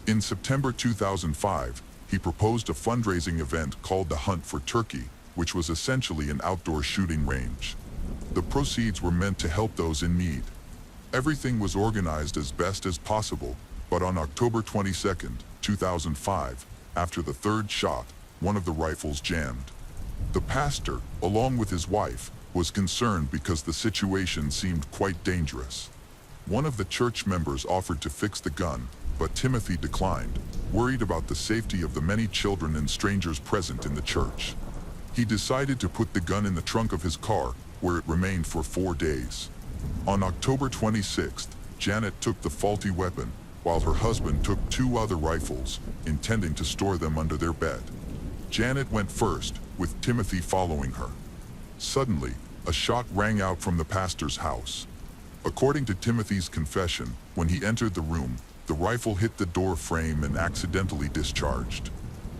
In September 2005, he proposed a fundraising event called the Hunt for Turkey, which was essentially an outdoor shooting range. The proceeds were meant to help those in need. Everything was organized as best as possible, but on October 22, 2005, after the third shot, one of the rifles jammed. The pastor, along with his wife, was concerned because the situation seemed quite dangerous. One of the church members offered to fix the gun, but Timothy declined, worried about the safety of the many children and strangers present in the church. He decided to put the gun in the trunk of his car, where it remained for 4 days. On October 26th, Janet took the faulty weapon, while her husband took 2 other rifles, intending to store them under their bed. Janet went first, with Timothy following her. Suddenly, a shot rang out from the pastor's house. According to Timothy's confession, when he entered the room, the rifle hit the door frame and accidentally discharged.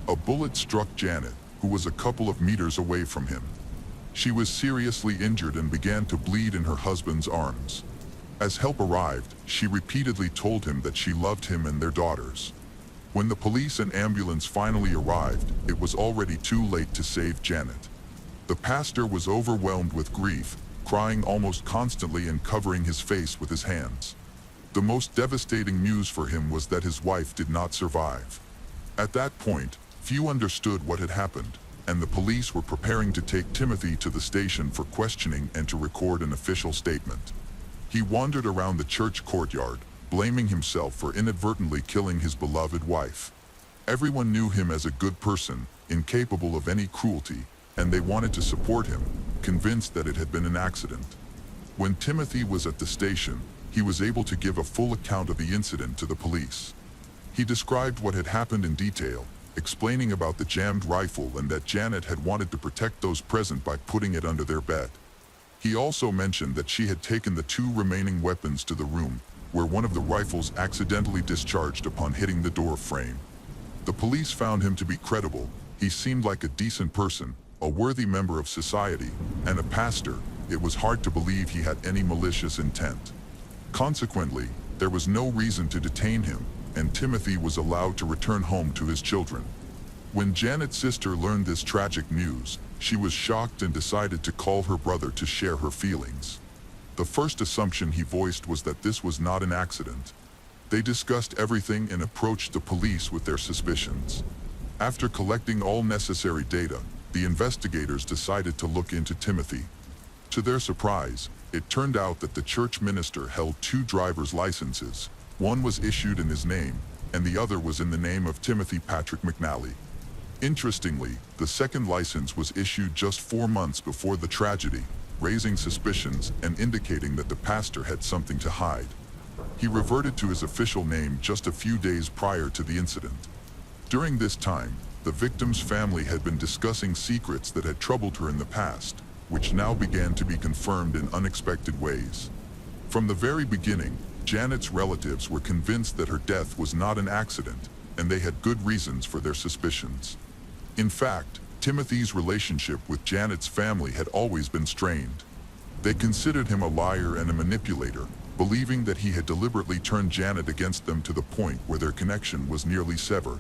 A bullet struck Janet, who was a couple of meters away from him. She was seriously injured and began to bleed in her husband's arms. As help arrived, she repeatedly told him that she loved him and their daughters. When the police and ambulance finally arrived, it was already too late to save Janet. The pastor was overwhelmed with grief, crying almost constantly and covering his face with his hands. The most devastating news for him was that his wife did not survive. At that point, few understood what had happened, and the police were preparing to take Timothy to the station for questioning and to record an official statement. He wandered around the church courtyard, blaming himself for inadvertently killing his beloved wife. Everyone knew him as a good person, incapable of any cruelty, and they wanted to support him, convinced that it had been an accident. When Timothy was at the station, he was able to give a full account of the incident to the police. He described what had happened in detail, explaining about the jammed rifle and that Janet had wanted to protect those present by putting it under their bed. He also mentioned that she had taken the 2 remaining weapons to the room, where one of the rifles accidentally discharged upon hitting the door frame. The police found him to be credible. He seemed like a decent person, a worthy member of society, and a pastor. It was hard to believe he had any malicious intent. Consequently, there was no reason to detain him, and Timothy was allowed to return home to his children. When Janet's sister learned this tragic news, she was shocked and decided to call her brother to share her feelings. The first assumption he voiced was that this was not an accident. They discussed everything and approached the police with their suspicions. After collecting all necessary data, the investigators decided to look into Timothy. To their surprise, it turned out that the church minister held 2 driver's licenses, One was issued in his name, and the other was in the name of Timothy Patrick McNally. Interestingly, the second license was issued just 4 months before the tragedy, raising suspicions and indicating that the pastor had something to hide. He reverted to his official name just a few days prior to the incident. During this time, the victim's family had been discussing secrets that had troubled her in the past, which now began to be confirmed in unexpected ways. From the very beginning, Janet's relatives were convinced that her death was not an accident, and they had good reasons for their suspicions. In fact, Timothy's relationship with Janet's family had always been strained. They considered him a liar and a manipulator, believing that he had deliberately turned Janet against them to the point where their connection was nearly severed.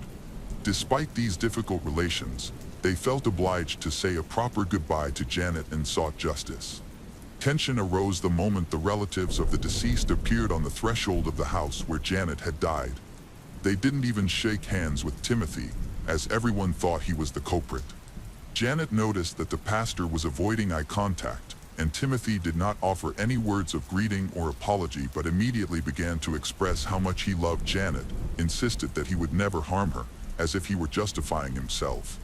Despite these difficult relations, they felt obliged to say a proper goodbye to Janet and sought justice. Tension arose the moment the relatives of the deceased appeared on the threshold of the house where Janet had died. They didn't even shake hands with Timothy, as everyone thought he was the culprit. Janet noticed that the pastor was avoiding eye contact, and Timothy did not offer any words of greeting or apology but immediately began to express how much he loved Janet, insisted that he would never harm her, as if he were justifying himself.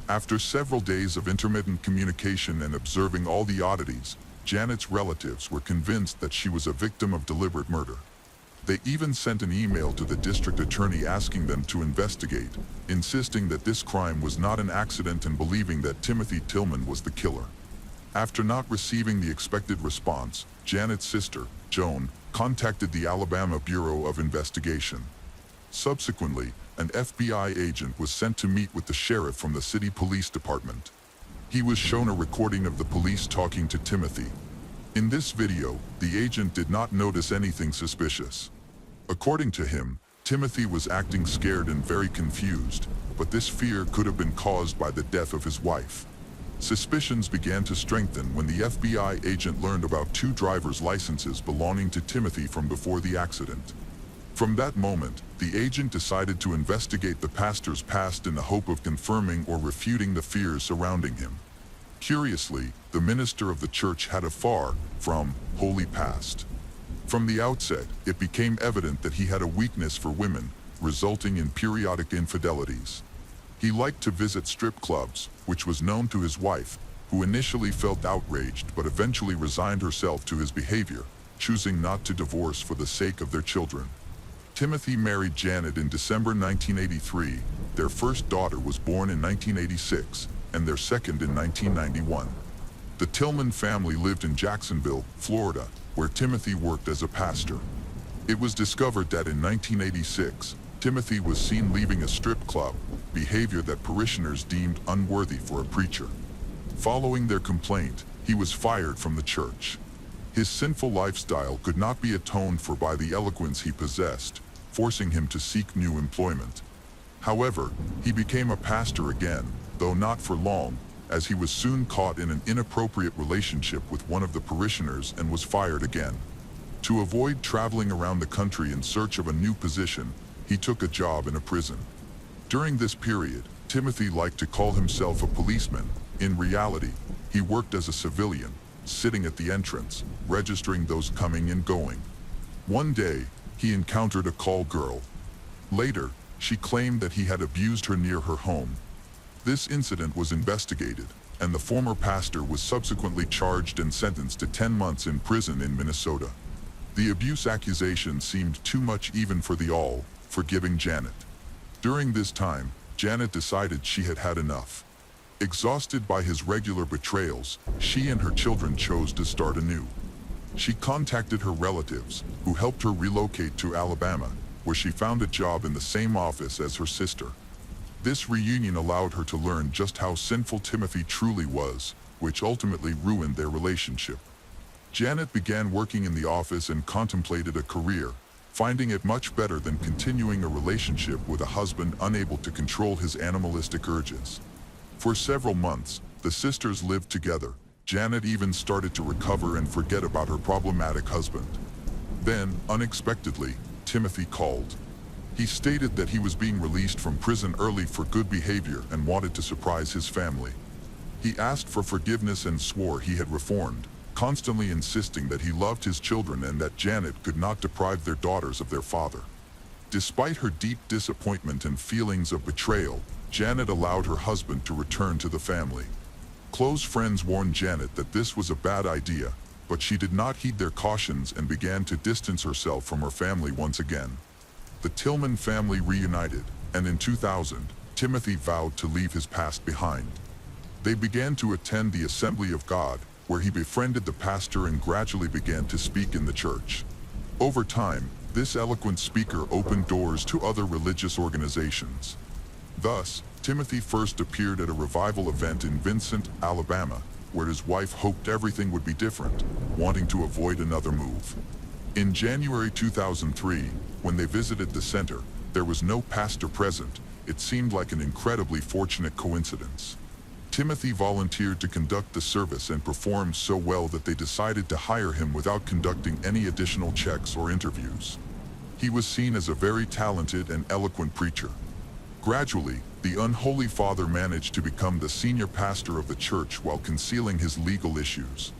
After several days of intermittent communication and observing all the oddities, Janet's relatives were convinced that she was a victim of deliberate murder. They even sent an email to the district attorney asking them to investigate, insisting that this crime was not an accident and believing that Timothy Tillman was the killer. After not receiving the expected response, Janet's sister, Joan, contacted the Alabama Bureau of Investigation. Subsequently, an FBI agent was sent to meet with the sheriff from the city police department. He was shown a recording of the police talking to Timothy. In this video, the agent did not notice anything suspicious. According to him, Timothy was acting scared and very confused, but this fear could have been caused by the death of his wife. Suspicions began to strengthen when the FBI agent learned about 2 driver's licenses belonging to Timothy from before the accident. From that moment, the agent decided to investigate the pastor's past in the hope of confirming or refuting the fears surrounding him. Curiously, the minister of the church had a far from holy past. From the outset, it became evident that he had a weakness for women, resulting in periodic infidelities. He liked to visit strip clubs, which was known to his wife, who initially felt outraged but eventually resigned herself to his behavior, choosing not to divorce for the sake of their children. Timothy married Janet in December 1983. Their first daughter was born in 1986, and their second in 1991. The Tillman family lived in Jacksonville, Florida, where Timothy worked as a pastor. It was discovered that in 1986, Timothy was seen leaving a strip club, behavior that parishioners deemed unworthy for a preacher. Following their complaint, he was fired from the church. His sinful lifestyle could not be atoned for by the eloquence he possessed, forcing him to seek new employment. However, he became a pastor again, though not for long, as he was soon caught in an inappropriate relationship with one of the parishioners and was fired again. To avoid traveling around the country in search of a new position, he took a job in a prison. During this period, Timothy liked to call himself a policeman. In reality, he worked as a civilian, sitting at the entrance, registering those coming and going. One day, he encountered a call girl. Later, she claimed that he had abused her near her home. This incident was investigated, and the former pastor was subsequently charged and sentenced to 10 months in prison in Minnesota. The abuse accusation seemed too much even for the all-forgiving Janet. During this time, Janet decided she had had enough. Exhausted by his regular betrayals, she and her children chose to start anew. She contacted her relatives, who helped her relocate to Alabama, where she found a job in the same office as her sister. This reunion allowed her to learn just how sinful Timothy truly was, which ultimately ruined their relationship. Janet began working in the office and contemplated a career, finding it much better than continuing a relationship with a husband unable to control his animalistic urges. For several months, the sisters lived together. Janet even started to recover and forget about her problematic husband. Then, unexpectedly, Timothy called. He stated that he was being released from prison early for good behavior and wanted to surprise his family. He asked for forgiveness and swore he had reformed, constantly insisting that he loved his children and that Janet could not deprive their daughters of their father. Despite her deep disappointment and feelings of betrayal, Janet allowed her husband to return to the family. Close friends warned Janet that this was a bad idea, but she did not heed their cautions and began to distance herself from her family once again. The Tillman family reunited, and in 2000, Timothy vowed to leave his past behind. They began to attend the Assembly of God, where he befriended the pastor and gradually began to speak in the church. Over time, this eloquent speaker opened doors to other religious organizations. Thus, Timothy first appeared at a revival event in Vincent, Alabama, where his wife hoped everything would be different, wanting to avoid another move. In January 2003, when they visited the center, there was no pastor present. It seemed like an incredibly fortunate coincidence. Timothy volunteered to conduct the service and performed so well that they decided to hire him without conducting any additional checks or interviews. He was seen as a very talented and eloquent preacher. Gradually, the unholy father managed to become the senior pastor of the church while concealing his legal issues.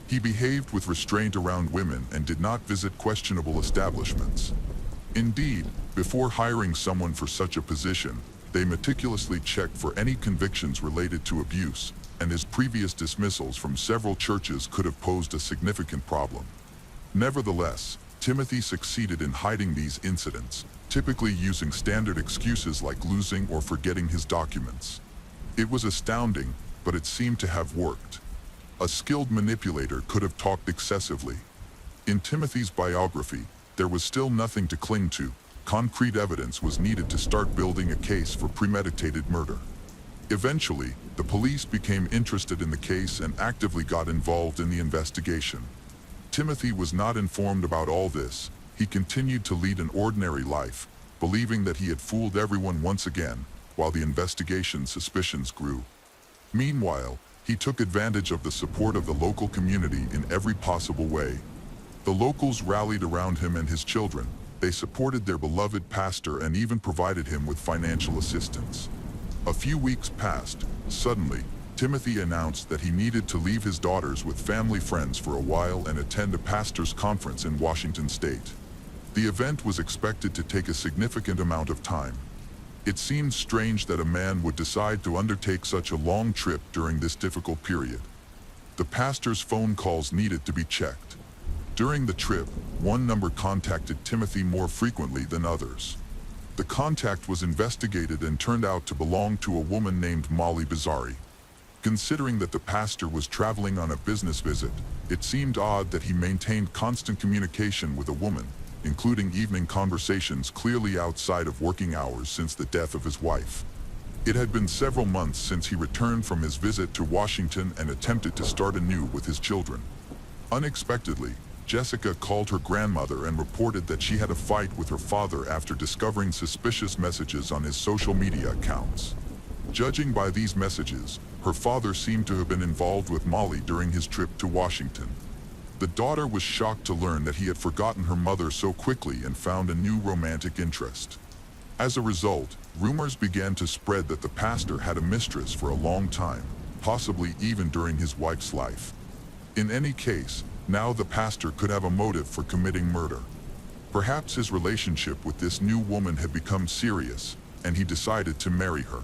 He behaved with restraint around women and did not visit questionable establishments. Indeed, before hiring someone for such a position, they meticulously checked for any convictions related to abuse, and his previous dismissals from several churches could have posed a significant problem. Nevertheless, Timothy succeeded in hiding these incidents, typically using standard excuses like losing or forgetting his documents. It was astounding, but it seemed to have worked. A skilled manipulator could have talked excessively. In Timothy's biography, there was still nothing to cling to. Concrete evidence was needed to start building a case for premeditated murder. Eventually, the police became interested in the case and actively got involved in the investigation. Timothy was not informed about all this. He continued to lead an ordinary life, believing that he had fooled everyone once again, while the investigation's suspicions grew. Meanwhile, he took advantage of the support of the local community in every possible way. The locals rallied around him and his children. They supported their beloved pastor and even provided him with financial assistance. A few weeks passed. Suddenly, Timothy announced that he needed to leave his daughters with family friends for a while and attend a pastor's conference in Washington state. The event was expected to take a significant amount of time. It seemed strange that a man would decide to undertake such a long trip during this difficult period. The pastor's phone calls needed to be checked. During the trip, one number contacted Timothy more frequently than others. The contact was investigated and turned out to belong to a woman named Molly Bizzari. Considering that the pastor was traveling on a business visit, it seemed odd that he maintained constant communication with a woman, including evening conversations clearly outside of working hours since the death of his wife. It had been several months since he returned from his visit to Washington and attempted to start anew with his children. Unexpectedly, Jessica called her grandmother and reported that she had a fight with her father after discovering suspicious messages on his social media accounts. Judging by these messages, her father seemed to have been involved with Molly during his trip to Washington. The daughter was shocked to learn that he had forgotten her mother so quickly and found a new romantic interest. As a result, rumors began to spread that the pastor had a mistress for a long time, possibly even during his wife's life. In any case, now the pastor could have a motive for committing murder. Perhaps his relationship with this new woman had become serious, and he decided to marry her.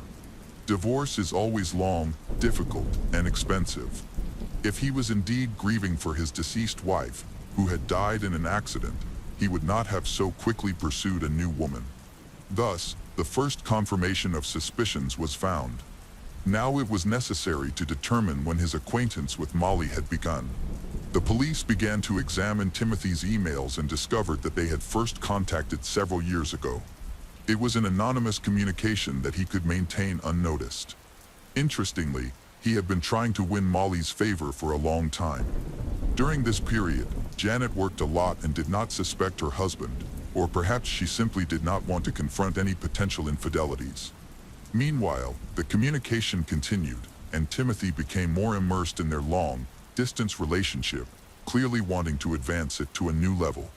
Divorce is always long, difficult, and expensive. If he was indeed grieving for his deceased wife, who had died in an accident, he would not have so quickly pursued a new woman. Thus, the first confirmation of suspicions was found. Now it was necessary to determine when his acquaintance with Molly had begun. The police began to examine Timothy's emails and discovered that they had first contacted several years ago. It was an anonymous communication that he could maintain unnoticed. Interestingly, he had been trying to win Molly's favor for a long time. During this period, Janet worked a lot and did not suspect her husband, or perhaps she simply did not want to confront any potential infidelities. Meanwhile, the communication continued, and Timothy became more immersed in their long-distance relationship, clearly wanting to advance it to a new level.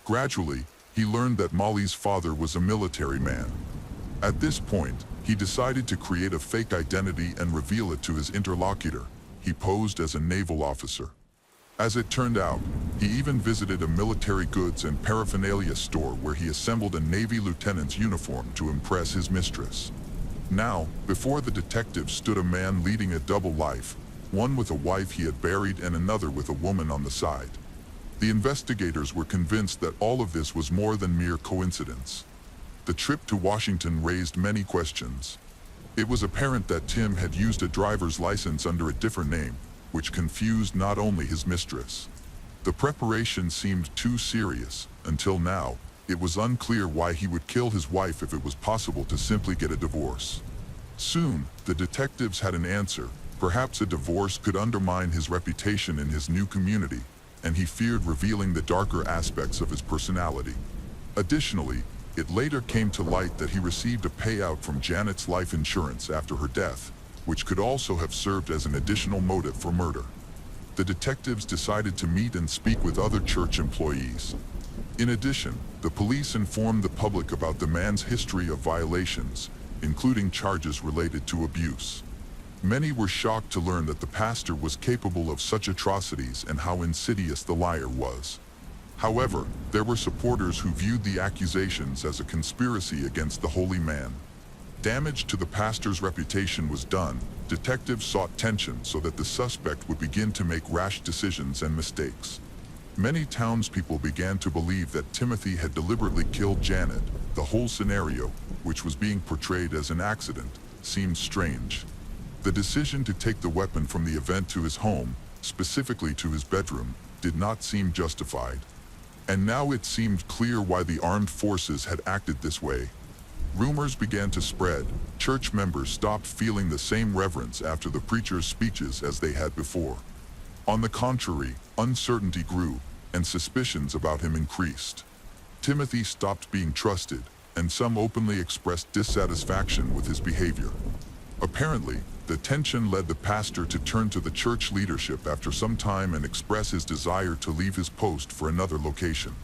Gradually, he learned that Molly's father was a military man. At this point, he decided to create a fake identity and reveal it to his interlocutor. He posed as a naval officer. As it turned out, he even visited a military goods and paraphernalia store where he assembled a Navy lieutenant's uniform to impress his mistress. Now, before the detectives stood a man leading a double life, one with a wife he had buried and another with a woman on the side. The investigators were convinced that all of this was more than mere coincidence. The trip to Washington raised many questions. It was apparent that Tim had used a driver's license under a different name, which confused not only his mistress. The preparation seemed too serious. Until now, it was unclear why he would kill his wife if it was possible to simply get a divorce. Soon, the detectives had an answer. Perhaps a divorce could undermine his reputation in his new community, and he feared revealing the darker aspects of his personality. Additionally, it later came to light that he received a payout from Janet's life insurance after her death, which could also have served as an additional motive for murder. The detectives decided to meet and speak with other church employees. In addition, the police informed the public about the man's history of violations, including charges related to abuse. Many were shocked to learn that the pastor was capable of such atrocities and how insidious the liar was. However, there were supporters who viewed the accusations as a conspiracy against the holy man. Damage to the pastor's reputation was done. Detectives sought tension so that the suspect would begin to make rash decisions and mistakes. Many townspeople began to believe that Timothy had deliberately killed Janet. The whole scenario, which was being portrayed as an accident, seemed strange. The decision to take the weapon from the event to his home, specifically to his bedroom, did not seem justified. And now it seemed clear why the armed forces had acted this way. Rumors began to spread. Church members stopped feeling the same reverence after the preacher's speeches as they had before. On the contrary, uncertainty grew, and suspicions about him increased. Timothy stopped being trusted, and some openly expressed dissatisfaction with his behavior. Apparently, the tension led the pastor to turn to the church leadership after some time and express his desire to leave his post for another location.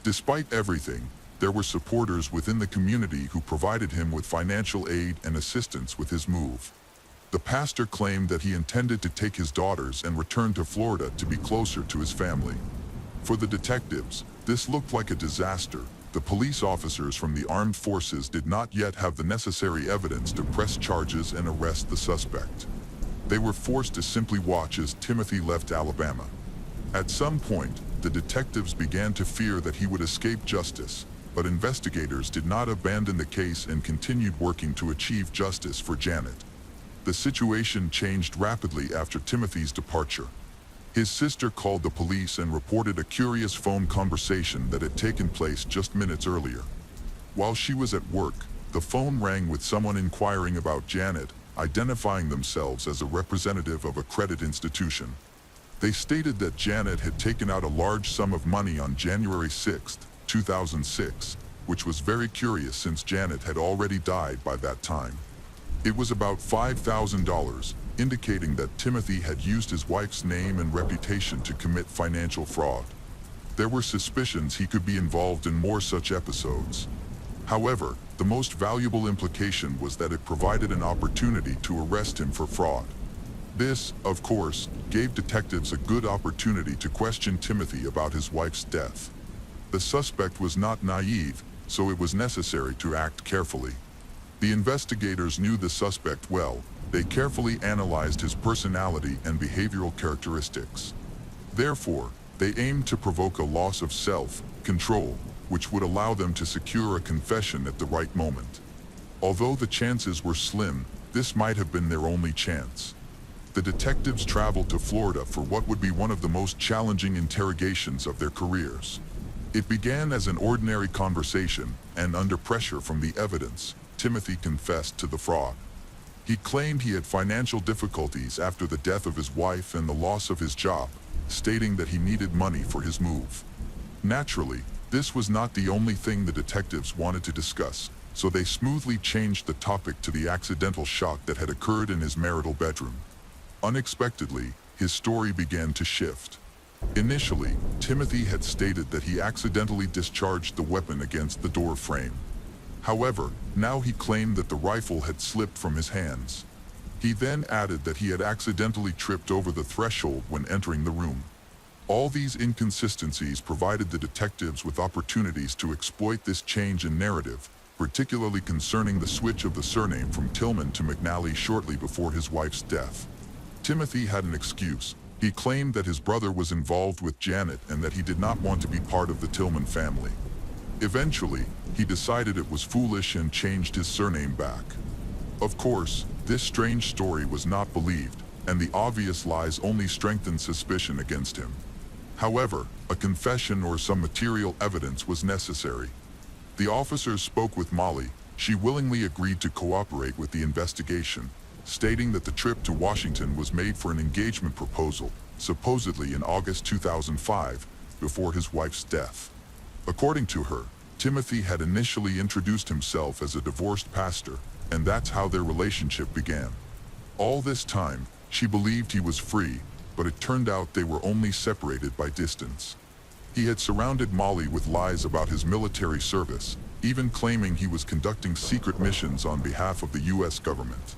Despite everything, there were supporters within the community who provided him with financial aid and assistance with his move. The pastor claimed that he intended to take his daughters and return to Florida to be closer to his family. For the detectives, this looked like a disaster. The police officers from the armed forces did not yet have the necessary evidence to press charges and arrest the suspect. They were forced to simply watch as Timothy left Alabama. At some point, the detectives began to fear that he would escape justice, but investigators did not abandon the case and continued working to achieve justice for Janet. The situation changed rapidly after Timothy's departure. His sister called the police and reported a curious phone conversation that had taken place just minutes earlier. While she was at work, the phone rang with someone inquiring about Janet, identifying themselves as a representative of a credit institution. They stated that Janet had taken out a large sum of money on January 6, 2006, which was very curious since Janet had already died by that time. It was about $5,000, indicating that Timothy had used his wife's name and reputation to commit financial fraud. There were suspicions he could be involved in more such episodes. However, the most valuable implication was that it provided an opportunity to arrest him for fraud. This, of course, gave detectives a good opportunity to question Timothy about his wife's death. The suspect was not naive, so it was necessary to act carefully. The investigators knew the suspect well. They carefully analyzed his personality and behavioral characteristics. Therefore, they aimed to provoke a loss of self-control, which would allow them to secure a confession at the right moment. Although the chances were slim, this might have been their only chance. The detectives traveled to Florida for what would be one of the most challenging interrogations of their careers. It began as an ordinary conversation, and under pressure from the evidence, Timothy confessed to the fraud. He claimed he had financial difficulties after the death of his wife and the loss of his job, stating that he needed money for his move. Naturally, this was not the only thing the detectives wanted to discuss, so they smoothly changed the topic to the accidental shot that had occurred in his marital bedroom. Unexpectedly, his story began to shift. Initially, Timothy had stated that he accidentally discharged the weapon against the door frame. However, now he claimed that the rifle had slipped from his hands. He then added that he had accidentally tripped over the threshold when entering the room. All these inconsistencies provided the detectives with opportunities to exploit this change in narrative, particularly concerning the switch of the surname from Tillman to McNally shortly before his wife's death. Timothy had an excuse. He claimed that his brother was involved with Janet and that he did not want to be part of the Tillman family. Eventually, he decided it was foolish and changed his surname back. Of course, this strange story was not believed, and the obvious lies only strengthened suspicion against him. However, a confession or some material evidence was necessary. The officers spoke with Molly. She willingly agreed to cooperate with the investigation, stating that the trip to Washington was made for an engagement proposal, supposedly in August 2005, before his wife's death. According to her, Timothy had initially introduced himself as a divorced pastor, and that's how their relationship began. All this time, she believed he was free, but it turned out they were only separated by distance. He had surrounded Molly with lies about his military service, even claiming he was conducting secret missions on behalf of the U.S. government.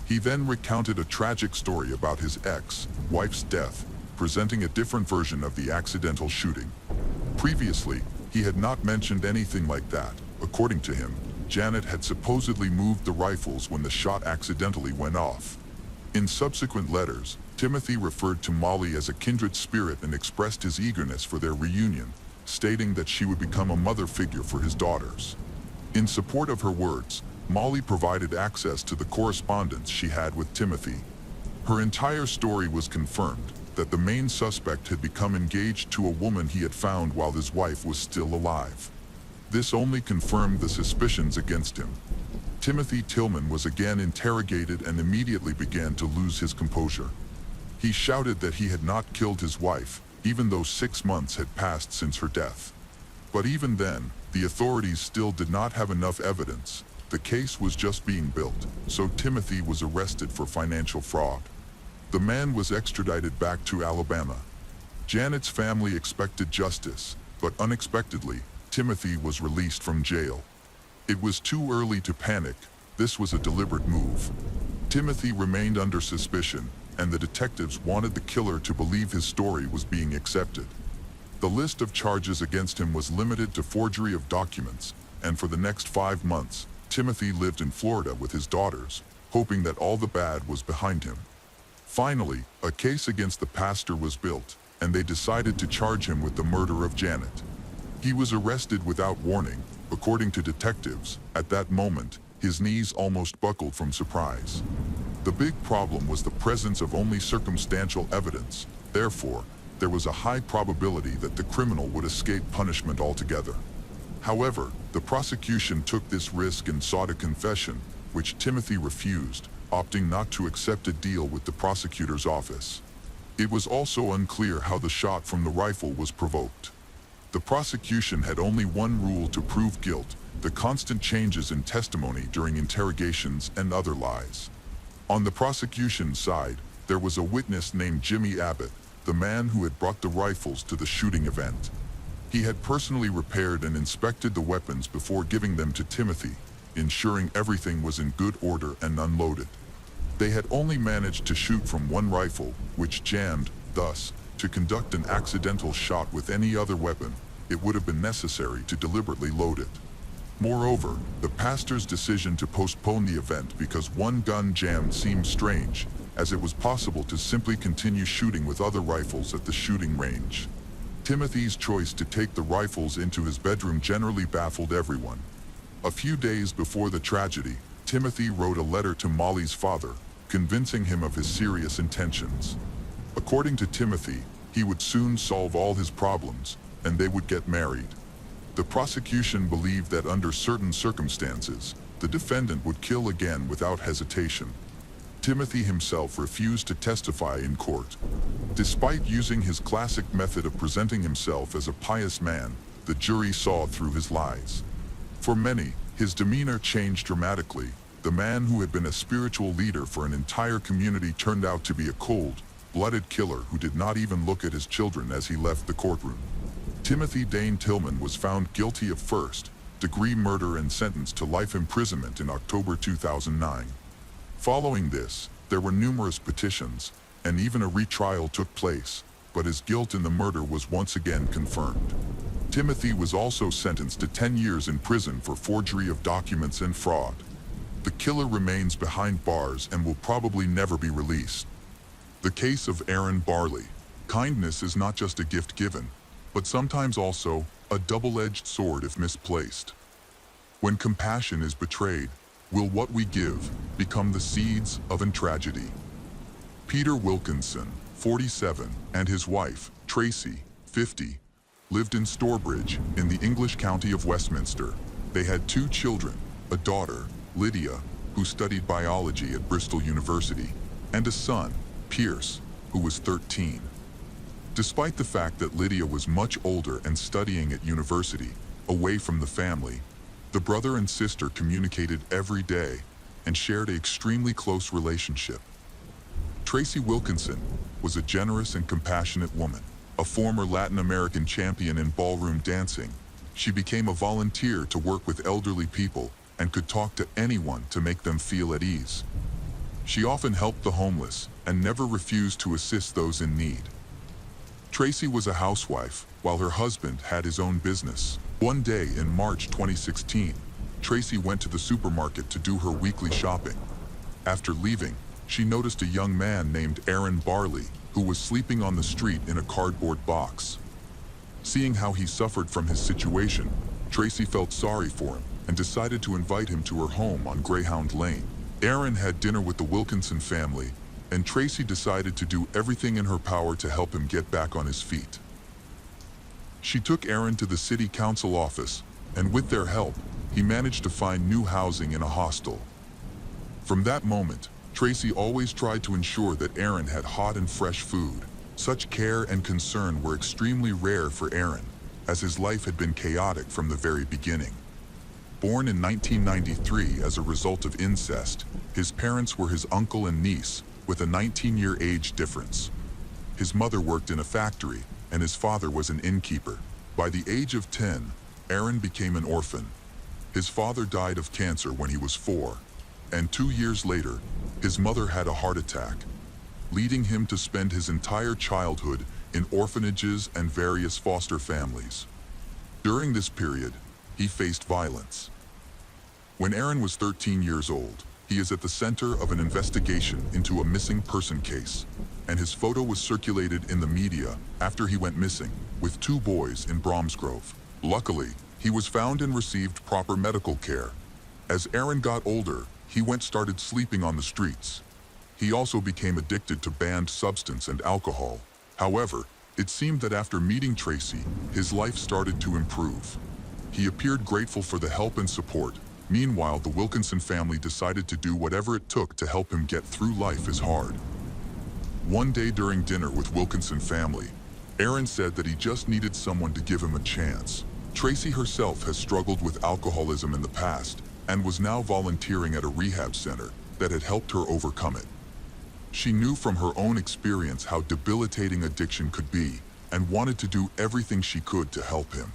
He then recounted a tragic story about his ex-wife's death, presenting a different version of the accidental shooting. Previously, he had not mentioned anything like that. According to him, Janet had supposedly moved the rifles when the shot accidentally went off. In subsequent letters, Timothy referred to Molly as a kindred spirit and expressed his eagerness for their reunion, stating that she would become a mother figure for his daughters. In support of her words, Molly provided access to the correspondence she had with Timothy. Her entire story was confirmed that the main suspect had become engaged to a woman he had found while his wife was still alive. This only confirmed the suspicions against him. Timothy Tillman was again interrogated and immediately began to lose his composure. He shouted that he had not killed his wife, even though 6 months had passed since her death. But even then, the authorities still did not have enough evidence. The case was just being built, so Timothy was arrested for financial fraud. The man was extradited back to Alabama. Janet's family expected justice, but unexpectedly, Timothy was released from jail. It was too early to panic. This was a deliberate move. Timothy remained under suspicion, and the detectives wanted the killer to believe his story was being accepted. The list of charges against him was limited to forgery of documents, and for the next 5 months, Timothy lived in Florida with his daughters, hoping that all the bad was behind him. Finally, a case against the pastor was built, and they decided to charge him with the murder of Janet. He was arrested without warning. According to detectives, at that moment, his knees almost buckled from surprise. The big problem was the presence of only circumstantial evidence. Therefore, there was a high probability that the criminal would escape punishment altogether. However, the prosecution took this risk and sought a confession, which Timothy refused, opting not to accept a deal with the prosecutor's office. It was also unclear how the shot from the rifle was provoked. The prosecution had only one rule to prove guilt: the constant changes in testimony during interrogations and other lies. On the prosecution's side, there was a witness named Jimmy Abbott, the man who had brought the rifles to the shooting event. He had personally repaired and inspected the weapons before giving them to Timothy, ensuring everything was in good order and unloaded. They had only managed to shoot from one rifle, which jammed. Thus, to conduct an accidental shot with any other weapon, it would have been necessary to deliberately load it. Moreover, the pastor's decision to postpone the event because one gun jammed seemed strange, as it was possible to simply continue shooting with other rifles at the shooting range. Timothy's choice to take the rifles into his bedroom generally baffled everyone. A few days before the tragedy, Timothy wrote a letter to Molly's father, convincing him of his serious intentions. According to Timothy, he would soon solve all his problems, and they would get married. The prosecution believed that under certain circumstances, the defendant would kill again without hesitation. Timothy himself refused to testify in court. Despite using his classic method of presenting himself as a pious man, the jury saw through his lies. For many, his demeanor changed dramatically. The man who had been a spiritual leader for an entire community turned out to be a cold-blooded killer who did not even look at his children as he left the courtroom. Timothy Dane Tillman was found guilty of first-degree murder and sentenced to life imprisonment in October 2009. Following this, there were numerous petitions, and even a retrial took place, but his guilt in the murder was once again confirmed. Timothy was also sentenced to 10 years in prison for forgery of documents and fraud. The killer remains behind bars and will probably never be released. The case of Aaron Barley. Kindness is not just a gift given, but sometimes also a double-edged sword if misplaced. When compassion is betrayed, will what we give become the seeds of a tragedy? Peter Wilkinson, 47, and his wife, Tracy, 50, lived in Stourbridge in the English county of Westminster. They had 2 children, a daughter, Lydia, who studied biology at Bristol University, and a son, Pierce, who was 13. Despite the fact that Lydia was much older and studying at university, away from the family, the brother and sister communicated every day and shared an extremely close relationship. Tracy Wilkinson was a generous and compassionate woman. A former Latin American champion in ballroom dancing, she became a volunteer to work with elderly people and could talk to anyone to make them feel at ease. She often helped the homeless and never refused to assist those in need. Tracy was a housewife while her husband had his own business. One day in March 2016, Tracy went to the supermarket to do her weekly shopping. After leaving, she noticed a young man named Aaron Barley who was sleeping on the street in a cardboard box. Seeing how he suffered from his situation, Tracy felt sorry for him and decided to invite him to her home on Greyhound Lane. Aaron had dinner with the Wilkinson family, and Tracy decided to do everything in her power to help him get back on his feet. She took Aaron to the city council office, and with their help, he managed to find new housing in a hostel. From that moment, Tracy always tried to ensure that Aaron had hot and fresh food. Such care and concern were extremely rare for Aaron, as his life had been chaotic from the very beginning. Born in 1993 as a result of incest, his parents were his uncle and niece, with a 19-year age difference. His mother worked in a factory, and his father was an innkeeper. By the age of 10, Aaron became an orphan. His father died of cancer when he was 4, and 2 years later, his mother had a heart attack, leading him to spend his entire childhood in orphanages and various foster families. During this period, he faced violence. When Aaron was 13 years old, he is at the center of an investigation into a missing person case, and his photo was circulated in the media after he went missing with 2 boys in Bromsgrove. Luckily, he was found and received proper medical care. As Aaron got older, he started sleeping on the streets. He also became addicted to banned substance and alcohol. However, it seemed that after meeting Tracy, his life started to improve. He appeared grateful for the help and support. Meanwhile, the Wilkinson family decided to do whatever it took to help him get through life as hard. One day during dinner with Wilkinson family, Aaron said that he just needed someone to give him a chance. Tracy herself has struggled with alcoholism in the past and was now volunteering at a rehab center that had helped her overcome it. She knew from her own experience how debilitating addiction could be and wanted to do everything she could to help him.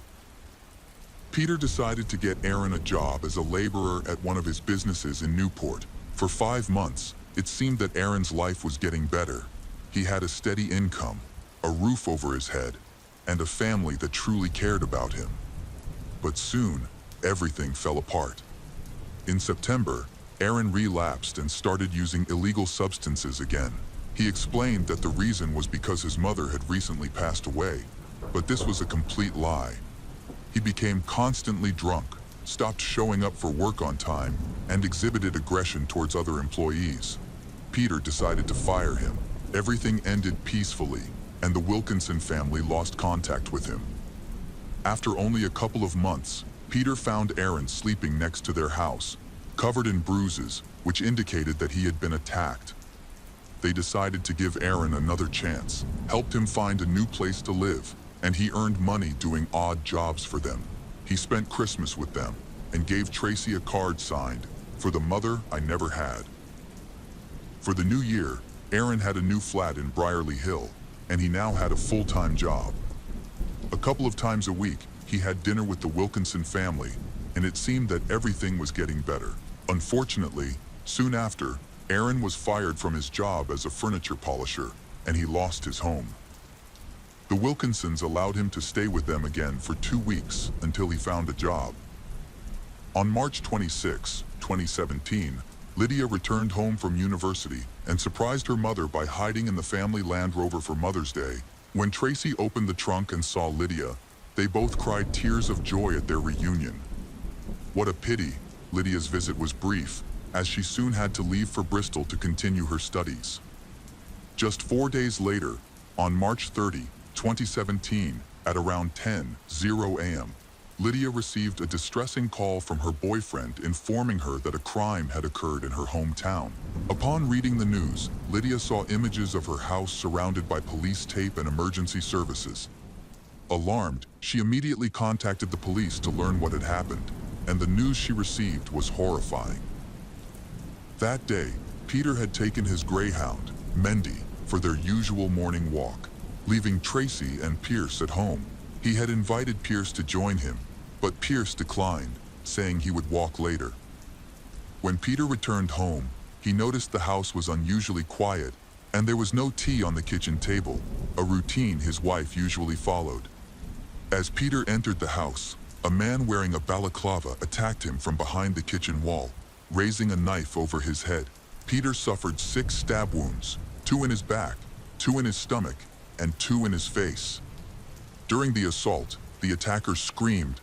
Peter decided to get Aaron a job as a laborer at one of his businesses in Newport. For 5 months, it seemed that Aaron's life was getting better. He had a steady income, a roof over his head, and a family that truly cared about him. But soon, everything fell apart. In September, Aaron relapsed and started using illegal substances again. He explained that the reason was because his mother had recently passed away, but this was a complete lie. He became constantly drunk, stopped showing up for work on time, and exhibited aggression towards other employees. Peter decided to fire him. Everything ended peacefully, and the Wilkinson family lost contact with him. After only a couple of months, Peter found Aaron sleeping next to their house, covered in bruises, which indicated that he had been attacked. They decided to give Aaron another chance, helped him find a new place to live, and he earned money doing odd jobs for them. He spent Christmas with them and gave Tracy a card signed, "For the mother I never had." For the new year, Aaron had a new flat in Briarley Hill, and he now had a full-time job. A couple of times a week, he had dinner with the Wilkinson family, and it seemed that everything was getting better. Unfortunately, soon after, Aaron was fired from his job as a furniture polisher, and he lost his home. The Wilkinsons allowed him to stay with them again for 2 weeks until he found a job. On March 26, 2017, Lydia returned home from university and surprised her mother by hiding in the family Land Rover for Mother's Day. When Tracy opened the trunk and saw Lydia, they both cried tears of joy at their reunion. What a pity, Lydia's visit was brief, as she soon had to leave for Bristol to continue her studies. Just 4 days later, on March 30, 2017, at around 10:00 a.m., Lydia received a distressing call from her boyfriend informing her that a crime had occurred in her hometown. Upon reading the news, Lydia saw images of her house surrounded by police tape and emergency services. Alarmed, she immediately contacted the police to learn what had happened, and the news she received was horrifying. That day, Peter had taken his greyhound, Mendy, for their usual morning walk, leaving Tracy and Pierce at home. He had invited Pierce to join him, but Pierce declined, saying he would walk later. When Peter returned home, he noticed the house was unusually quiet, and there was no tea on the kitchen table, a routine his wife usually followed. As Peter entered the house, a man wearing a balaclava attacked him from behind the kitchen wall, raising a knife over his head. Peter suffered 6 stab wounds, 2 in his back, 2 in his stomach, and 2 in his face. During the assault, the attacker screamed,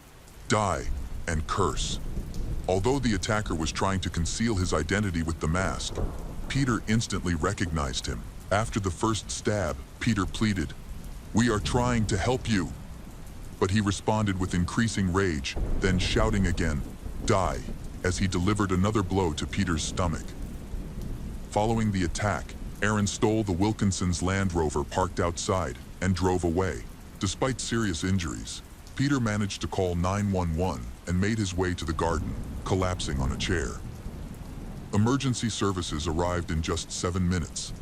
"Die," and curse. Although the attacker was trying to conceal his identity with the mask, Peter instantly recognized him. After the first stab, Peter pleaded, "We are trying to help you." But he responded with increasing rage, then shouting again, "Die," as he delivered another blow to Peter's stomach. Following the attack, Aaron stole the Wilkinsons' Land Rover parked outside and drove away. Despite serious injuries, Peter managed to call 911 and made his way to the garden, collapsing on a chair. Emergency services arrived in just 7 minutes.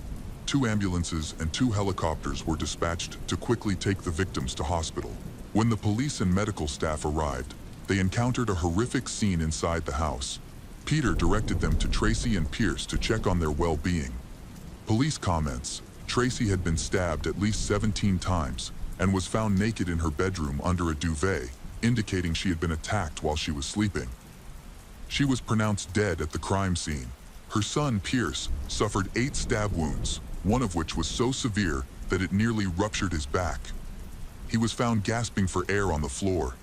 2 ambulances and 2 helicopters were dispatched to quickly take the victims to hospital. When the police and medical staff arrived, they encountered a horrific scene inside the house. Peter directed them to Tracy and Pierce to check on their well-being. Police comments: Tracy had been stabbed at least 17 times and was found naked in her bedroom under a duvet, indicating she had been attacked while she was sleeping. She was pronounced dead at the crime scene. Her son, Pierce, suffered 8 stab wounds, one of which was so severe that it nearly ruptured his back. He was found gasping for air on the floor.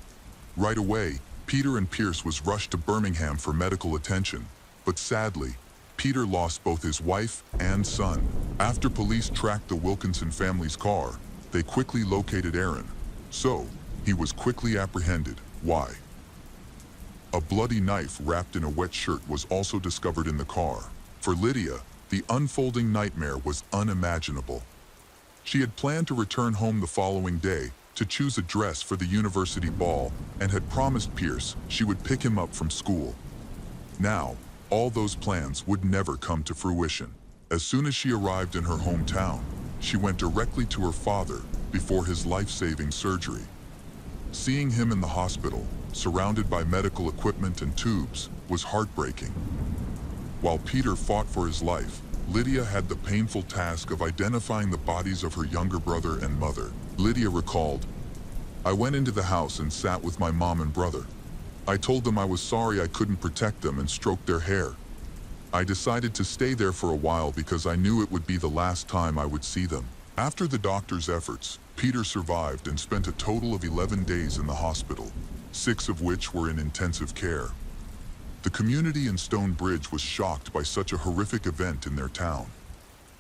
Right away, Peter and Pierce was rushed to Birmingham for medical attention, but sadly, Peter lost both his wife and son. After police tracked the Wilkinson family's car, they quickly located Aaron, so he was quickly apprehended. Why? A bloody knife wrapped in a wet shirt was also discovered in the car. For Lydia, the unfolding nightmare was unimaginable. She had planned to return home the following day to choose a dress for the university ball and had promised Pierce she would pick him up from school. Now, all those plans would never come to fruition. As soon as she arrived in her hometown, she went directly to her father before his life-saving surgery. Seeing him in the hospital, surrounded by medical equipment and tubes, was heartbreaking. While Peter fought for his life, Lydia had the painful task of identifying the bodies of her younger brother and mother. Lydia recalled, "I went into the house and sat with my mom and brother. I told them I was sorry I couldn't protect them and stroke their hair. I decided to stay there for a while because I knew it would be the last time I would see them." After the doctor's efforts, Peter survived and spent a total of 11 days in the hospital, 6 of which were in intensive care. The community in Stonebridge was shocked by such a horrific event in their town.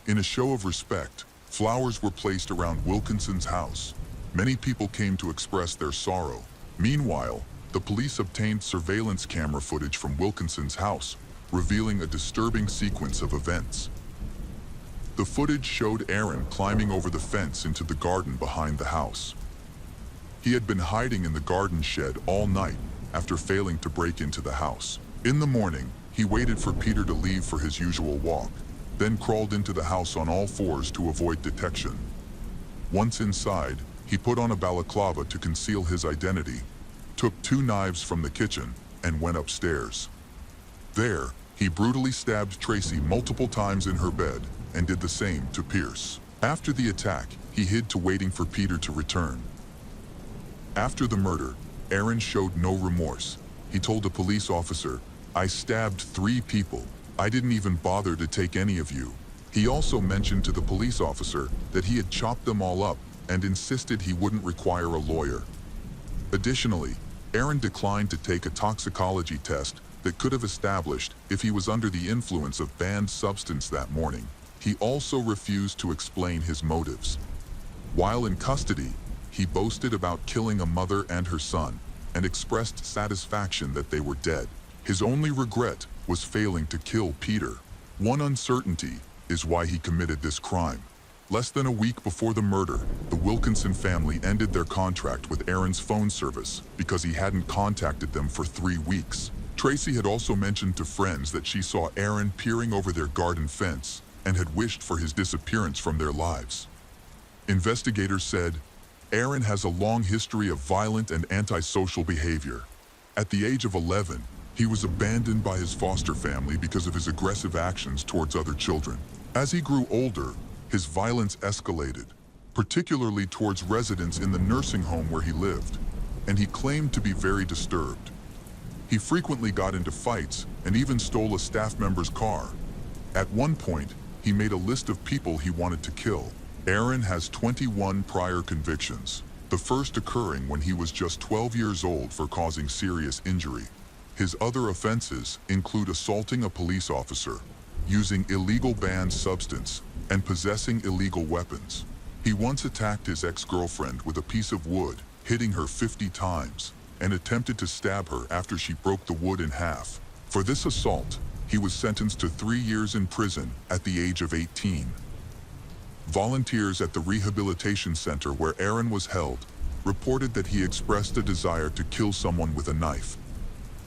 In a show of respect, flowers were placed around Wilkinson's house. Many people came to express their sorrow. Meanwhile, the police obtained surveillance camera footage from Wilkinson's house, revealing a disturbing sequence of events. The footage showed Aaron climbing over the fence into the garden behind the house. He had been hiding in the garden shed all night after failing to break into the house. In the morning, he waited for Peter to leave for his usual walk, then crawled into the house on all 4s to avoid detection. Once inside, he put on a balaclava to conceal his identity, took 2 knives from the kitchen, and went upstairs. There, he brutally stabbed Tracy multiple times in her bed and did the same to Pierce. After the attack, he hid to waiting for Peter to return. After the murder, Aaron showed no remorse. He told a police officer, "I stabbed 3 people. I didn't even bother to take any of you." He also mentioned to the police officer that he had chopped them all up and insisted he wouldn't require a lawyer. Additionally, Aaron declined to take a toxicology test that could have established if he was under the influence of banned substance that morning. He also refused to explain his motives. While in custody, he boasted about killing a mother and her son and expressed satisfaction that they were dead. His only regret was failing to kill Peter. One uncertainty is why he committed this crime. Less than a week before the murder, the Wilkinson family ended their contract with Aaron's phone service because he hadn't contacted them for 3 weeks. Tracy had also mentioned to friends that she saw Aaron peering over their garden fence and had wished for his disappearance from their lives. Investigators said, Aaron has a long history of violent and antisocial behavior. At the age of 11, he was abandoned by his foster family because of his aggressive actions towards other children. As he grew older, his violence escalated, particularly towards residents in the nursing home where he lived, and he claimed to be very disturbed. He frequently got into fights and even stole a staff member's car. At one point, he made a list of people he wanted to kill. Aaron has 21 prior convictions, the first occurring when he was just 12 years old for causing serious injury. His other offenses include assaulting a police officer, using illegal banned substance, and possessing illegal weapons. He once attacked his ex-girlfriend with a piece of wood, hitting her 50 times, and attempted to stab her after she broke the wood in half. For this assault, he was sentenced to 3 years in prison at the age of 18. Volunteers at the rehabilitation center where Aaron was held reported that he expressed a desire to kill someone with a knife.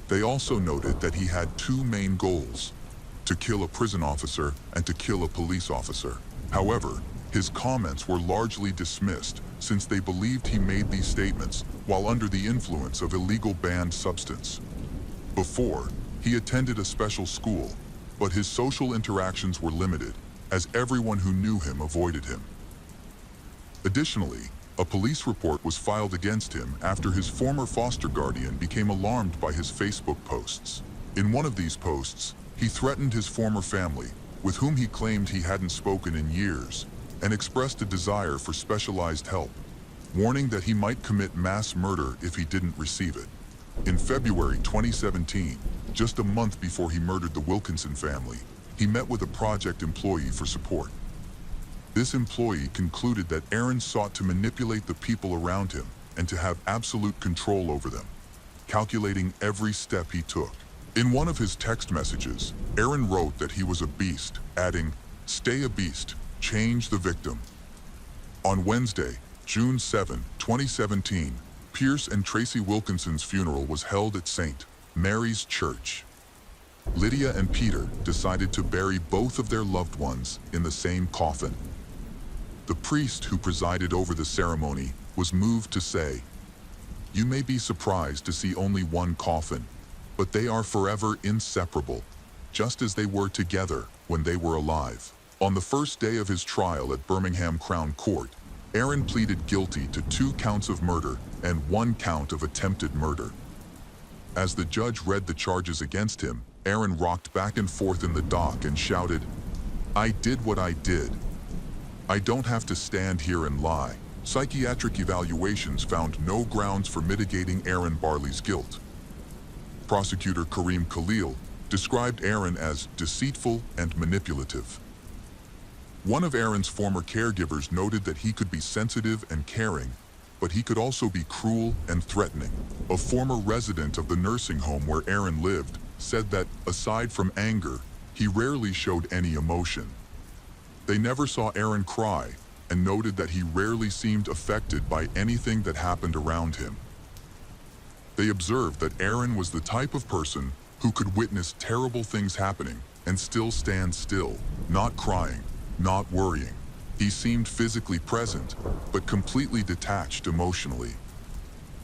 They also noted that he had 2 main goals: to kill a prison officer and to kill a police officer. However, his comments were largely dismissed since they believed he made these statements while under the influence of illegal banned substance. Before, he attended a special school, but his social interactions were limited, as everyone who knew him avoided him. Additionally, a police report was filed against him after his former foster guardian became alarmed by his Facebook posts. In one of these posts, he threatened his former family, with whom he claimed he hadn't spoken in years, and expressed a desire for specialized help, warning that he might commit mass murder if he didn't receive it. In February 2017, just a month before he murdered the Wilkinson family, he met with a project employee for support. This employee concluded that Aaron sought to manipulate the people around him and to have absolute control over them, calculating every step he took. In one of his text messages, Aaron wrote that he was a beast, adding, "Stay a beast, change the victim." On Wednesday, June 7, 2017, Pierce and Tracy Wilkinson's funeral was held at St. Mary's Church. Lydia and Peter decided to bury both of their loved ones in the same coffin. The priest who presided over the ceremony was moved to say, "You may be surprised to see only one coffin, but they are forever inseparable, just as they were together when they were alive." On the first day of his trial at Birmingham Crown Court, Aaron pleaded guilty to 2 counts of murder and 1 count of attempted murder. As the judge read the charges against him, Aaron rocked back and forth in the dock and shouted, "I did what I did. I don't have to stand here and lie." Psychiatric evaluations found no grounds for mitigating Aaron Barley's guilt. Prosecutor Kareem Khalil described Aaron as deceitful and manipulative. One of Aaron's former caregivers noted that he could be sensitive and caring, but he could also be cruel and threatening. A former resident of the nursing home where Aaron lived said that, aside from anger, he rarely showed any emotion. They never saw Aaron cry and noted that he rarely seemed affected by anything that happened around him. They observed that Aaron was the type of person who could witness terrible things happening and still stand still, not crying, not worrying. He seemed physically present, but completely detached emotionally.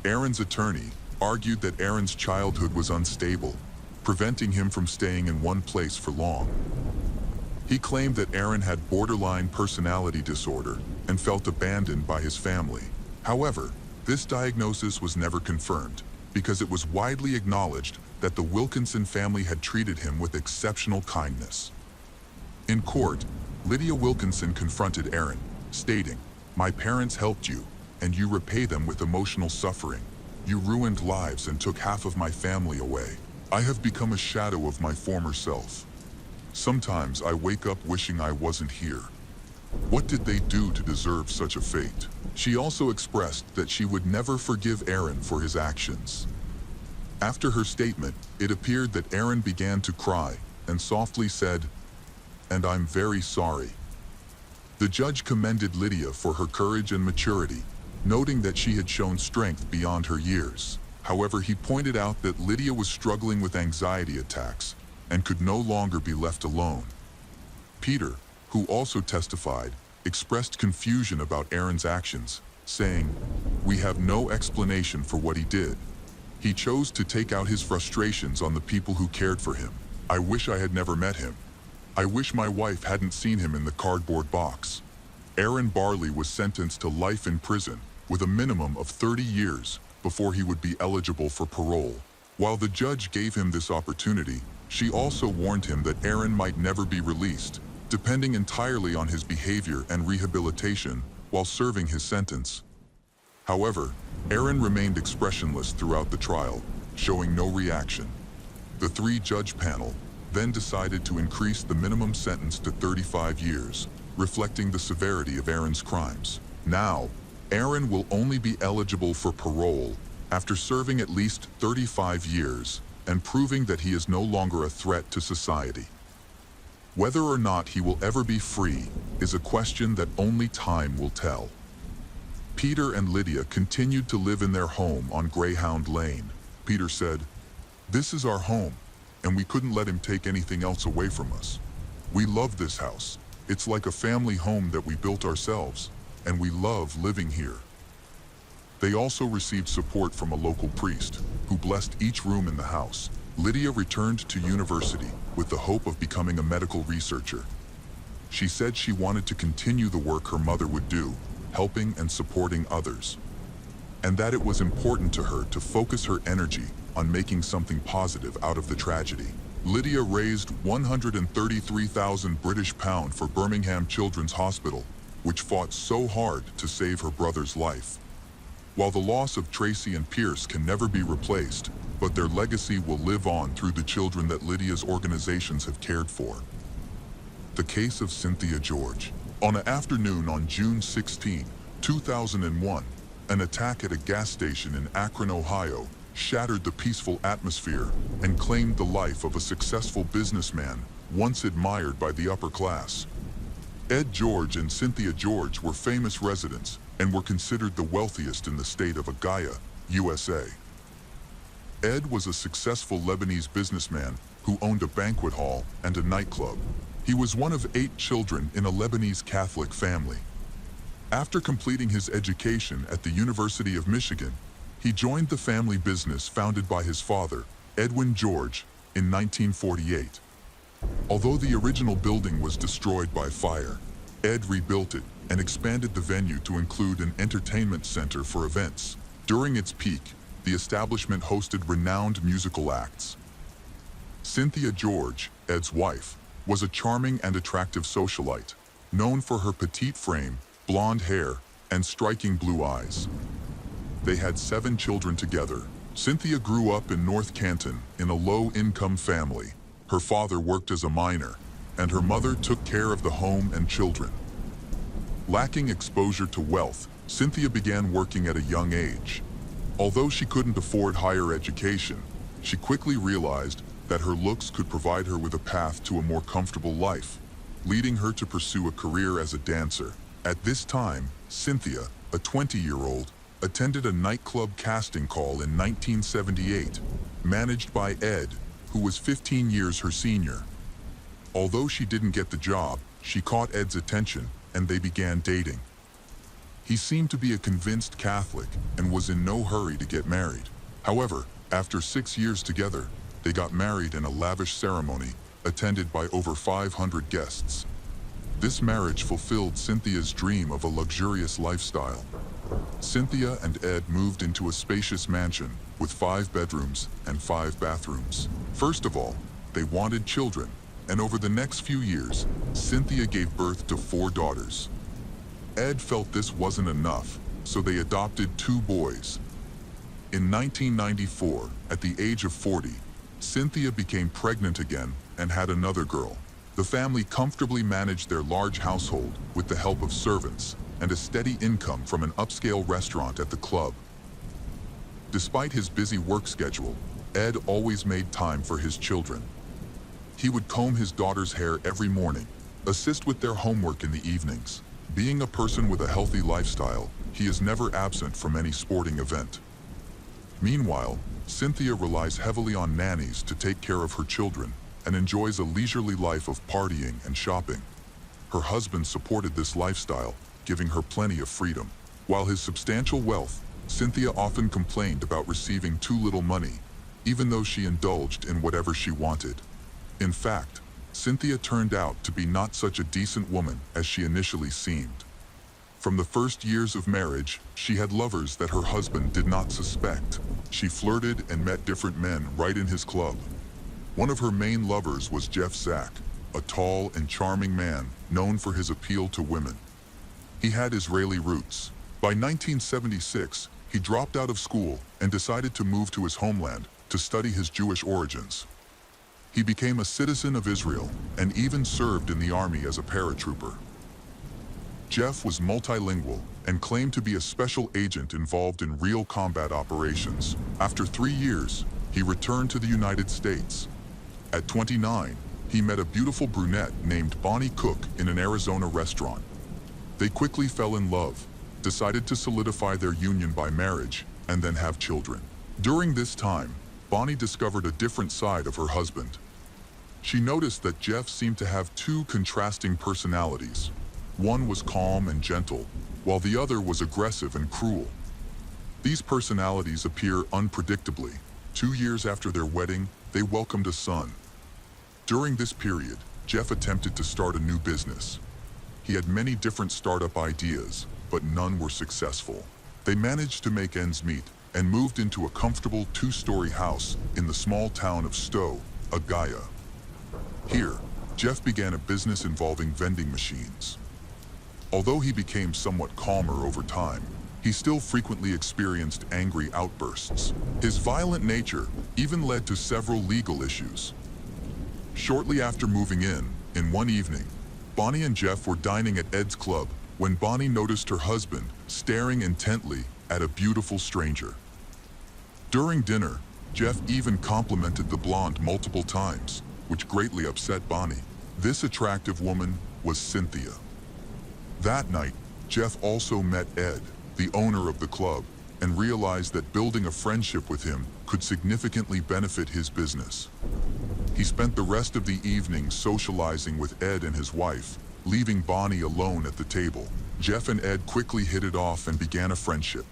Aaron's attorney argued that Aaron's childhood was unstable, preventing him from staying in one place for long. He claimed that Aaron had borderline personality disorder and felt abandoned by his family. However, this diagnosis was never confirmed because it was widely acknowledged that the Wilkinson family had treated him with exceptional kindness. In court, Lydia Wilkinson confronted Aaron, stating, "My parents helped you, and you repay them with emotional suffering. You ruined lives and took half of my family away. I have become a shadow of my former self. Sometimes I wake up wishing I wasn't here. What did they do to deserve such a fate?" She also expressed that she would never forgive Aaron for his actions. After her statement, it appeared that Aaron began to cry and softly said, "And I'm very sorry." The judge commended Lydia for her courage and maturity, noting that she had shown strength beyond her years. However, he pointed out that Lydia was struggling with anxiety attacks and could no longer be left alone. Peter, who also testified, expressed confusion about Aaron's actions, saying, "We have no explanation for what he did. He chose to take out his frustrations on the people who cared for him. I wish I had never met him. I wish my wife hadn't seen him in the cardboard box." Aaron Barley was sentenced to life in prison with a minimum of 30 years before he would be eligible for parole. While the judge gave him this opportunity, she also warned him that Aaron might never be released, depending entirely on his behavior and rehabilitation while serving his sentence. However, Aaron remained expressionless throughout the trial, showing no reaction. The three-judge panel then decided to increase the minimum sentence to 35 years, reflecting the severity of Aaron's crimes. Now, Aaron will only be eligible for parole after serving at least 35 years and proving that he is no longer a threat to society. Whether or not he will ever be free is a question that only time will tell. Peter and Lydia continued to live in their home on Greyhound Lane. Peter said, "This is our home, and we couldn't let him take anything else away from us. We love this house. It's like a family home that we built ourselves, and we love living here." They also received support from a local priest, who blessed each room in the house. Lydia returned to university with the hope of becoming a medical researcher. She said she wanted to continue the work her mother would do, helping and supporting others, and that it was important to her to focus her energy on making something positive out of the tragedy. Lydia raised £133,000 British pounds for Birmingham Children's Hospital, which fought so hard to save her brother's life. While the loss of Tracy and Pierce can never be replaced, but their legacy will live on through the children that Lydia's organizations have cared for. The case of Cynthia George. On an afternoon on June 16, 2001, an attack at a gas station in Akron, Ohio, shattered the peaceful atmosphere and claimed the life of a successful businessman once admired by the upper class. Ed George and Cynthia George were famous residents and were considered the wealthiest in the state of Agaya, USA. Ed was a successful Lebanese businessman who owned a banquet hall and a nightclub. He was one of 8 children in a Lebanese Catholic family. After completing his education at the University of Michigan, he joined the family business founded by his father, Edwin George, in 1948. Although the original building was destroyed by fire, Ed rebuilt it and expanded the venue to include an entertainment center for events. During its peak, the establishment hosted renowned musical acts. Cynthia George, Ed's wife, was a charming and attractive socialite, known for her petite frame, blonde hair, and striking blue eyes. They had 7 children together. Cynthia grew up in North Canton in a low-income family. Her father worked as a miner, and her mother took care of the home and children. Lacking exposure to wealth, Cynthia began working at a young age. Although she couldn't afford higher education, she quickly realized that her looks could provide her with a path to a more comfortable life, leading her to pursue a career as a dancer. At this time, Cynthia, a 20-year-old, attended a nightclub casting call in 1978, managed by Ed, who was 15 years her senior. Although she didn't get the job, she caught Ed's attention, and they began dating. He seemed to be a convinced Catholic and was in no hurry to get married. However, after 6 years together, they got married in a lavish ceremony attended by over 500 guests. This marriage fulfilled Cynthia's dream of a luxurious lifestyle. Cynthia and Ed moved into a spacious mansion with 5 bedrooms and 5 bathrooms. First of all, they wanted children, and over the next few years, Cynthia gave birth to 4 daughters. Ed felt this wasn't enough, so they adopted 2 boys. In 1994, at the age of 40, Cynthia became pregnant again and had another girl. The family comfortably managed their large household with the help of servants and a steady income from an upscale restaurant at the club. Despite his busy work schedule, Ed always made time for his children. He would comb his daughter's hair every morning, assist with their homework in the evenings. Being a person with a healthy lifestyle, he is never absent from any sporting event. Meanwhile, Cynthia relies heavily on nannies to take care of her children and enjoys a leisurely life of partying and shopping. Her husband supported this lifestyle, giving her plenty of freedom. While his substantial wealth, Cynthia often complained about receiving too little money, even though she indulged in whatever she wanted. In fact, Cynthia turned out to be not such a decent woman as she initially seemed. From the first years of marriage, she had lovers that her husband did not suspect. She flirted and met different men right in his club. One of her main lovers was Jeff Zack, a tall and charming man known for his appeal to women. He had Israeli roots. By 1976, he dropped out of school and decided to move to his homeland to study his Jewish origins. He became a citizen of Israel and even served in the army as a paratrooper. Jeff was multilingual and claimed to be a special agent involved in real combat operations. After 3 years, he returned to the United States. At 29, he met a beautiful brunette named Bonnie Cook in an Arizona restaurant. They quickly fell in love, decided to solidify their union by marriage, and then have children. During this time, Bonnie discovered a different side of her husband. She noticed that Jeff seemed to have 2 contrasting personalities. One was calm and gentle, while the other was aggressive and cruel. These personalities appear unpredictably. 2 years after their wedding, they welcomed a son. During this period, Jeff attempted to start a new business. He had many different startup ideas, but none were successful. They managed to make ends meet and moved into a comfortable 2-story house in the small town of Stowe, Agaya. Here, Jeff began a business involving vending machines. Although he became somewhat calmer over time, he still frequently experienced angry outbursts. His violent nature even led to several legal issues. Shortly after moving in one evening, Bonnie and Jeff were dining at Ed's club when Bonnie noticed her husband staring intently at a beautiful stranger. During dinner, Jeff even complimented the blonde multiple times, which greatly upset Bonnie. This attractive woman was Cynthia. That night, Jeff also met Ed, the owner of the club, and realized that building a friendship with him could significantly benefit his business. He spent the rest of the evening socializing with Ed and his wife, leaving Bonnie alone at the table. Jeff and Ed quickly hit it off and began a friendship.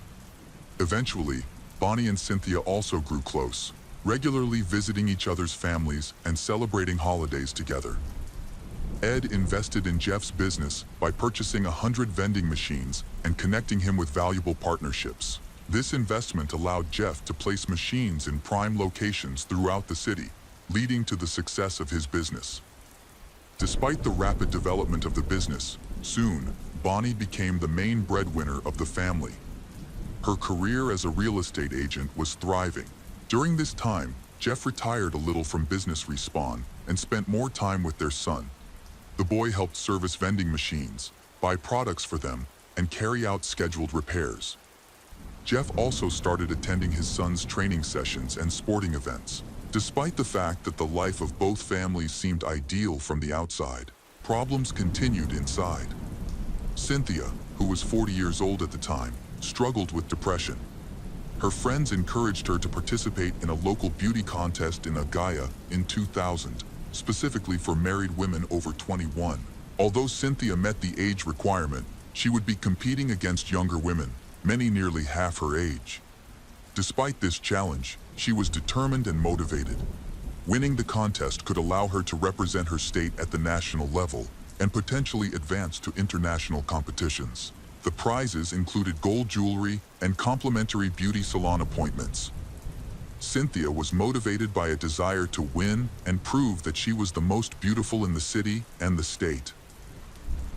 Eventually, Bonnie and Cynthia also grew close, regularly visiting each other's families and celebrating holidays together. Ed invested in Jeff's business by purchasing 100 vending machines and connecting him with valuable partnerships. This investment allowed Jeff to place machines in prime locations throughout the city, leading to the success of his business. Despite the rapid development of the business, soon, Bonnie became the main breadwinner of the family. Her career as a real estate agent was thriving. During this time, Jeff retired a little from business respawn and spent more time with their son. The boy helped service vending machines, buy products for them, and carry out scheduled repairs. Jeff also started attending his son's training sessions and sporting events. Despite the fact that the life of both families seemed ideal from the outside, problems continued inside. Cynthia, who was 40 years old at the time, struggled with depression. Her friends encouraged her to participate in a local beauty contest in Agaya in 2000, specifically for married women over 21. Although Cynthia met the age requirement, she would be competing against younger women, many nearly half her age. Despite this challenge, she was determined and motivated. Winning the contest could allow her to represent her state at the national level and potentially advance to international competitions. The prizes included gold jewelry and complimentary beauty salon appointments. Cynthia was motivated by a desire to win and prove that she was the most beautiful in the city and the state.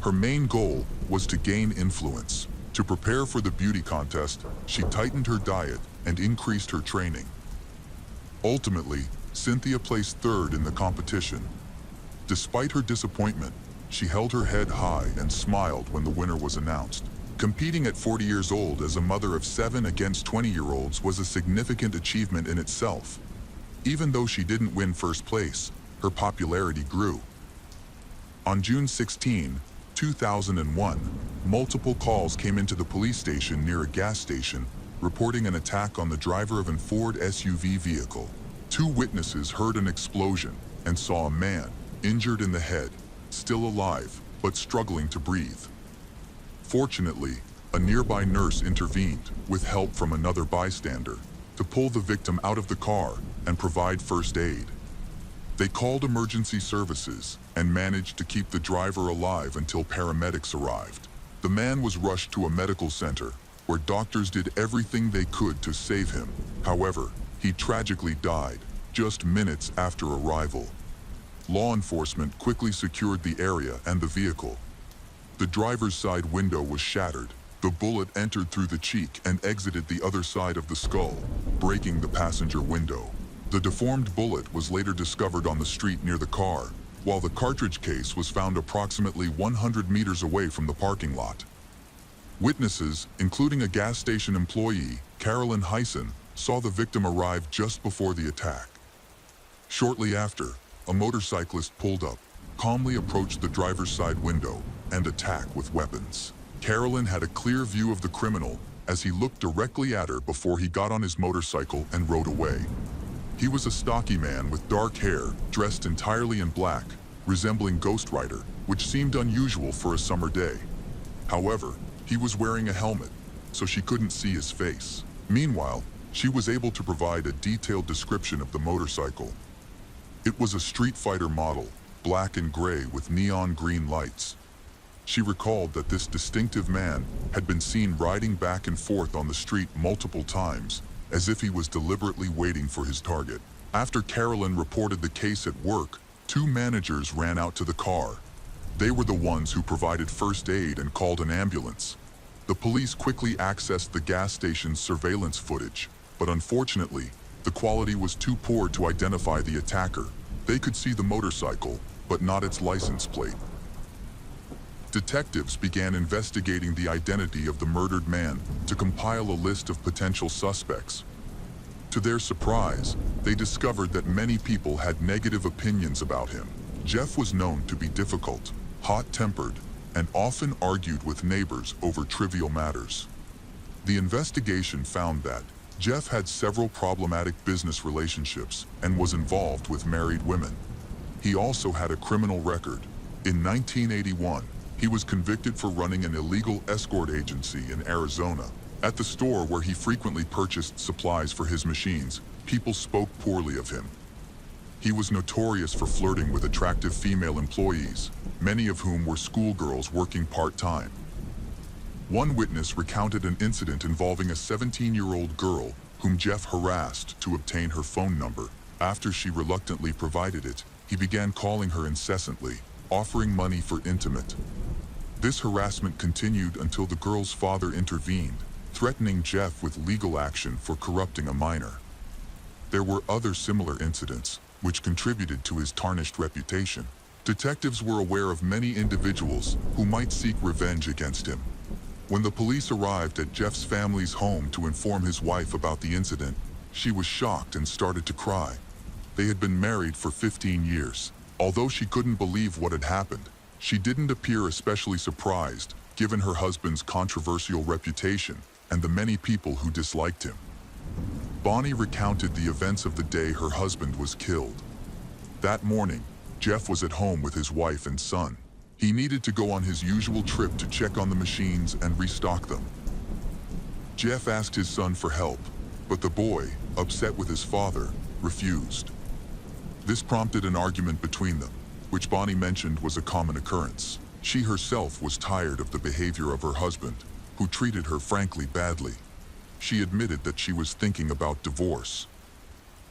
Her main goal was to gain influence. To prepare for the beauty contest, she tightened her diet and increased her training. Ultimately, Cynthia placed third in the competition. Despite her disappointment, she held her head high and smiled when the winner was announced. Competing at 40 years old as a mother of 7 against 20-year-olds was a significant achievement in itself. Even though she didn't win first place, her popularity grew. On June 16, 2001, multiple calls came into the police station near a gas station, reporting an attack on the driver of a Ford SUV vehicle. 2 witnesses heard an explosion and saw a man, injured in the head, still alive, but struggling to breathe. Fortunately, a nearby nurse intervened, with help from another bystander, to pull the victim out of the car and provide first aid. They called emergency services and managed to keep the driver alive until paramedics arrived. The man was rushed to a medical center, where doctors did everything they could to save him. However, he tragically died just minutes after arrival. Law enforcement quickly secured the area and the vehicle. The driver's side window was shattered. The bullet entered through the cheek and exited the other side of the skull, breaking the passenger window. The deformed bullet was later discovered on the street near the car, while the cartridge case was found approximately 100 meters away from the parking lot. Witnesses, including a gas station employee, Carolyn Hyson, saw the victim arrive just before the attack. Shortly after, a motorcyclist pulled up, calmly approached the driver's side window, and attacked with weapons. Carolyn had a clear view of the criminal as he looked directly at her before he got on his motorcycle and rode away. He was a stocky man with dark hair, dressed entirely in black, resembling Ghost Rider, which seemed unusual for a summer day. However, he was wearing a helmet, so she couldn't see his face. Meanwhile, she was able to provide a detailed description of the motorcycle. It was a Street Fighter model, black and gray with neon green lights. She recalled that this distinctive man had been seen riding back and forth on the street multiple times, as if he was deliberately waiting for his target. After Carolyn reported the case at work, 2 managers ran out to the car. They were the ones who provided first aid and called an ambulance. The police quickly accessed the gas station's surveillance footage, but unfortunately, the quality was too poor to identify the attacker. They could see the motorcycle, but not its license plate. Detectives began investigating the identity of the murdered man to compile a list of potential suspects. To their surprise, they discovered that many people had negative opinions about him. Jeff was known to be difficult, hot-tempered, and often argued with neighbors over trivial matters. The investigation found that Jeff had several problematic business relationships and was involved with married women. He also had a criminal record. In 1981, he was convicted for running an illegal escort agency in Arizona. At the store where he frequently purchased supplies for his machines, people spoke poorly of him. He was notorious for flirting with attractive female employees, many of whom were schoolgirls working part-time. One witness recounted an incident involving a 17-year-old girl whom Jeff harassed to obtain her phone number. After she reluctantly provided it, he began calling her incessantly, offering money for intimate. This harassment continued until the girl's father intervened, threatening Jeff with legal action for corrupting a minor. There were other similar incidents, which contributed to his tarnished reputation. Detectives were aware of many individuals who might seek revenge against him. When the police arrived at Jeff's family's home to inform his wife about the incident, she was shocked and started to cry. They had been married for 15 years. Although she couldn't believe what had happened, she didn't appear especially surprised, given her husband's controversial reputation and the many people who disliked him. Bonnie recounted the events of the day her husband was killed. That morning, Jeff was at home with his wife and son. He needed to go on his usual trip to check on the machines and restock them. Jeff asked his son for help, but the boy, upset with his father, refused. This prompted an argument between them, which Bonnie mentioned was a common occurrence. She herself was tired of the behavior of her husband, who treated her frankly badly. She admitted that she was thinking about divorce.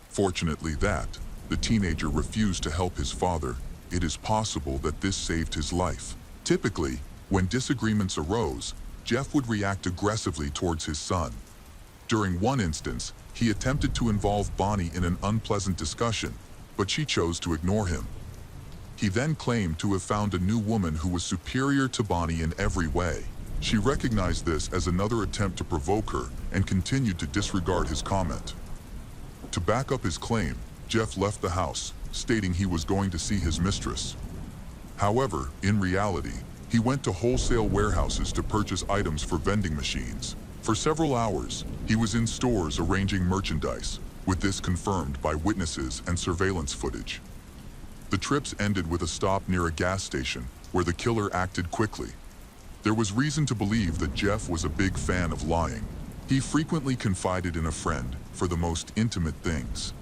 Fortunately the teenager refused to help his father. It is possible that this saved his life. Typically, when disagreements arose, Jeff would react aggressively towards his son. During one instance, he attempted to involve Bonnie in an unpleasant discussion, but she chose to ignore him. He then claimed to have found a new woman who was superior to Bonnie in every way. She recognized this as another attempt to provoke her and continued to disregard his comment. To back up his claim, Jeff left the house, stating he was going to see his mistress. However, in reality, he went to wholesale warehouses to purchase items for vending machines. For several hours, he was in stores arranging merchandise, with this confirmed by witnesses and surveillance footage. The trips ended with a stop near a gas station, where the killer acted quickly. There was reason to believe that Jeff was a big fan of lying. He frequently confided in a friend for the most intimate things.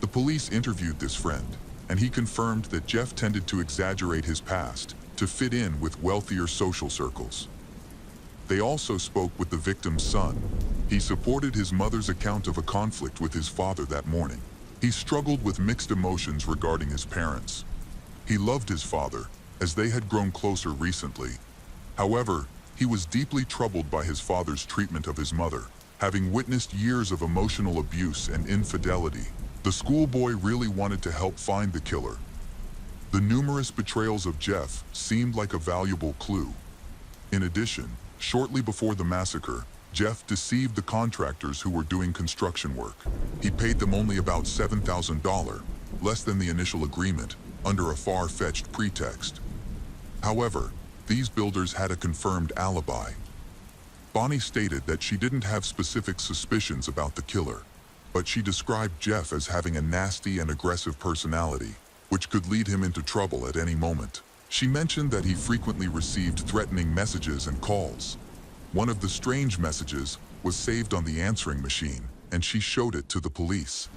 The police interviewed this friend, and he confirmed that Jeff tended to exaggerate his past to fit in with wealthier social circles. They also spoke with the victim's son. He supported his mother's account of a conflict with his father that morning. He struggled with mixed emotions regarding his parents. He loved his father, as they had grown closer recently. However, he was deeply troubled by his father's treatment of his mother, having witnessed years of emotional abuse and infidelity. The schoolboy really wanted to help find the killer. The numerous betrayals of Jeff seemed like a valuable clue. In addition, shortly before the massacre, Jeff deceived the contractors who were doing construction work. He paid them only about $7,000, less than the initial agreement, under a far-fetched pretext. However, these builders had a confirmed alibi. Bonnie stated that she didn't have specific suspicions about the killer, but she described Jeff as having a nasty and aggressive personality, which could lead him into trouble at any moment. She mentioned that he frequently received threatening messages and calls. One of the strange messages was saved on the answering machine, and she showed it to the police.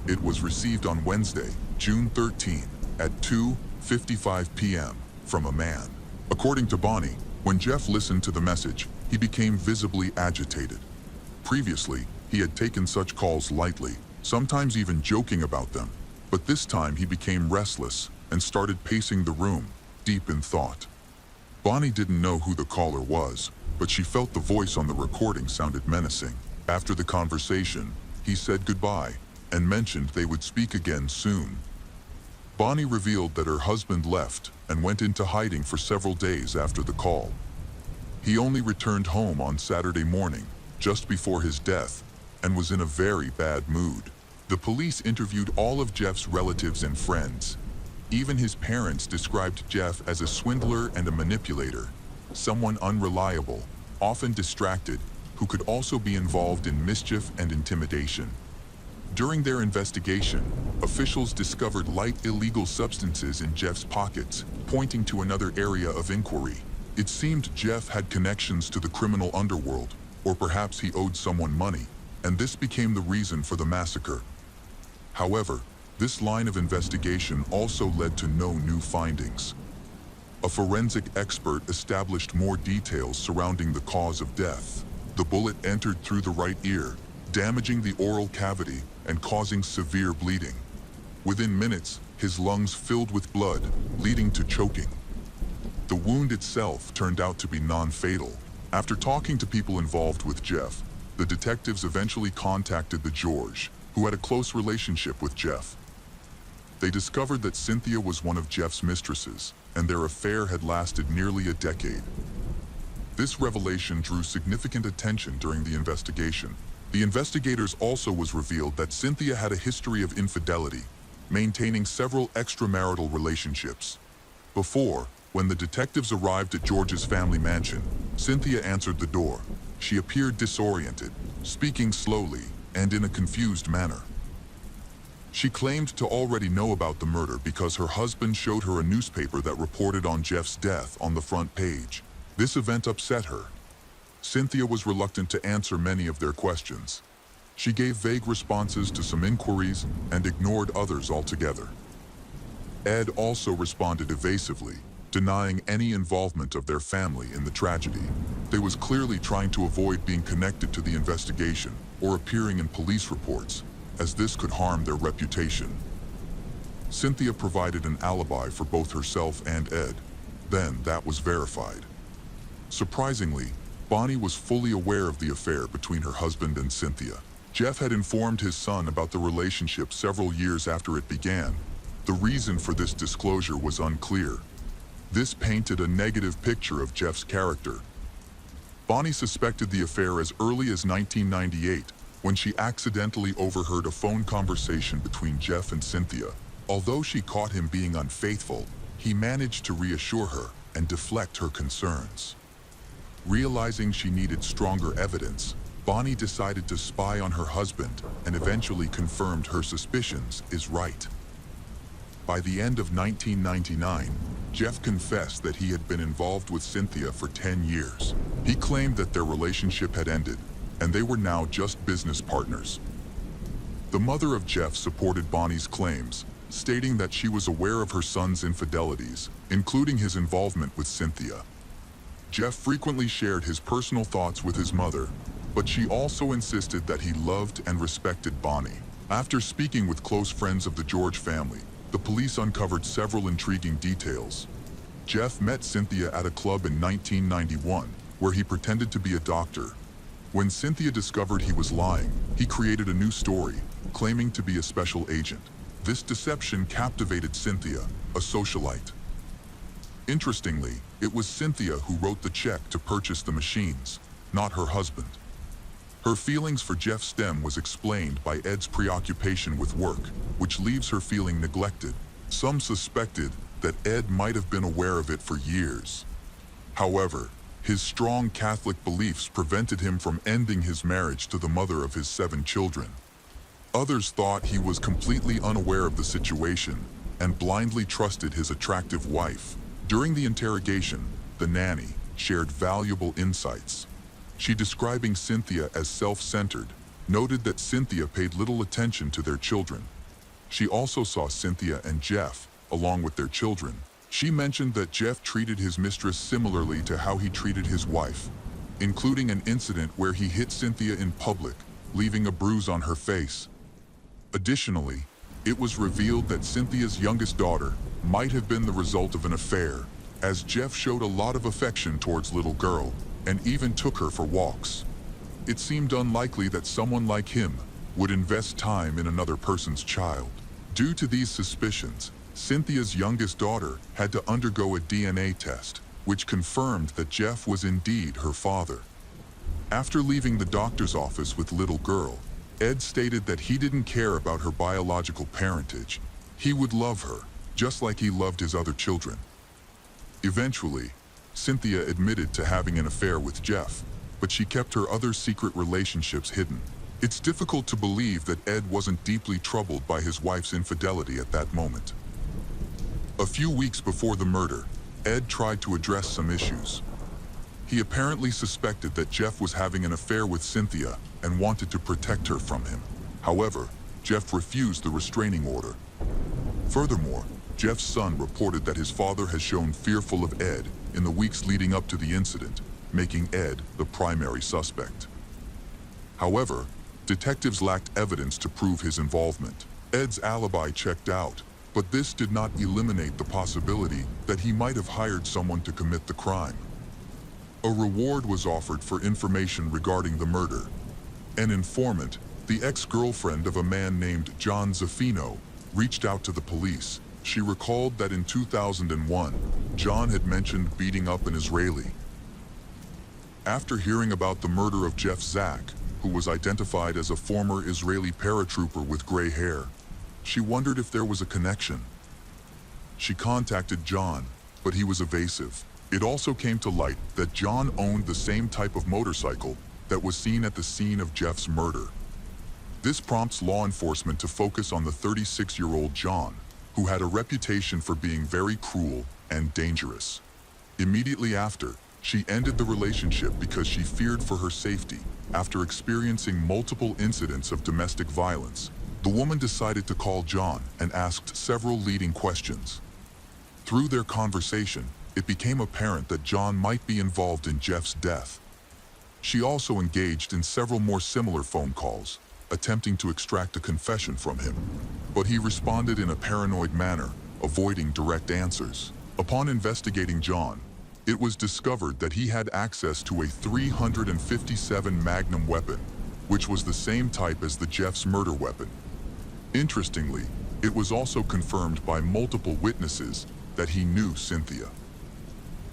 It was received on Wednesday, June 13, at 2:55 p.m. from a man. According to Bonnie, when Jeff listened to the message, he became visibly agitated. Previously, he had taken such calls lightly, sometimes even joking about them, but this time he became restless and started pacing the room, deep in thought. Bonnie didn't know who the caller was, but she felt the voice on the recording sounded menacing. After the conversation, he said goodbye and mentioned they would speak again soon. Bonnie revealed that her husband left and went into hiding for several days after the call. He only returned home on Saturday morning, just before his death, and was in a very bad mood. The police interviewed all of Jeff's relatives and friends. Even his parents described Jeff as a swindler and a manipulator, someone unreliable, often distracted, who could also be involved in mischief and intimidation. During their investigation, officials discovered light illegal substances in Jeff's pockets, pointing to another area of inquiry. It seemed Jeff had connections to the criminal underworld, or perhaps he owed someone money, and this became the reason for the massacre. However, this line of investigation also led to no new findings. A forensic expert established more details surrounding the cause of death. The bullet entered through the right ear, damaging the oral cavity and causing severe bleeding. Within minutes, his lungs filled with blood, leading to choking. The wound itself turned out to be non-fatal. After talking to people involved with Jeff, the detectives eventually contacted the George, who had a close relationship with Jeff. They discovered that Cynthia was one of Jeff's mistresses, and their affair had lasted nearly a decade. This revelation drew significant attention during the investigation. The investigators also was revealed that Cynthia had a history of infidelity, maintaining several extramarital relationships. Before, when the detectives arrived at George's family mansion, Cynthia answered the door. She appeared disoriented, speaking slowly and in a confused manner. She claimed to already know about the murder because her husband showed her a newspaper that reported on Jeff's death on the front page. This event upset her. Cynthia was reluctant to answer many of their questions. She gave vague responses to some inquiries and ignored others altogether. Ed also responded evasively, denying any involvement of their family in the tragedy. They was clearly trying to avoid being connected to the investigation or appearing in police reports, as this could harm their reputation. Cynthia provided an alibi for both herself and Ed. Then that was verified. Surprisingly, Bonnie was fully aware of the affair between her husband and Cynthia. Jeff had informed his son about the relationship several years after it began. The reason for this disclosure was unclear. This painted a negative picture of Jeff's character. Bonnie suspected the affair as early as 1998, when she accidentally overheard a phone conversation between Jeff and Cynthia. Although she caught him being unfaithful, he managed to reassure her and deflect her concerns. Realizing she needed stronger evidence, Bonnie decided to spy on her husband and eventually confirmed her suspicions is right. By the end of 1999, Jeff confessed that he had been involved with Cynthia for 10 years. He claimed that their relationship had ended, and they were now just business partners. The mother of Jeff supported Bonnie's claims, stating that she was aware of her son's infidelities, including his involvement with Cynthia. Jeff frequently shared his personal thoughts with his mother, but she also insisted that he loved and respected Bonnie. After speaking with close friends of the George family, the police uncovered several intriguing details. Jeff met Cynthia at a club in 1991, where he pretended to be a doctor. When Cynthia discovered he was lying, he created a new story, claiming to be a special agent. This deception captivated Cynthia, a socialite. Interestingly, it was Cynthia who wrote the check to purchase the machines, not her husband. Her feelings for Jeff Stem was explained by Ed's preoccupation with work, which leaves her feeling neglected. Some suspected that Ed might have been aware of it for years. However, his strong Catholic beliefs prevented him from ending his marriage to the mother of his 7 children. Others thought he was completely unaware of the situation and blindly trusted his attractive wife. During the interrogation, the nanny shared valuable insights. She, describing Cynthia as self-centered, noted that Cynthia paid little attention to their children. She also saw Cynthia and Jeff, along with their children. She mentioned that Jeff treated his mistress similarly to how he treated his wife, including an incident where he hit Cynthia in public, leaving a bruise on her face. Additionally, it was revealed that Cynthia's youngest daughter might have been the result of an affair, as Jeff showed a lot of affection towards little girl, and even took her for walks. It seemed unlikely that someone like him would invest time in another person's child. Due to these suspicions, Cynthia's youngest daughter had to undergo a DNA test, which confirmed that Jeff was indeed her father. After leaving the doctor's office with little girl, Ed stated that he didn't care about her biological parentage. He would love her, just like he loved his other children. Eventually, Cynthia admitted to having an affair with Jeff, but she kept her other secret relationships hidden. It's difficult to believe that Ed wasn't deeply troubled by his wife's infidelity at that moment. A few weeks before the murder, Ed tried to address some issues. He apparently suspected that Jeff was having an affair with Cynthia and wanted to protect her from him. However, Jeff refused the restraining order. Furthermore, Jeff's son reported that his father has shown fearful of Ed in the weeks leading up to the incident, making Ed the primary suspect. However, detectives lacked evidence to prove his involvement. Ed's alibi checked out, but this did not eliminate the possibility that he might have hired someone to commit the crime. A reward was offered for information regarding the murder. An informant, the ex-girlfriend of a man named John Zaffino, reached out to the police. She recalled that in 2001, John had mentioned beating up an Israeli. After hearing about the murder of Jeff Zack, who was identified as a former Israeli paratrooper with gray hair, she wondered if there was a connection. She contacted John, but he was evasive. It also came to light that John owned the same type of motorcycle that was seen at the scene of Jeff's murder. This prompts law enforcement to focus on the 36-year-old John, who had a reputation for being very cruel and dangerous. Immediately after, She ended the relationship because she feared for her safety. After experiencing multiple incidents of domestic violence, the woman decided to call John and asked several leading questions. Through their conversation, it became apparent that John might be involved in Jeff's death. She also engaged in several more similar phone calls, attempting to extract a confession from him. But he responded in a paranoid manner, avoiding direct answers. Upon investigating John, it was discovered that he had access to a .357 Magnum weapon, which was the same type as the Jeff's murder weapon. Interestingly, it was also confirmed by multiple witnesses that he knew Cynthia.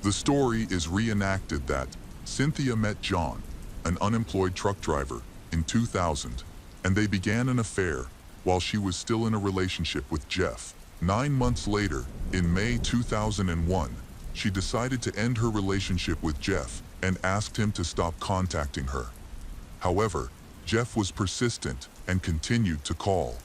The story is reenacted that Cynthia met John, an unemployed truck driver, in 2000, and they began an affair while she was still in a relationship with Jeff. 9 months later, in May 2001, she decided to end her relationship with Jeff and asked him to stop contacting her. However, Jeff was persistent and continued to call.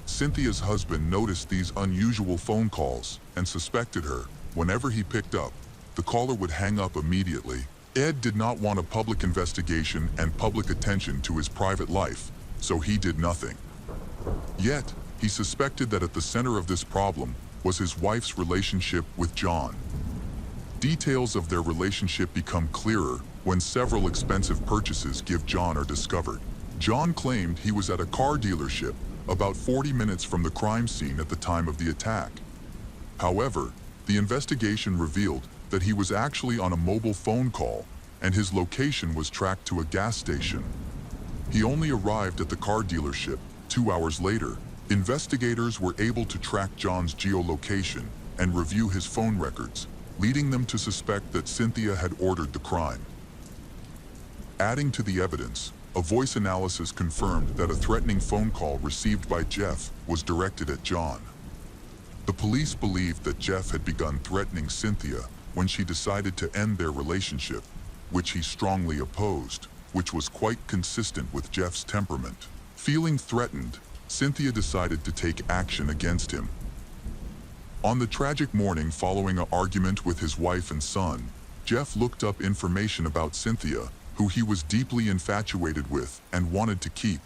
Cynthia's husband noticed these unusual phone calls and suspected her. Whenever he picked up, the caller would hang up immediately. Ed did not want a public investigation and public attention to his private life, so he did nothing. Yet, he suspected that at the center of this problem was his wife's relationship with John. Details of their relationship become clearer when several expensive purchases John are discovered. John claimed he was at a car dealership about 40 minutes from the crime scene at the time of the attack. However, the investigation revealed that he was actually on a mobile phone call and his location was tracked to a gas station. He only arrived at the car dealership 2 hours later. Investigators were able to track John's geolocation and review his phone records, leading them to suspect that Cynthia had ordered the crime. Adding to the evidence, a voice analysis confirmed that a threatening phone call received by Jeff was directed at John. The police believed that Jeff had begun threatening Cynthia when she decided to end their relationship, which he strongly opposed, which was quite consistent with Jeff's temperament. Feeling threatened, Cynthia decided to take action against him. On the tragic morning following an argument with his wife and son, Jeff looked up information about Cynthia, who he was deeply infatuated with and wanted to keep.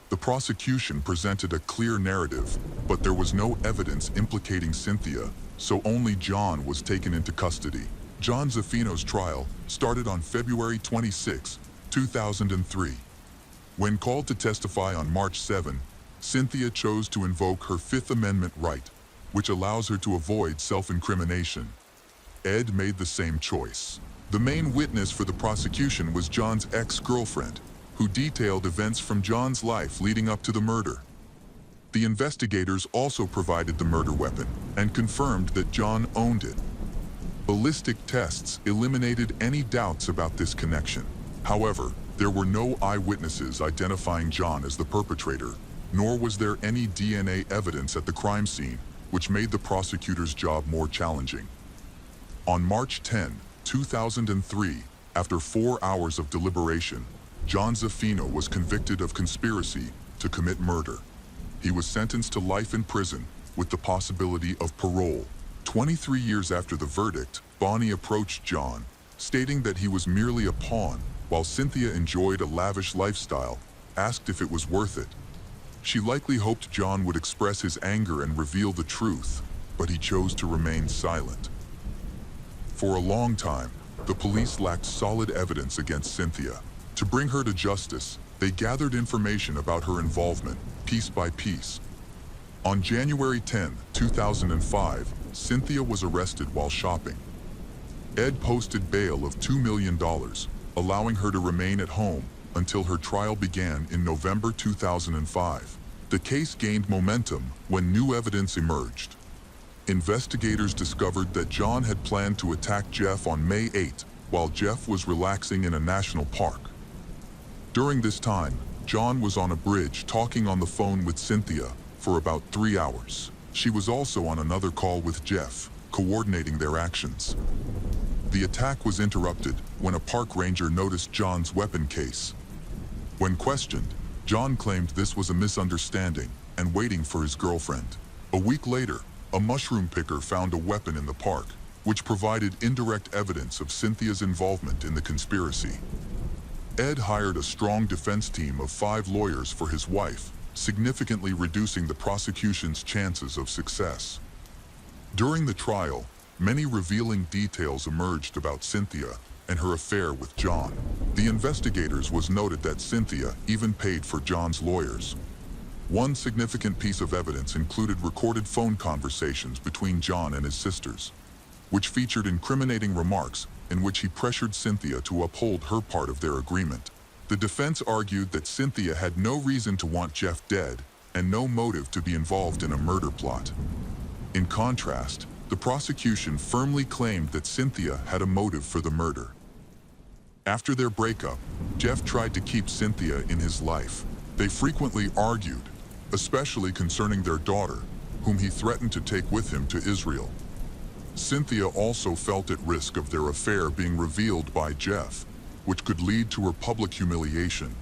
The prosecution presented a clear narrative, but there was no evidence implicating Cynthia, so only John was taken into custody. John Zaffino's trial started on February 26, 2003. When called to testify on March 7, Cynthia chose to invoke her Fifth Amendment right, which allows her to avoid self-incrimination. Ed made the same choice. The main witness for the prosecution was John's ex-girlfriend, who detailed events from John's life leading up to the murder. The investigators also provided the murder weapon and confirmed that John owned it. Ballistic tests eliminated any doubts about this connection. However, there were no eyewitnesses identifying John as the perpetrator, nor was there any DNA evidence at the crime scene, which made the prosecutor's job more challenging. On March 10, 2003, after 4 hours of deliberation, John Zaffino was convicted of conspiracy to commit murder. He was sentenced to life in prison with the possibility of parole. 23 years after the verdict, Bonnie approached John, stating that he was merely a pawn while Cynthia enjoyed a lavish lifestyle, asked if it was worth it. She likely hoped John would express his anger and reveal the truth, but he chose to remain silent. For a long time, the police lacked solid evidence against Cynthia. To bring her to justice, they gathered information about her involvement, piece by piece. On January 10, 2005, Cynthia was arrested while shopping. Ed posted bail of $2 million, allowing her to remain at home until her trial began in November 2005. The case gained momentum when new evidence emerged. Investigators discovered that John had planned to attack Jeff on May 8 while Jeff was relaxing in a national park. During this time, John was on a bridge talking on the phone with Cynthia for about 3 hours. She was also on another call with Jeff, coordinating their actions. The attack was interrupted when a park ranger noticed John's weapon case. When questioned, John claimed this was a misunderstanding and waiting for his girlfriend. A week later, a mushroom picker found a weapon in the park. which provided indirect evidence of Cynthia's involvement in the conspiracy. Ed hired a strong defense team of 5 lawyers for his wife, significantly reducing the prosecution's chances of success. During the trial, many revealing details emerged about Cynthia and her affair with John. The investigators was noted that Cynthia even paid for John's lawyers. One significant piece of evidence included recorded phone conversations between John and his sisters, which featured incriminating remarks in which he pressured Cynthia to uphold her part of their agreement. The defense argued that Cynthia had no reason to want Jeff dead and no motive to be involved in a murder plot. In contrast, the prosecution firmly claimed that Cynthia had a motive for the murder. After their breakup, Jeff tried to keep Cynthia in his life. They frequently argued, especially concerning their daughter, whom he threatened to take with him to Israel. Cynthia also felt at risk of their affair being revealed by Jeff, which could lead to her public humiliation.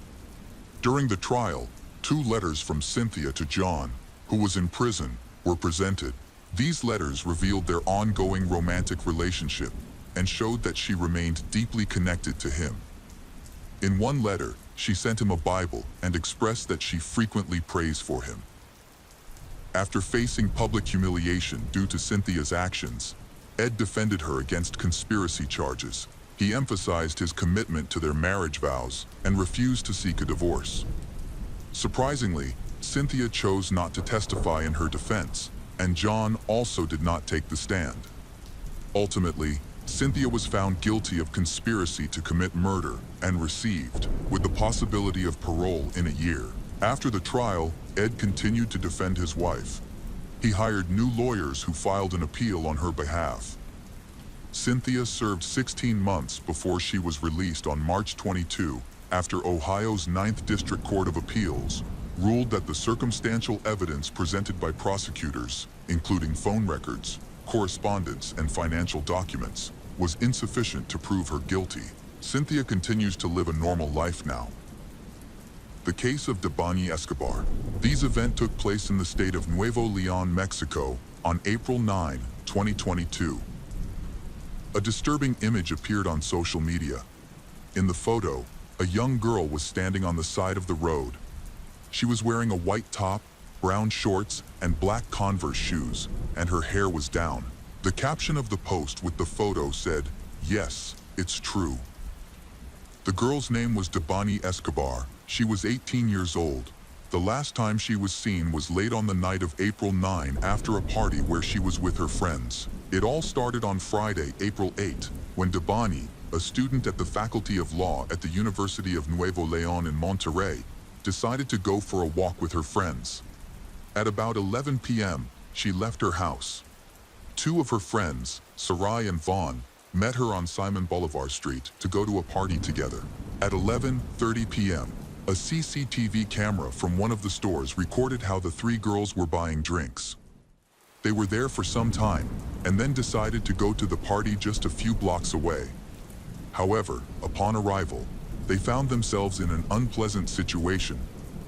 During the trial, 2 letters from Cynthia to John, who was in prison, were presented. These letters revealed their ongoing romantic relationship and showed that she remained deeply connected to him. In one letter, she sent him a Bible and expressed that she frequently prays for him. After facing public humiliation due to Cynthia's actions, Ed defended her against conspiracy charges. He emphasized his commitment to their marriage vows and refused to seek a divorce. Surprisingly, Cynthia chose not to testify in her defense, and John also did not take the stand. Ultimately, Cynthia was found guilty of conspiracy to commit murder and received, with the possibility of parole in a year. After the trial, Ed continued to defend his wife. He hired new lawyers who filed an appeal on her behalf. Cynthia served 16 months before she was released on March 22, after Ohio's 9th District Court of Appeals ruled that the circumstantial evidence presented by prosecutors, including phone records, correspondence, and financial documents, was insufficient to prove her guilty. Cynthia continues to live a normal life now. The case of Debani Escobar. These events took place in the state of Nuevo León, Mexico, on April 9, 2022. A disturbing image appeared on social media. In the photo, a young girl was standing on the side of the road. She was wearing a white top, brown shorts, and black Converse shoes, and her hair was down. The caption of the post with the photo said, "Yes, it's true." The girl's name was Debani Escobar. She was 18 years old. The last time she was seen was late on the night of April 9 after a party where she was with her friends. It all started on Friday, April 8, when Debani, a student at the Faculty of Law at the University of Nuevo León in Monterrey, decided to go for a walk with her friends. At about 11 p.m., she left her house. 2 of her friends, Sarai and Vaughn, met her on Simon Bolivar Street to go to a party together. At 11:30 p.m., a CCTV camera from one of the stores recorded how the 3 girls were buying drinks. They were there for some time, and then decided to go to the party just a few blocks away. However, upon arrival, they found themselves in an unpleasant situation,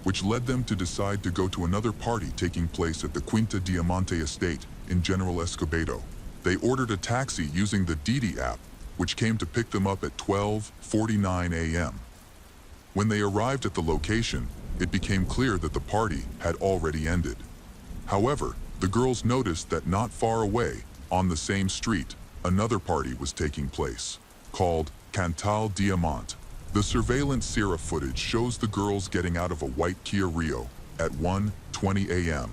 which led them to decide to go to another party taking place at the Quinta Diamante estate in General Escobedo. They ordered a taxi using the Didi app, which came to pick them up at 12:49 a.m. When they arrived at the location, it became clear that the party had already ended. However, the girls noticed that not far away, on the same street, another party was taking place, called Cantal Diamant. The surveillance Sierra footage shows the girls getting out of a white Kia Rio at 1:20 a.m.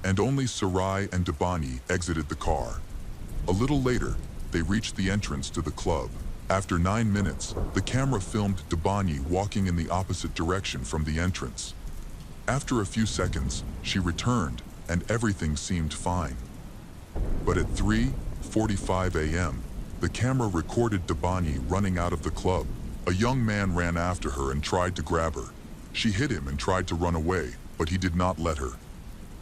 And only Sarai and Debani exited the car. A little later, they reached the entrance to the club. After 9 minutes, the camera filmed Debani walking in the opposite direction from the entrance. After a few seconds, she returned, and everything seemed fine. But at 3:45 a.m., the camera recorded Debani running out of the club. A young man ran after her and tried to grab her. She hit him and tried to run away, but he did not let her.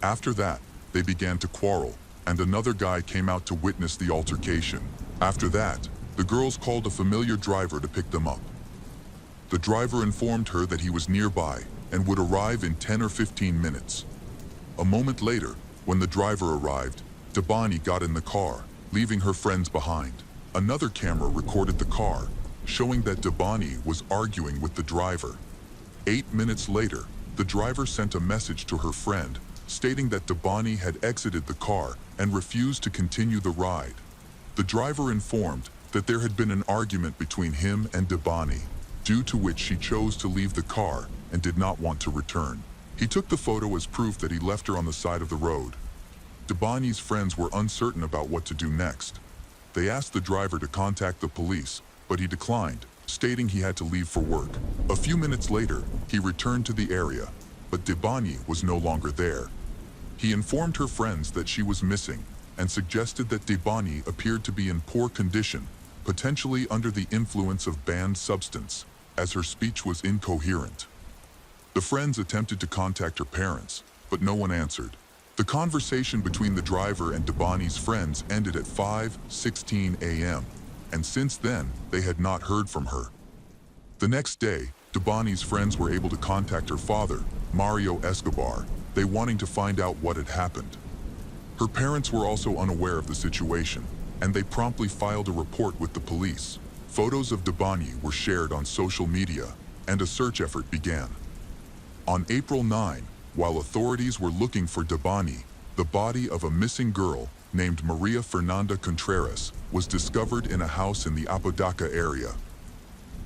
After that, they began to quarrel, and another guy came out to witness the altercation. After that, the girls called a familiar driver to pick them up. The driver informed her that he was nearby and would arrive in 10 or 15 minutes. A moment later, when the driver arrived, Debani got in the car, leaving her friends behind. Another camera recorded the car, showing that Debani was arguing with the driver. 8 minutes later, the driver sent a message to her friend, stating that Debani had exited the car and refused to continue the ride. The driver informed that there had been an argument between him and Debani, due to which she chose to leave the car and did not want to return. He took the photo as proof that he left her on the side of the road. Debani's friends were uncertain about what to do next. They asked the driver to contact the police, but he declined, stating he had to leave for work. A few minutes later, he returned to the area, but Debani was no longer there. He informed her friends that she was missing and suggested that Debani appeared to be in poor condition, potentially under the influence of banned substance, as her speech was incoherent. The friends attempted to contact her parents, but no one answered. The conversation between the driver and Debani's friends ended at 5:16 a.m., and since then, they had not heard from her. The next day, Debani's friends were able to contact her father, Mario Escobar, they wanting to find out what had happened. Her parents were also unaware of the situation, and they promptly filed a report with the police. Photos of Debani were shared on social media, and a search effort began. On April 9, while authorities were looking for Debani, the body of a missing girl named Maria Fernanda Contreras was discovered in a house in the Apodaca area.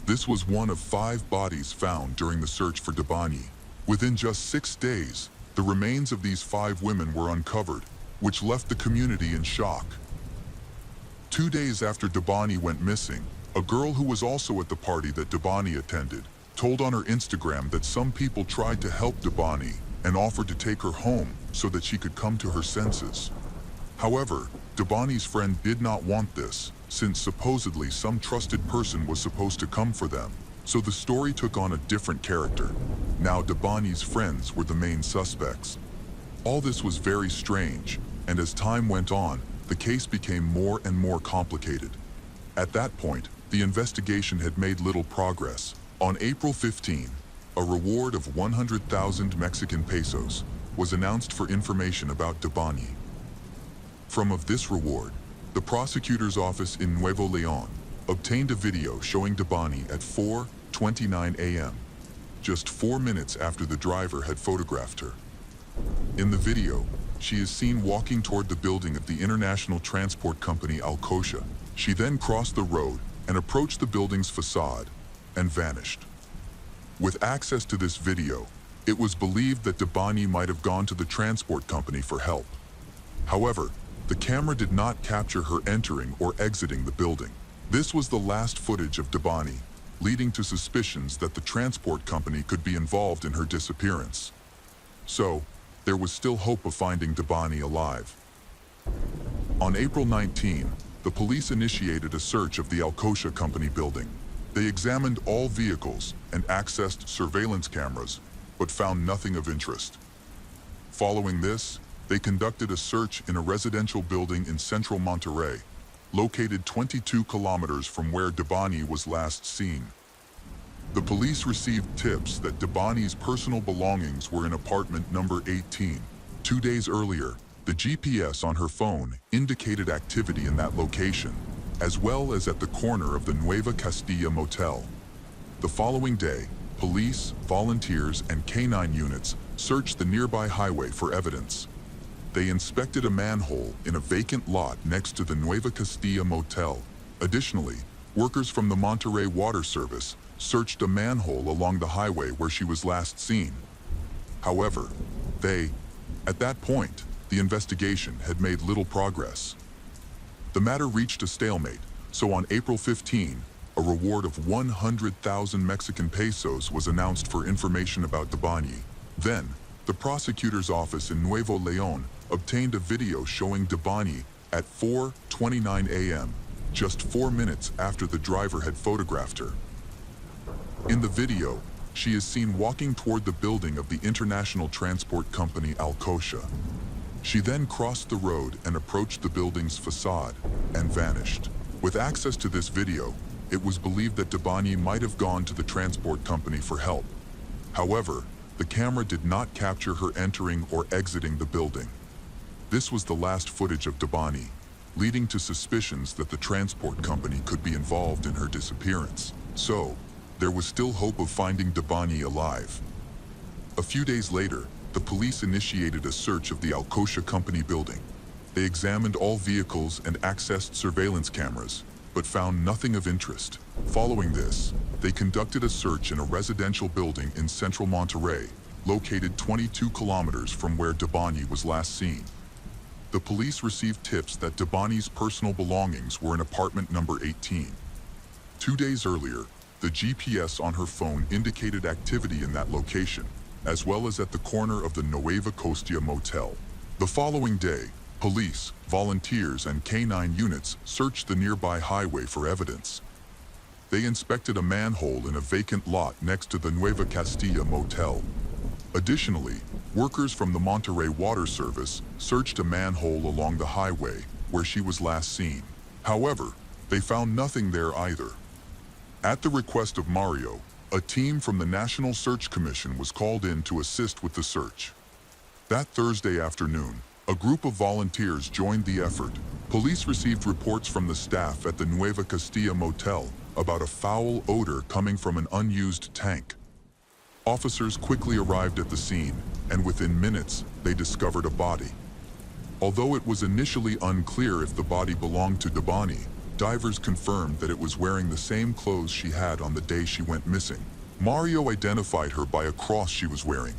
This was one of 5 bodies found during the search for Debani. Within just 6 days, the remains of these 5 women were uncovered, which left the community in shock. 2 days after Debani went missing, a girl who was also at the party that Debani attended told on her Instagram that some people tried to help Debani and offered to take her home so that she could come to her senses. However, Debani's friend did not want this, since supposedly some trusted person was supposed to come for them, so the story took on a different character. Now Debani's friends were the main suspects. All this was very strange, and as time went on, the case became more and more complicated. At that point, the investigation had made little progress. On April 15, a reward of 100,000 Mexican pesos was announced for information about Debani. From this reward, the prosecutor's office in Nuevo León obtained a video showing Debani at 4:29 a.m., just 4 minutes after the driver had photographed her. In the video, she is seen walking toward the building of the international transport company Alcocia. She then crossed the road and approached the building's facade and vanished. With access to this video, it was believed that Debani might have gone to the transport company for help. However, the camera did not capture her entering or exiting the building. This was the last footage of Debani, leading to suspicions that the transport company could be involved in her disappearance. So, there was still hope of finding Debani alive. On April 19, the police initiated a search of the Alcocia company building. They examined all vehicles and accessed surveillance cameras, but found nothing of interest. Following this, they conducted a search in a residential building in central Monterrey, located 22 kilometers from where Debani was last seen. The police received tips that Debani's personal belongings were in apartment number 18. 2 days earlier, the GPS on her phone indicated activity in that location, as well as at the corner of the Nueva Castilla motel. The following day, police, volunteers, and canine units searched the nearby highway for evidence. They inspected a manhole in a vacant lot next to the Nueva Castilla motel. Additionally, workers from the Monterrey Water Service searched a manhole along the highway where she was last seen. However, at that point, the investigation had made little progress. The matter reached a stalemate, so on April 15, a reward of 100,000 Mexican pesos was announced for information about Debani. Then, the prosecutor's office in Nuevo León obtained a video showing Debani at 4:29 a.m., just 4 minutes after the driver had photographed her. In the video, she is seen walking toward the building of the international transport company Alcocia. She then crossed the road and approached the building's facade and vanished. With access to this video, it was believed that Debani might have gone to the transport company for help. However, the camera did not capture her entering or exiting the building. This was the last footage of Debani, leading to suspicions that the transport company could be involved in her disappearance. So, there was still hope of finding Debani alive. A few days later, the police initiated a search of the Alcocia Company building. They examined all vehicles and accessed surveillance cameras, but found nothing of interest. Following this, they conducted a search in a residential building in central Monterey, located 22 kilometers from where Debani was last seen. The police received tips that Debani's personal belongings were in apartment number 18. 2 days earlier, the GPS on her phone indicated activity in that location, as well as at the corner of the Nueva Costia motel. The following day, police, volunteers, and canine units searched the nearby highway for evidence. They inspected a manhole in a vacant lot next to the Nueva Castilla motel. Additionally, workers from the Monterey Water Service searched a manhole along the highway where she was last seen. However, they found nothing there either. At the request of Mario, a team from the National Search Commission was called in to assist with the search. That Thursday afternoon, a group of volunteers joined the effort. Police received reports from the staff at the Nueva Castilla motel about a foul odor coming from an unused tank. Officers quickly arrived at the scene, and within minutes, they discovered a body. Although it was initially unclear if the body belonged to Debani, divers confirmed that it was wearing the same clothes she had on the day she went missing. Mario identified her by a cross she was wearing.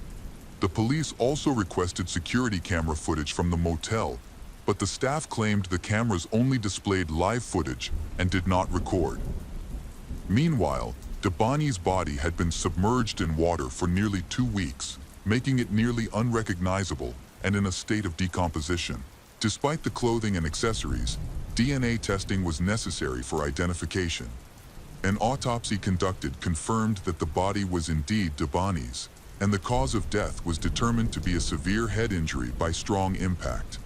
The police also requested security camera footage from the motel, but the staff claimed the cameras only displayed live footage and did not record. Meanwhile, Debani's body had been submerged in water for nearly 2 weeks, making it nearly unrecognizable and in a state of decomposition. Despite the clothing and accessories, DNA testing was necessary for identification. An autopsy conducted confirmed that the body was indeed Debani's, and the cause of death was determined to be a severe head injury by strong impact.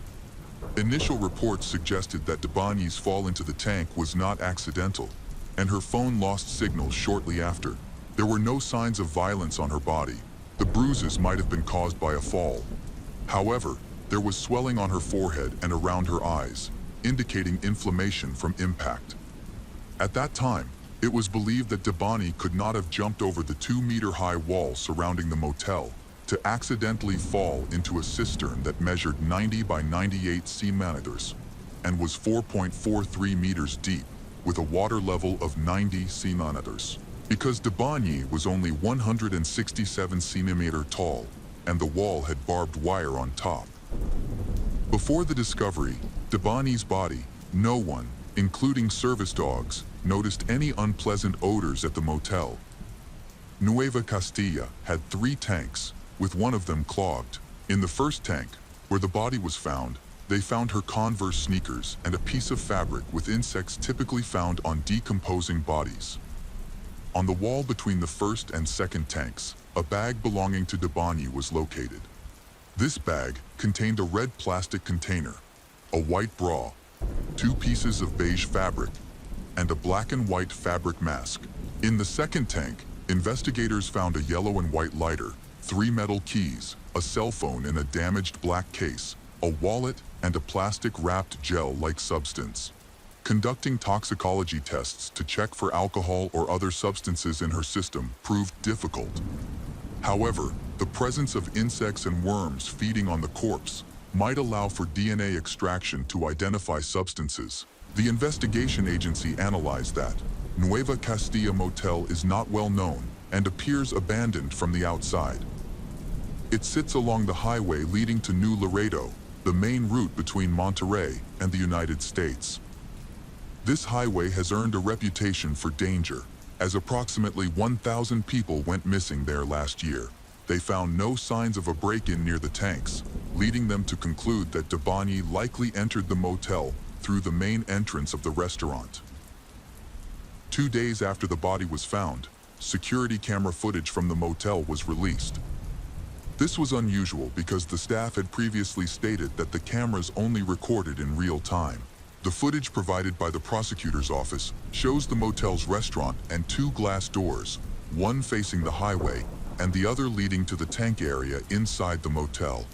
Initial reports suggested that Debani's fall into the tank was not accidental, and her phone lost signal shortly after. There were no signs of violence on her body. The bruises might have been caused by a fall. However, there was swelling on her forehead and around her eyes, indicating inflammation from impact. At that time, it was believed that Debani could not have jumped over the 2-meter-high wall surrounding the motel to accidentally fall into a cistern that measured 90 by 98 centimeters and was 4.43 meters deep, with a water level of 90 centimeters. Because Debani was only 167 centimeters tall, and the wall had barbed wire on top. Before the discovery, Debani's body, no one, including service dogs, noticed any unpleasant odors at the motel. Nueva Castilla had 3 tanks, with one of them clogged. In the first tank, where the body was found, they found her Converse sneakers and a piece of fabric with insects typically found on decomposing bodies. On the wall between the first and second tanks, a bag belonging to Debani was located. This bag contained a red plastic container, a white bra, 2 pieces of beige fabric, and a black and white fabric mask. In the second tank, investigators found a yellow and white lighter, 3 metal keys, a cell phone in a damaged black case, a wallet, and a plastic-wrapped gel-like substance. Conducting toxicology tests to check for alcohol or other substances in her system proved difficult. However, the presence of insects and worms feeding on the corpse might allow for DNA extraction to identify substances. The investigation agency analyzed that Nueva Castilla motel is not well known and appears abandoned from the outside. It sits along the highway leading to New Laredo, the main route between Monterey and the United States. This highway has earned a reputation for danger, as approximately 1,000 people went missing there last year. They found no signs of a break-in near the tanks, leading them to conclude that Debani likely entered the motel through the main entrance of the restaurant. 2 days after the body was found, security camera footage from the motel was released. This was unusual because the staff had previously stated that the cameras only recorded in real time. The footage provided by the prosecutor's office shows the motel's restaurant and 2 glass doors, one facing the highway and the other leading to the tank area inside the motel.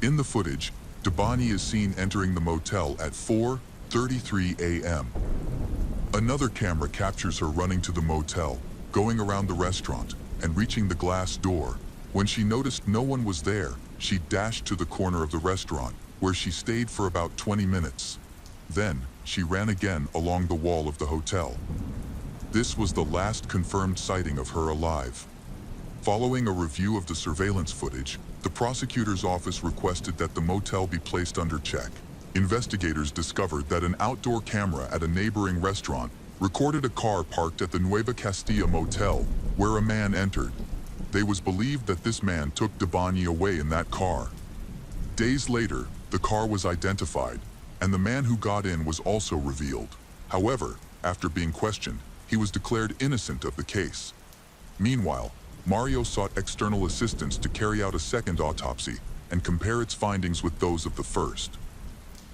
In the footage, Debani is seen entering the motel at 4, 8:33 a.m. Another camera captures her running to the motel, going around the restaurant, and reaching the glass door. When she noticed no one was there, she dashed to the corner of the restaurant, where she stayed for about 20 minutes. Then, she ran again along the wall of the hotel. This was the last confirmed sighting of her alive. Following a review of the surveillance footage, the prosecutor's office requested that the motel be placed under check. Investigators discovered that an outdoor camera at a neighboring restaurant recorded a car parked at the Nueva Castilla motel, where a man entered. They was believed that this man took Debani away in that car. Days later, the car was identified, and the man who got in was also revealed. However, after being questioned, he was declared innocent of the case. Meanwhile, Mario sought external assistance to carry out a second autopsy and compare its findings with those of the first.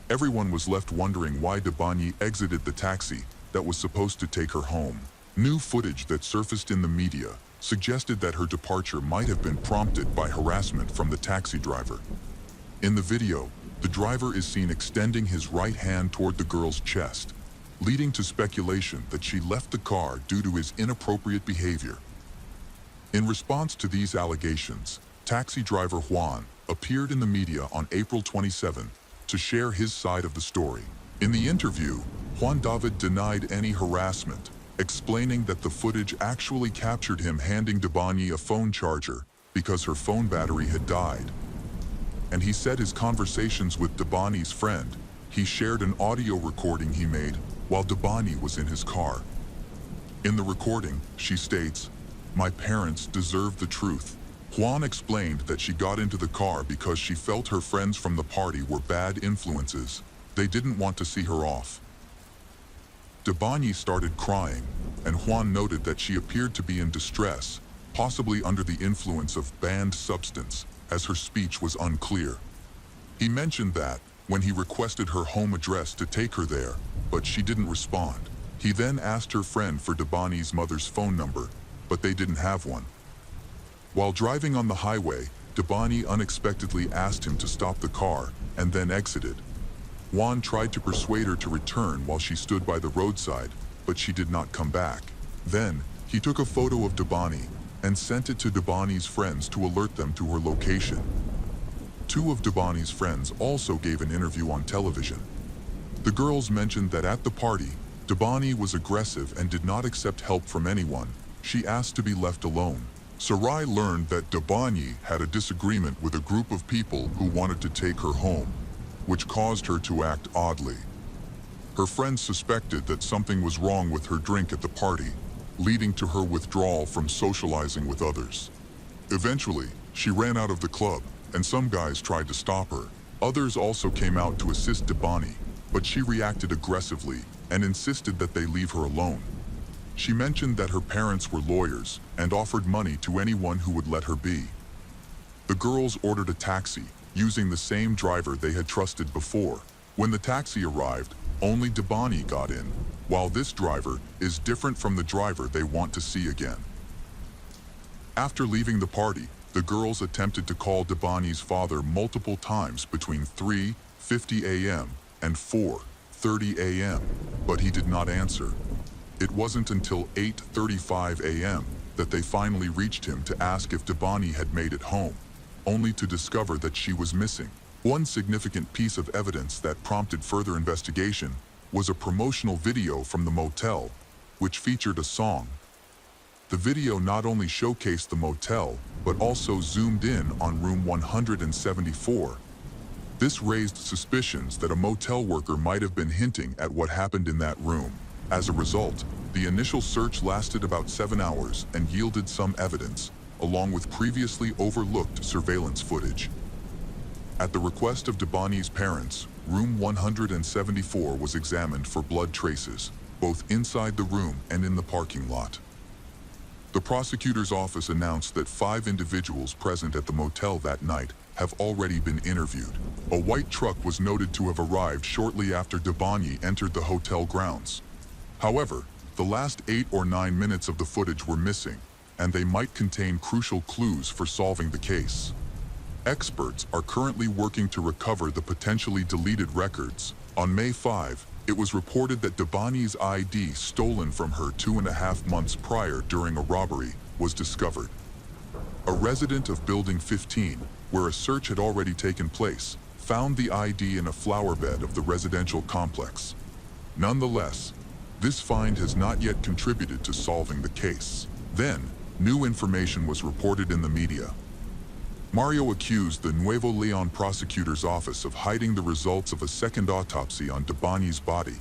Everyone was left wondering why Debani exited the taxi that was supposed to take her home. New footage that surfaced in the media suggested that her departure might have been prompted by harassment from the taxi driver. In the video, the driver is seen extending his right hand toward the girl's chest, leading to speculation that she left the car due to his inappropriate behavior. In response to these allegations, taxi driver Juan appeared in the media on April 27 to share his side of the story. In the interview, Juan David denied any harassment, explaining that the footage actually captured him handing Debani a phone charger because her phone battery had died. And he said his conversations with Debani's friend, he shared an audio recording he made while Debani was in his car. In the recording, she states, "My parents deserve the truth." Juan explained that she got into the car because she felt her friends from the party were bad influences. They didn't want to see her off. Debani started crying, and Juan noted that she appeared to be in distress, possibly under the influence of banned substance, as her speech was unclear. He mentioned that, when he requested her home address to take her there, but she didn't respond. He then asked her friend for Debani's mother's phone number, but they didn't have one. While driving on the highway, Debani unexpectedly asked him to stop the car and then exited. Juan tried to persuade her to return while she stood by the roadside, but she did not come back. Then, he took a photo of Debani and sent it to Debani's friends to alert them to her location. Two of Debani's friends also gave an interview on television. The girls mentioned that at the party, Debani was aggressive and did not accept help from anyone. She asked to be left alone. Sarai learned that Debani had a disagreement with a group of people who wanted to take her home, which caused her to act oddly. Her friends suspected that something was wrong with her drink at the party, leading to her withdrawal from socializing with others. Eventually, she ran out of the club, and some guys tried to stop her. Others also came out to assist Debani, but she reacted aggressively and insisted that they leave her alone. She mentioned that her parents were lawyers and offered money to anyone who would let her be. The girls ordered a taxi, using the same driver they had trusted before. When the taxi arrived, only Debani got in, while this driver is different from the driver they want to see again. After leaving the party, the girls attempted to call Debani's father multiple times between 3:50 a.m. and 4:30 a.m., but he did not answer. It wasn't until 8:35 a.m. that they finally reached him to ask if Debani had made it home, only to discover that she was missing. One significant piece of evidence that prompted further investigation was a promotional video from the motel, which featured a song. The video not only showcased the motel, but also zoomed in on room 174. This raised suspicions that a motel worker might have been hinting at what happened in that room. As a result, the initial search lasted about 7 hours and yielded some evidence, along with previously overlooked surveillance footage. At the request of Debani's parents, room 174 was examined for blood traces, both inside the room and in the parking lot. The prosecutor's office announced that 5 individuals present at the motel that night have already been interviewed. A white truck was noted to have arrived shortly after Debani entered the hotel grounds. However, the last 8 or 9 minutes of the footage were missing, and they might contain crucial clues for solving the case. Experts are currently working to recover the potentially deleted records. On May 5, It was reported that Debani's ID, stolen from her 2.5 months prior during a robbery, was discovered. A resident of Building 15, where a search had already taken place, found the ID in a flower bed of the residential complex. Nonetheless, this find has not yet contributed to solving the case. Then, new information was reported in the media. Mario accused the Nuevo Leon prosecutor's office of hiding the results of a second autopsy on Debani's body.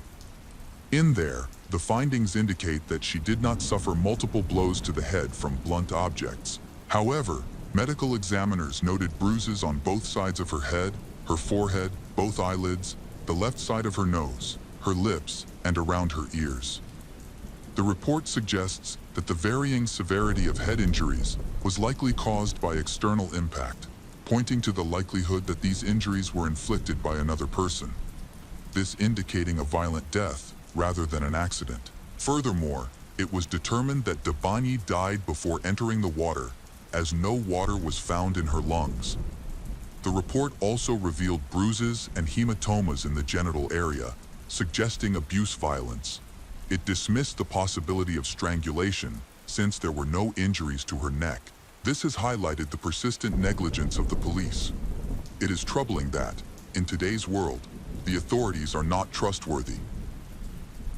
In there, the findings indicate that she did not suffer multiple blows to the head from blunt objects. However, medical examiners noted bruises on both sides of her head, her forehead, both eyelids, the left side of her nose, her lips, and around her ears. The report suggests that the varying severity of head injuries was likely caused by external impact, pointing to the likelihood that these injuries were inflicted by another person, this indicating a violent death rather than an accident. Furthermore, it was determined that Debani died before entering the water, as no water was found in her lungs. The report also revealed bruises and hematomas in the genital area, suggesting abuse violence. It dismissed the possibility of strangulation, since there were no injuries to her neck. This has highlighted the persistent negligence of the police. It is troubling that, in today's world, the authorities are not trustworthy.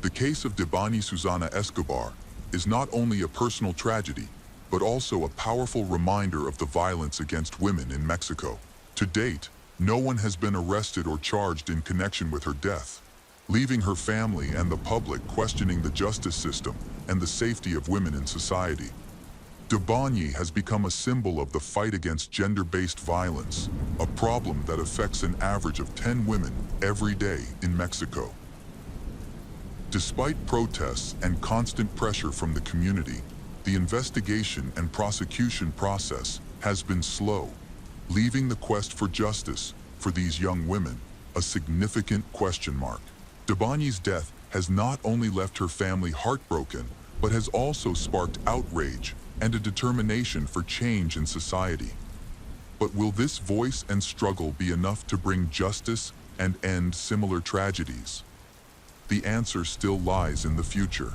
The case of Debani Susana Escobar is not only a personal tragedy, but also a powerful reminder of the violence against women in Mexico. To date, no one has been arrested or charged in connection with her death, leaving her family and the public questioning the justice system and the safety of women in society. Debani has become a symbol of the fight against gender-based violence, a problem that affects an average of 10 women every day in Mexico. Despite protests and constant pressure from the community, the investigation and prosecution process has been slow, leaving the quest for justice for these young women a significant question mark. Debani's death has not only left her family heartbroken, but has also sparked outrage and a determination for change in society. But will this voice and struggle be enough to bring justice and end similar tragedies? The answer still lies in the future.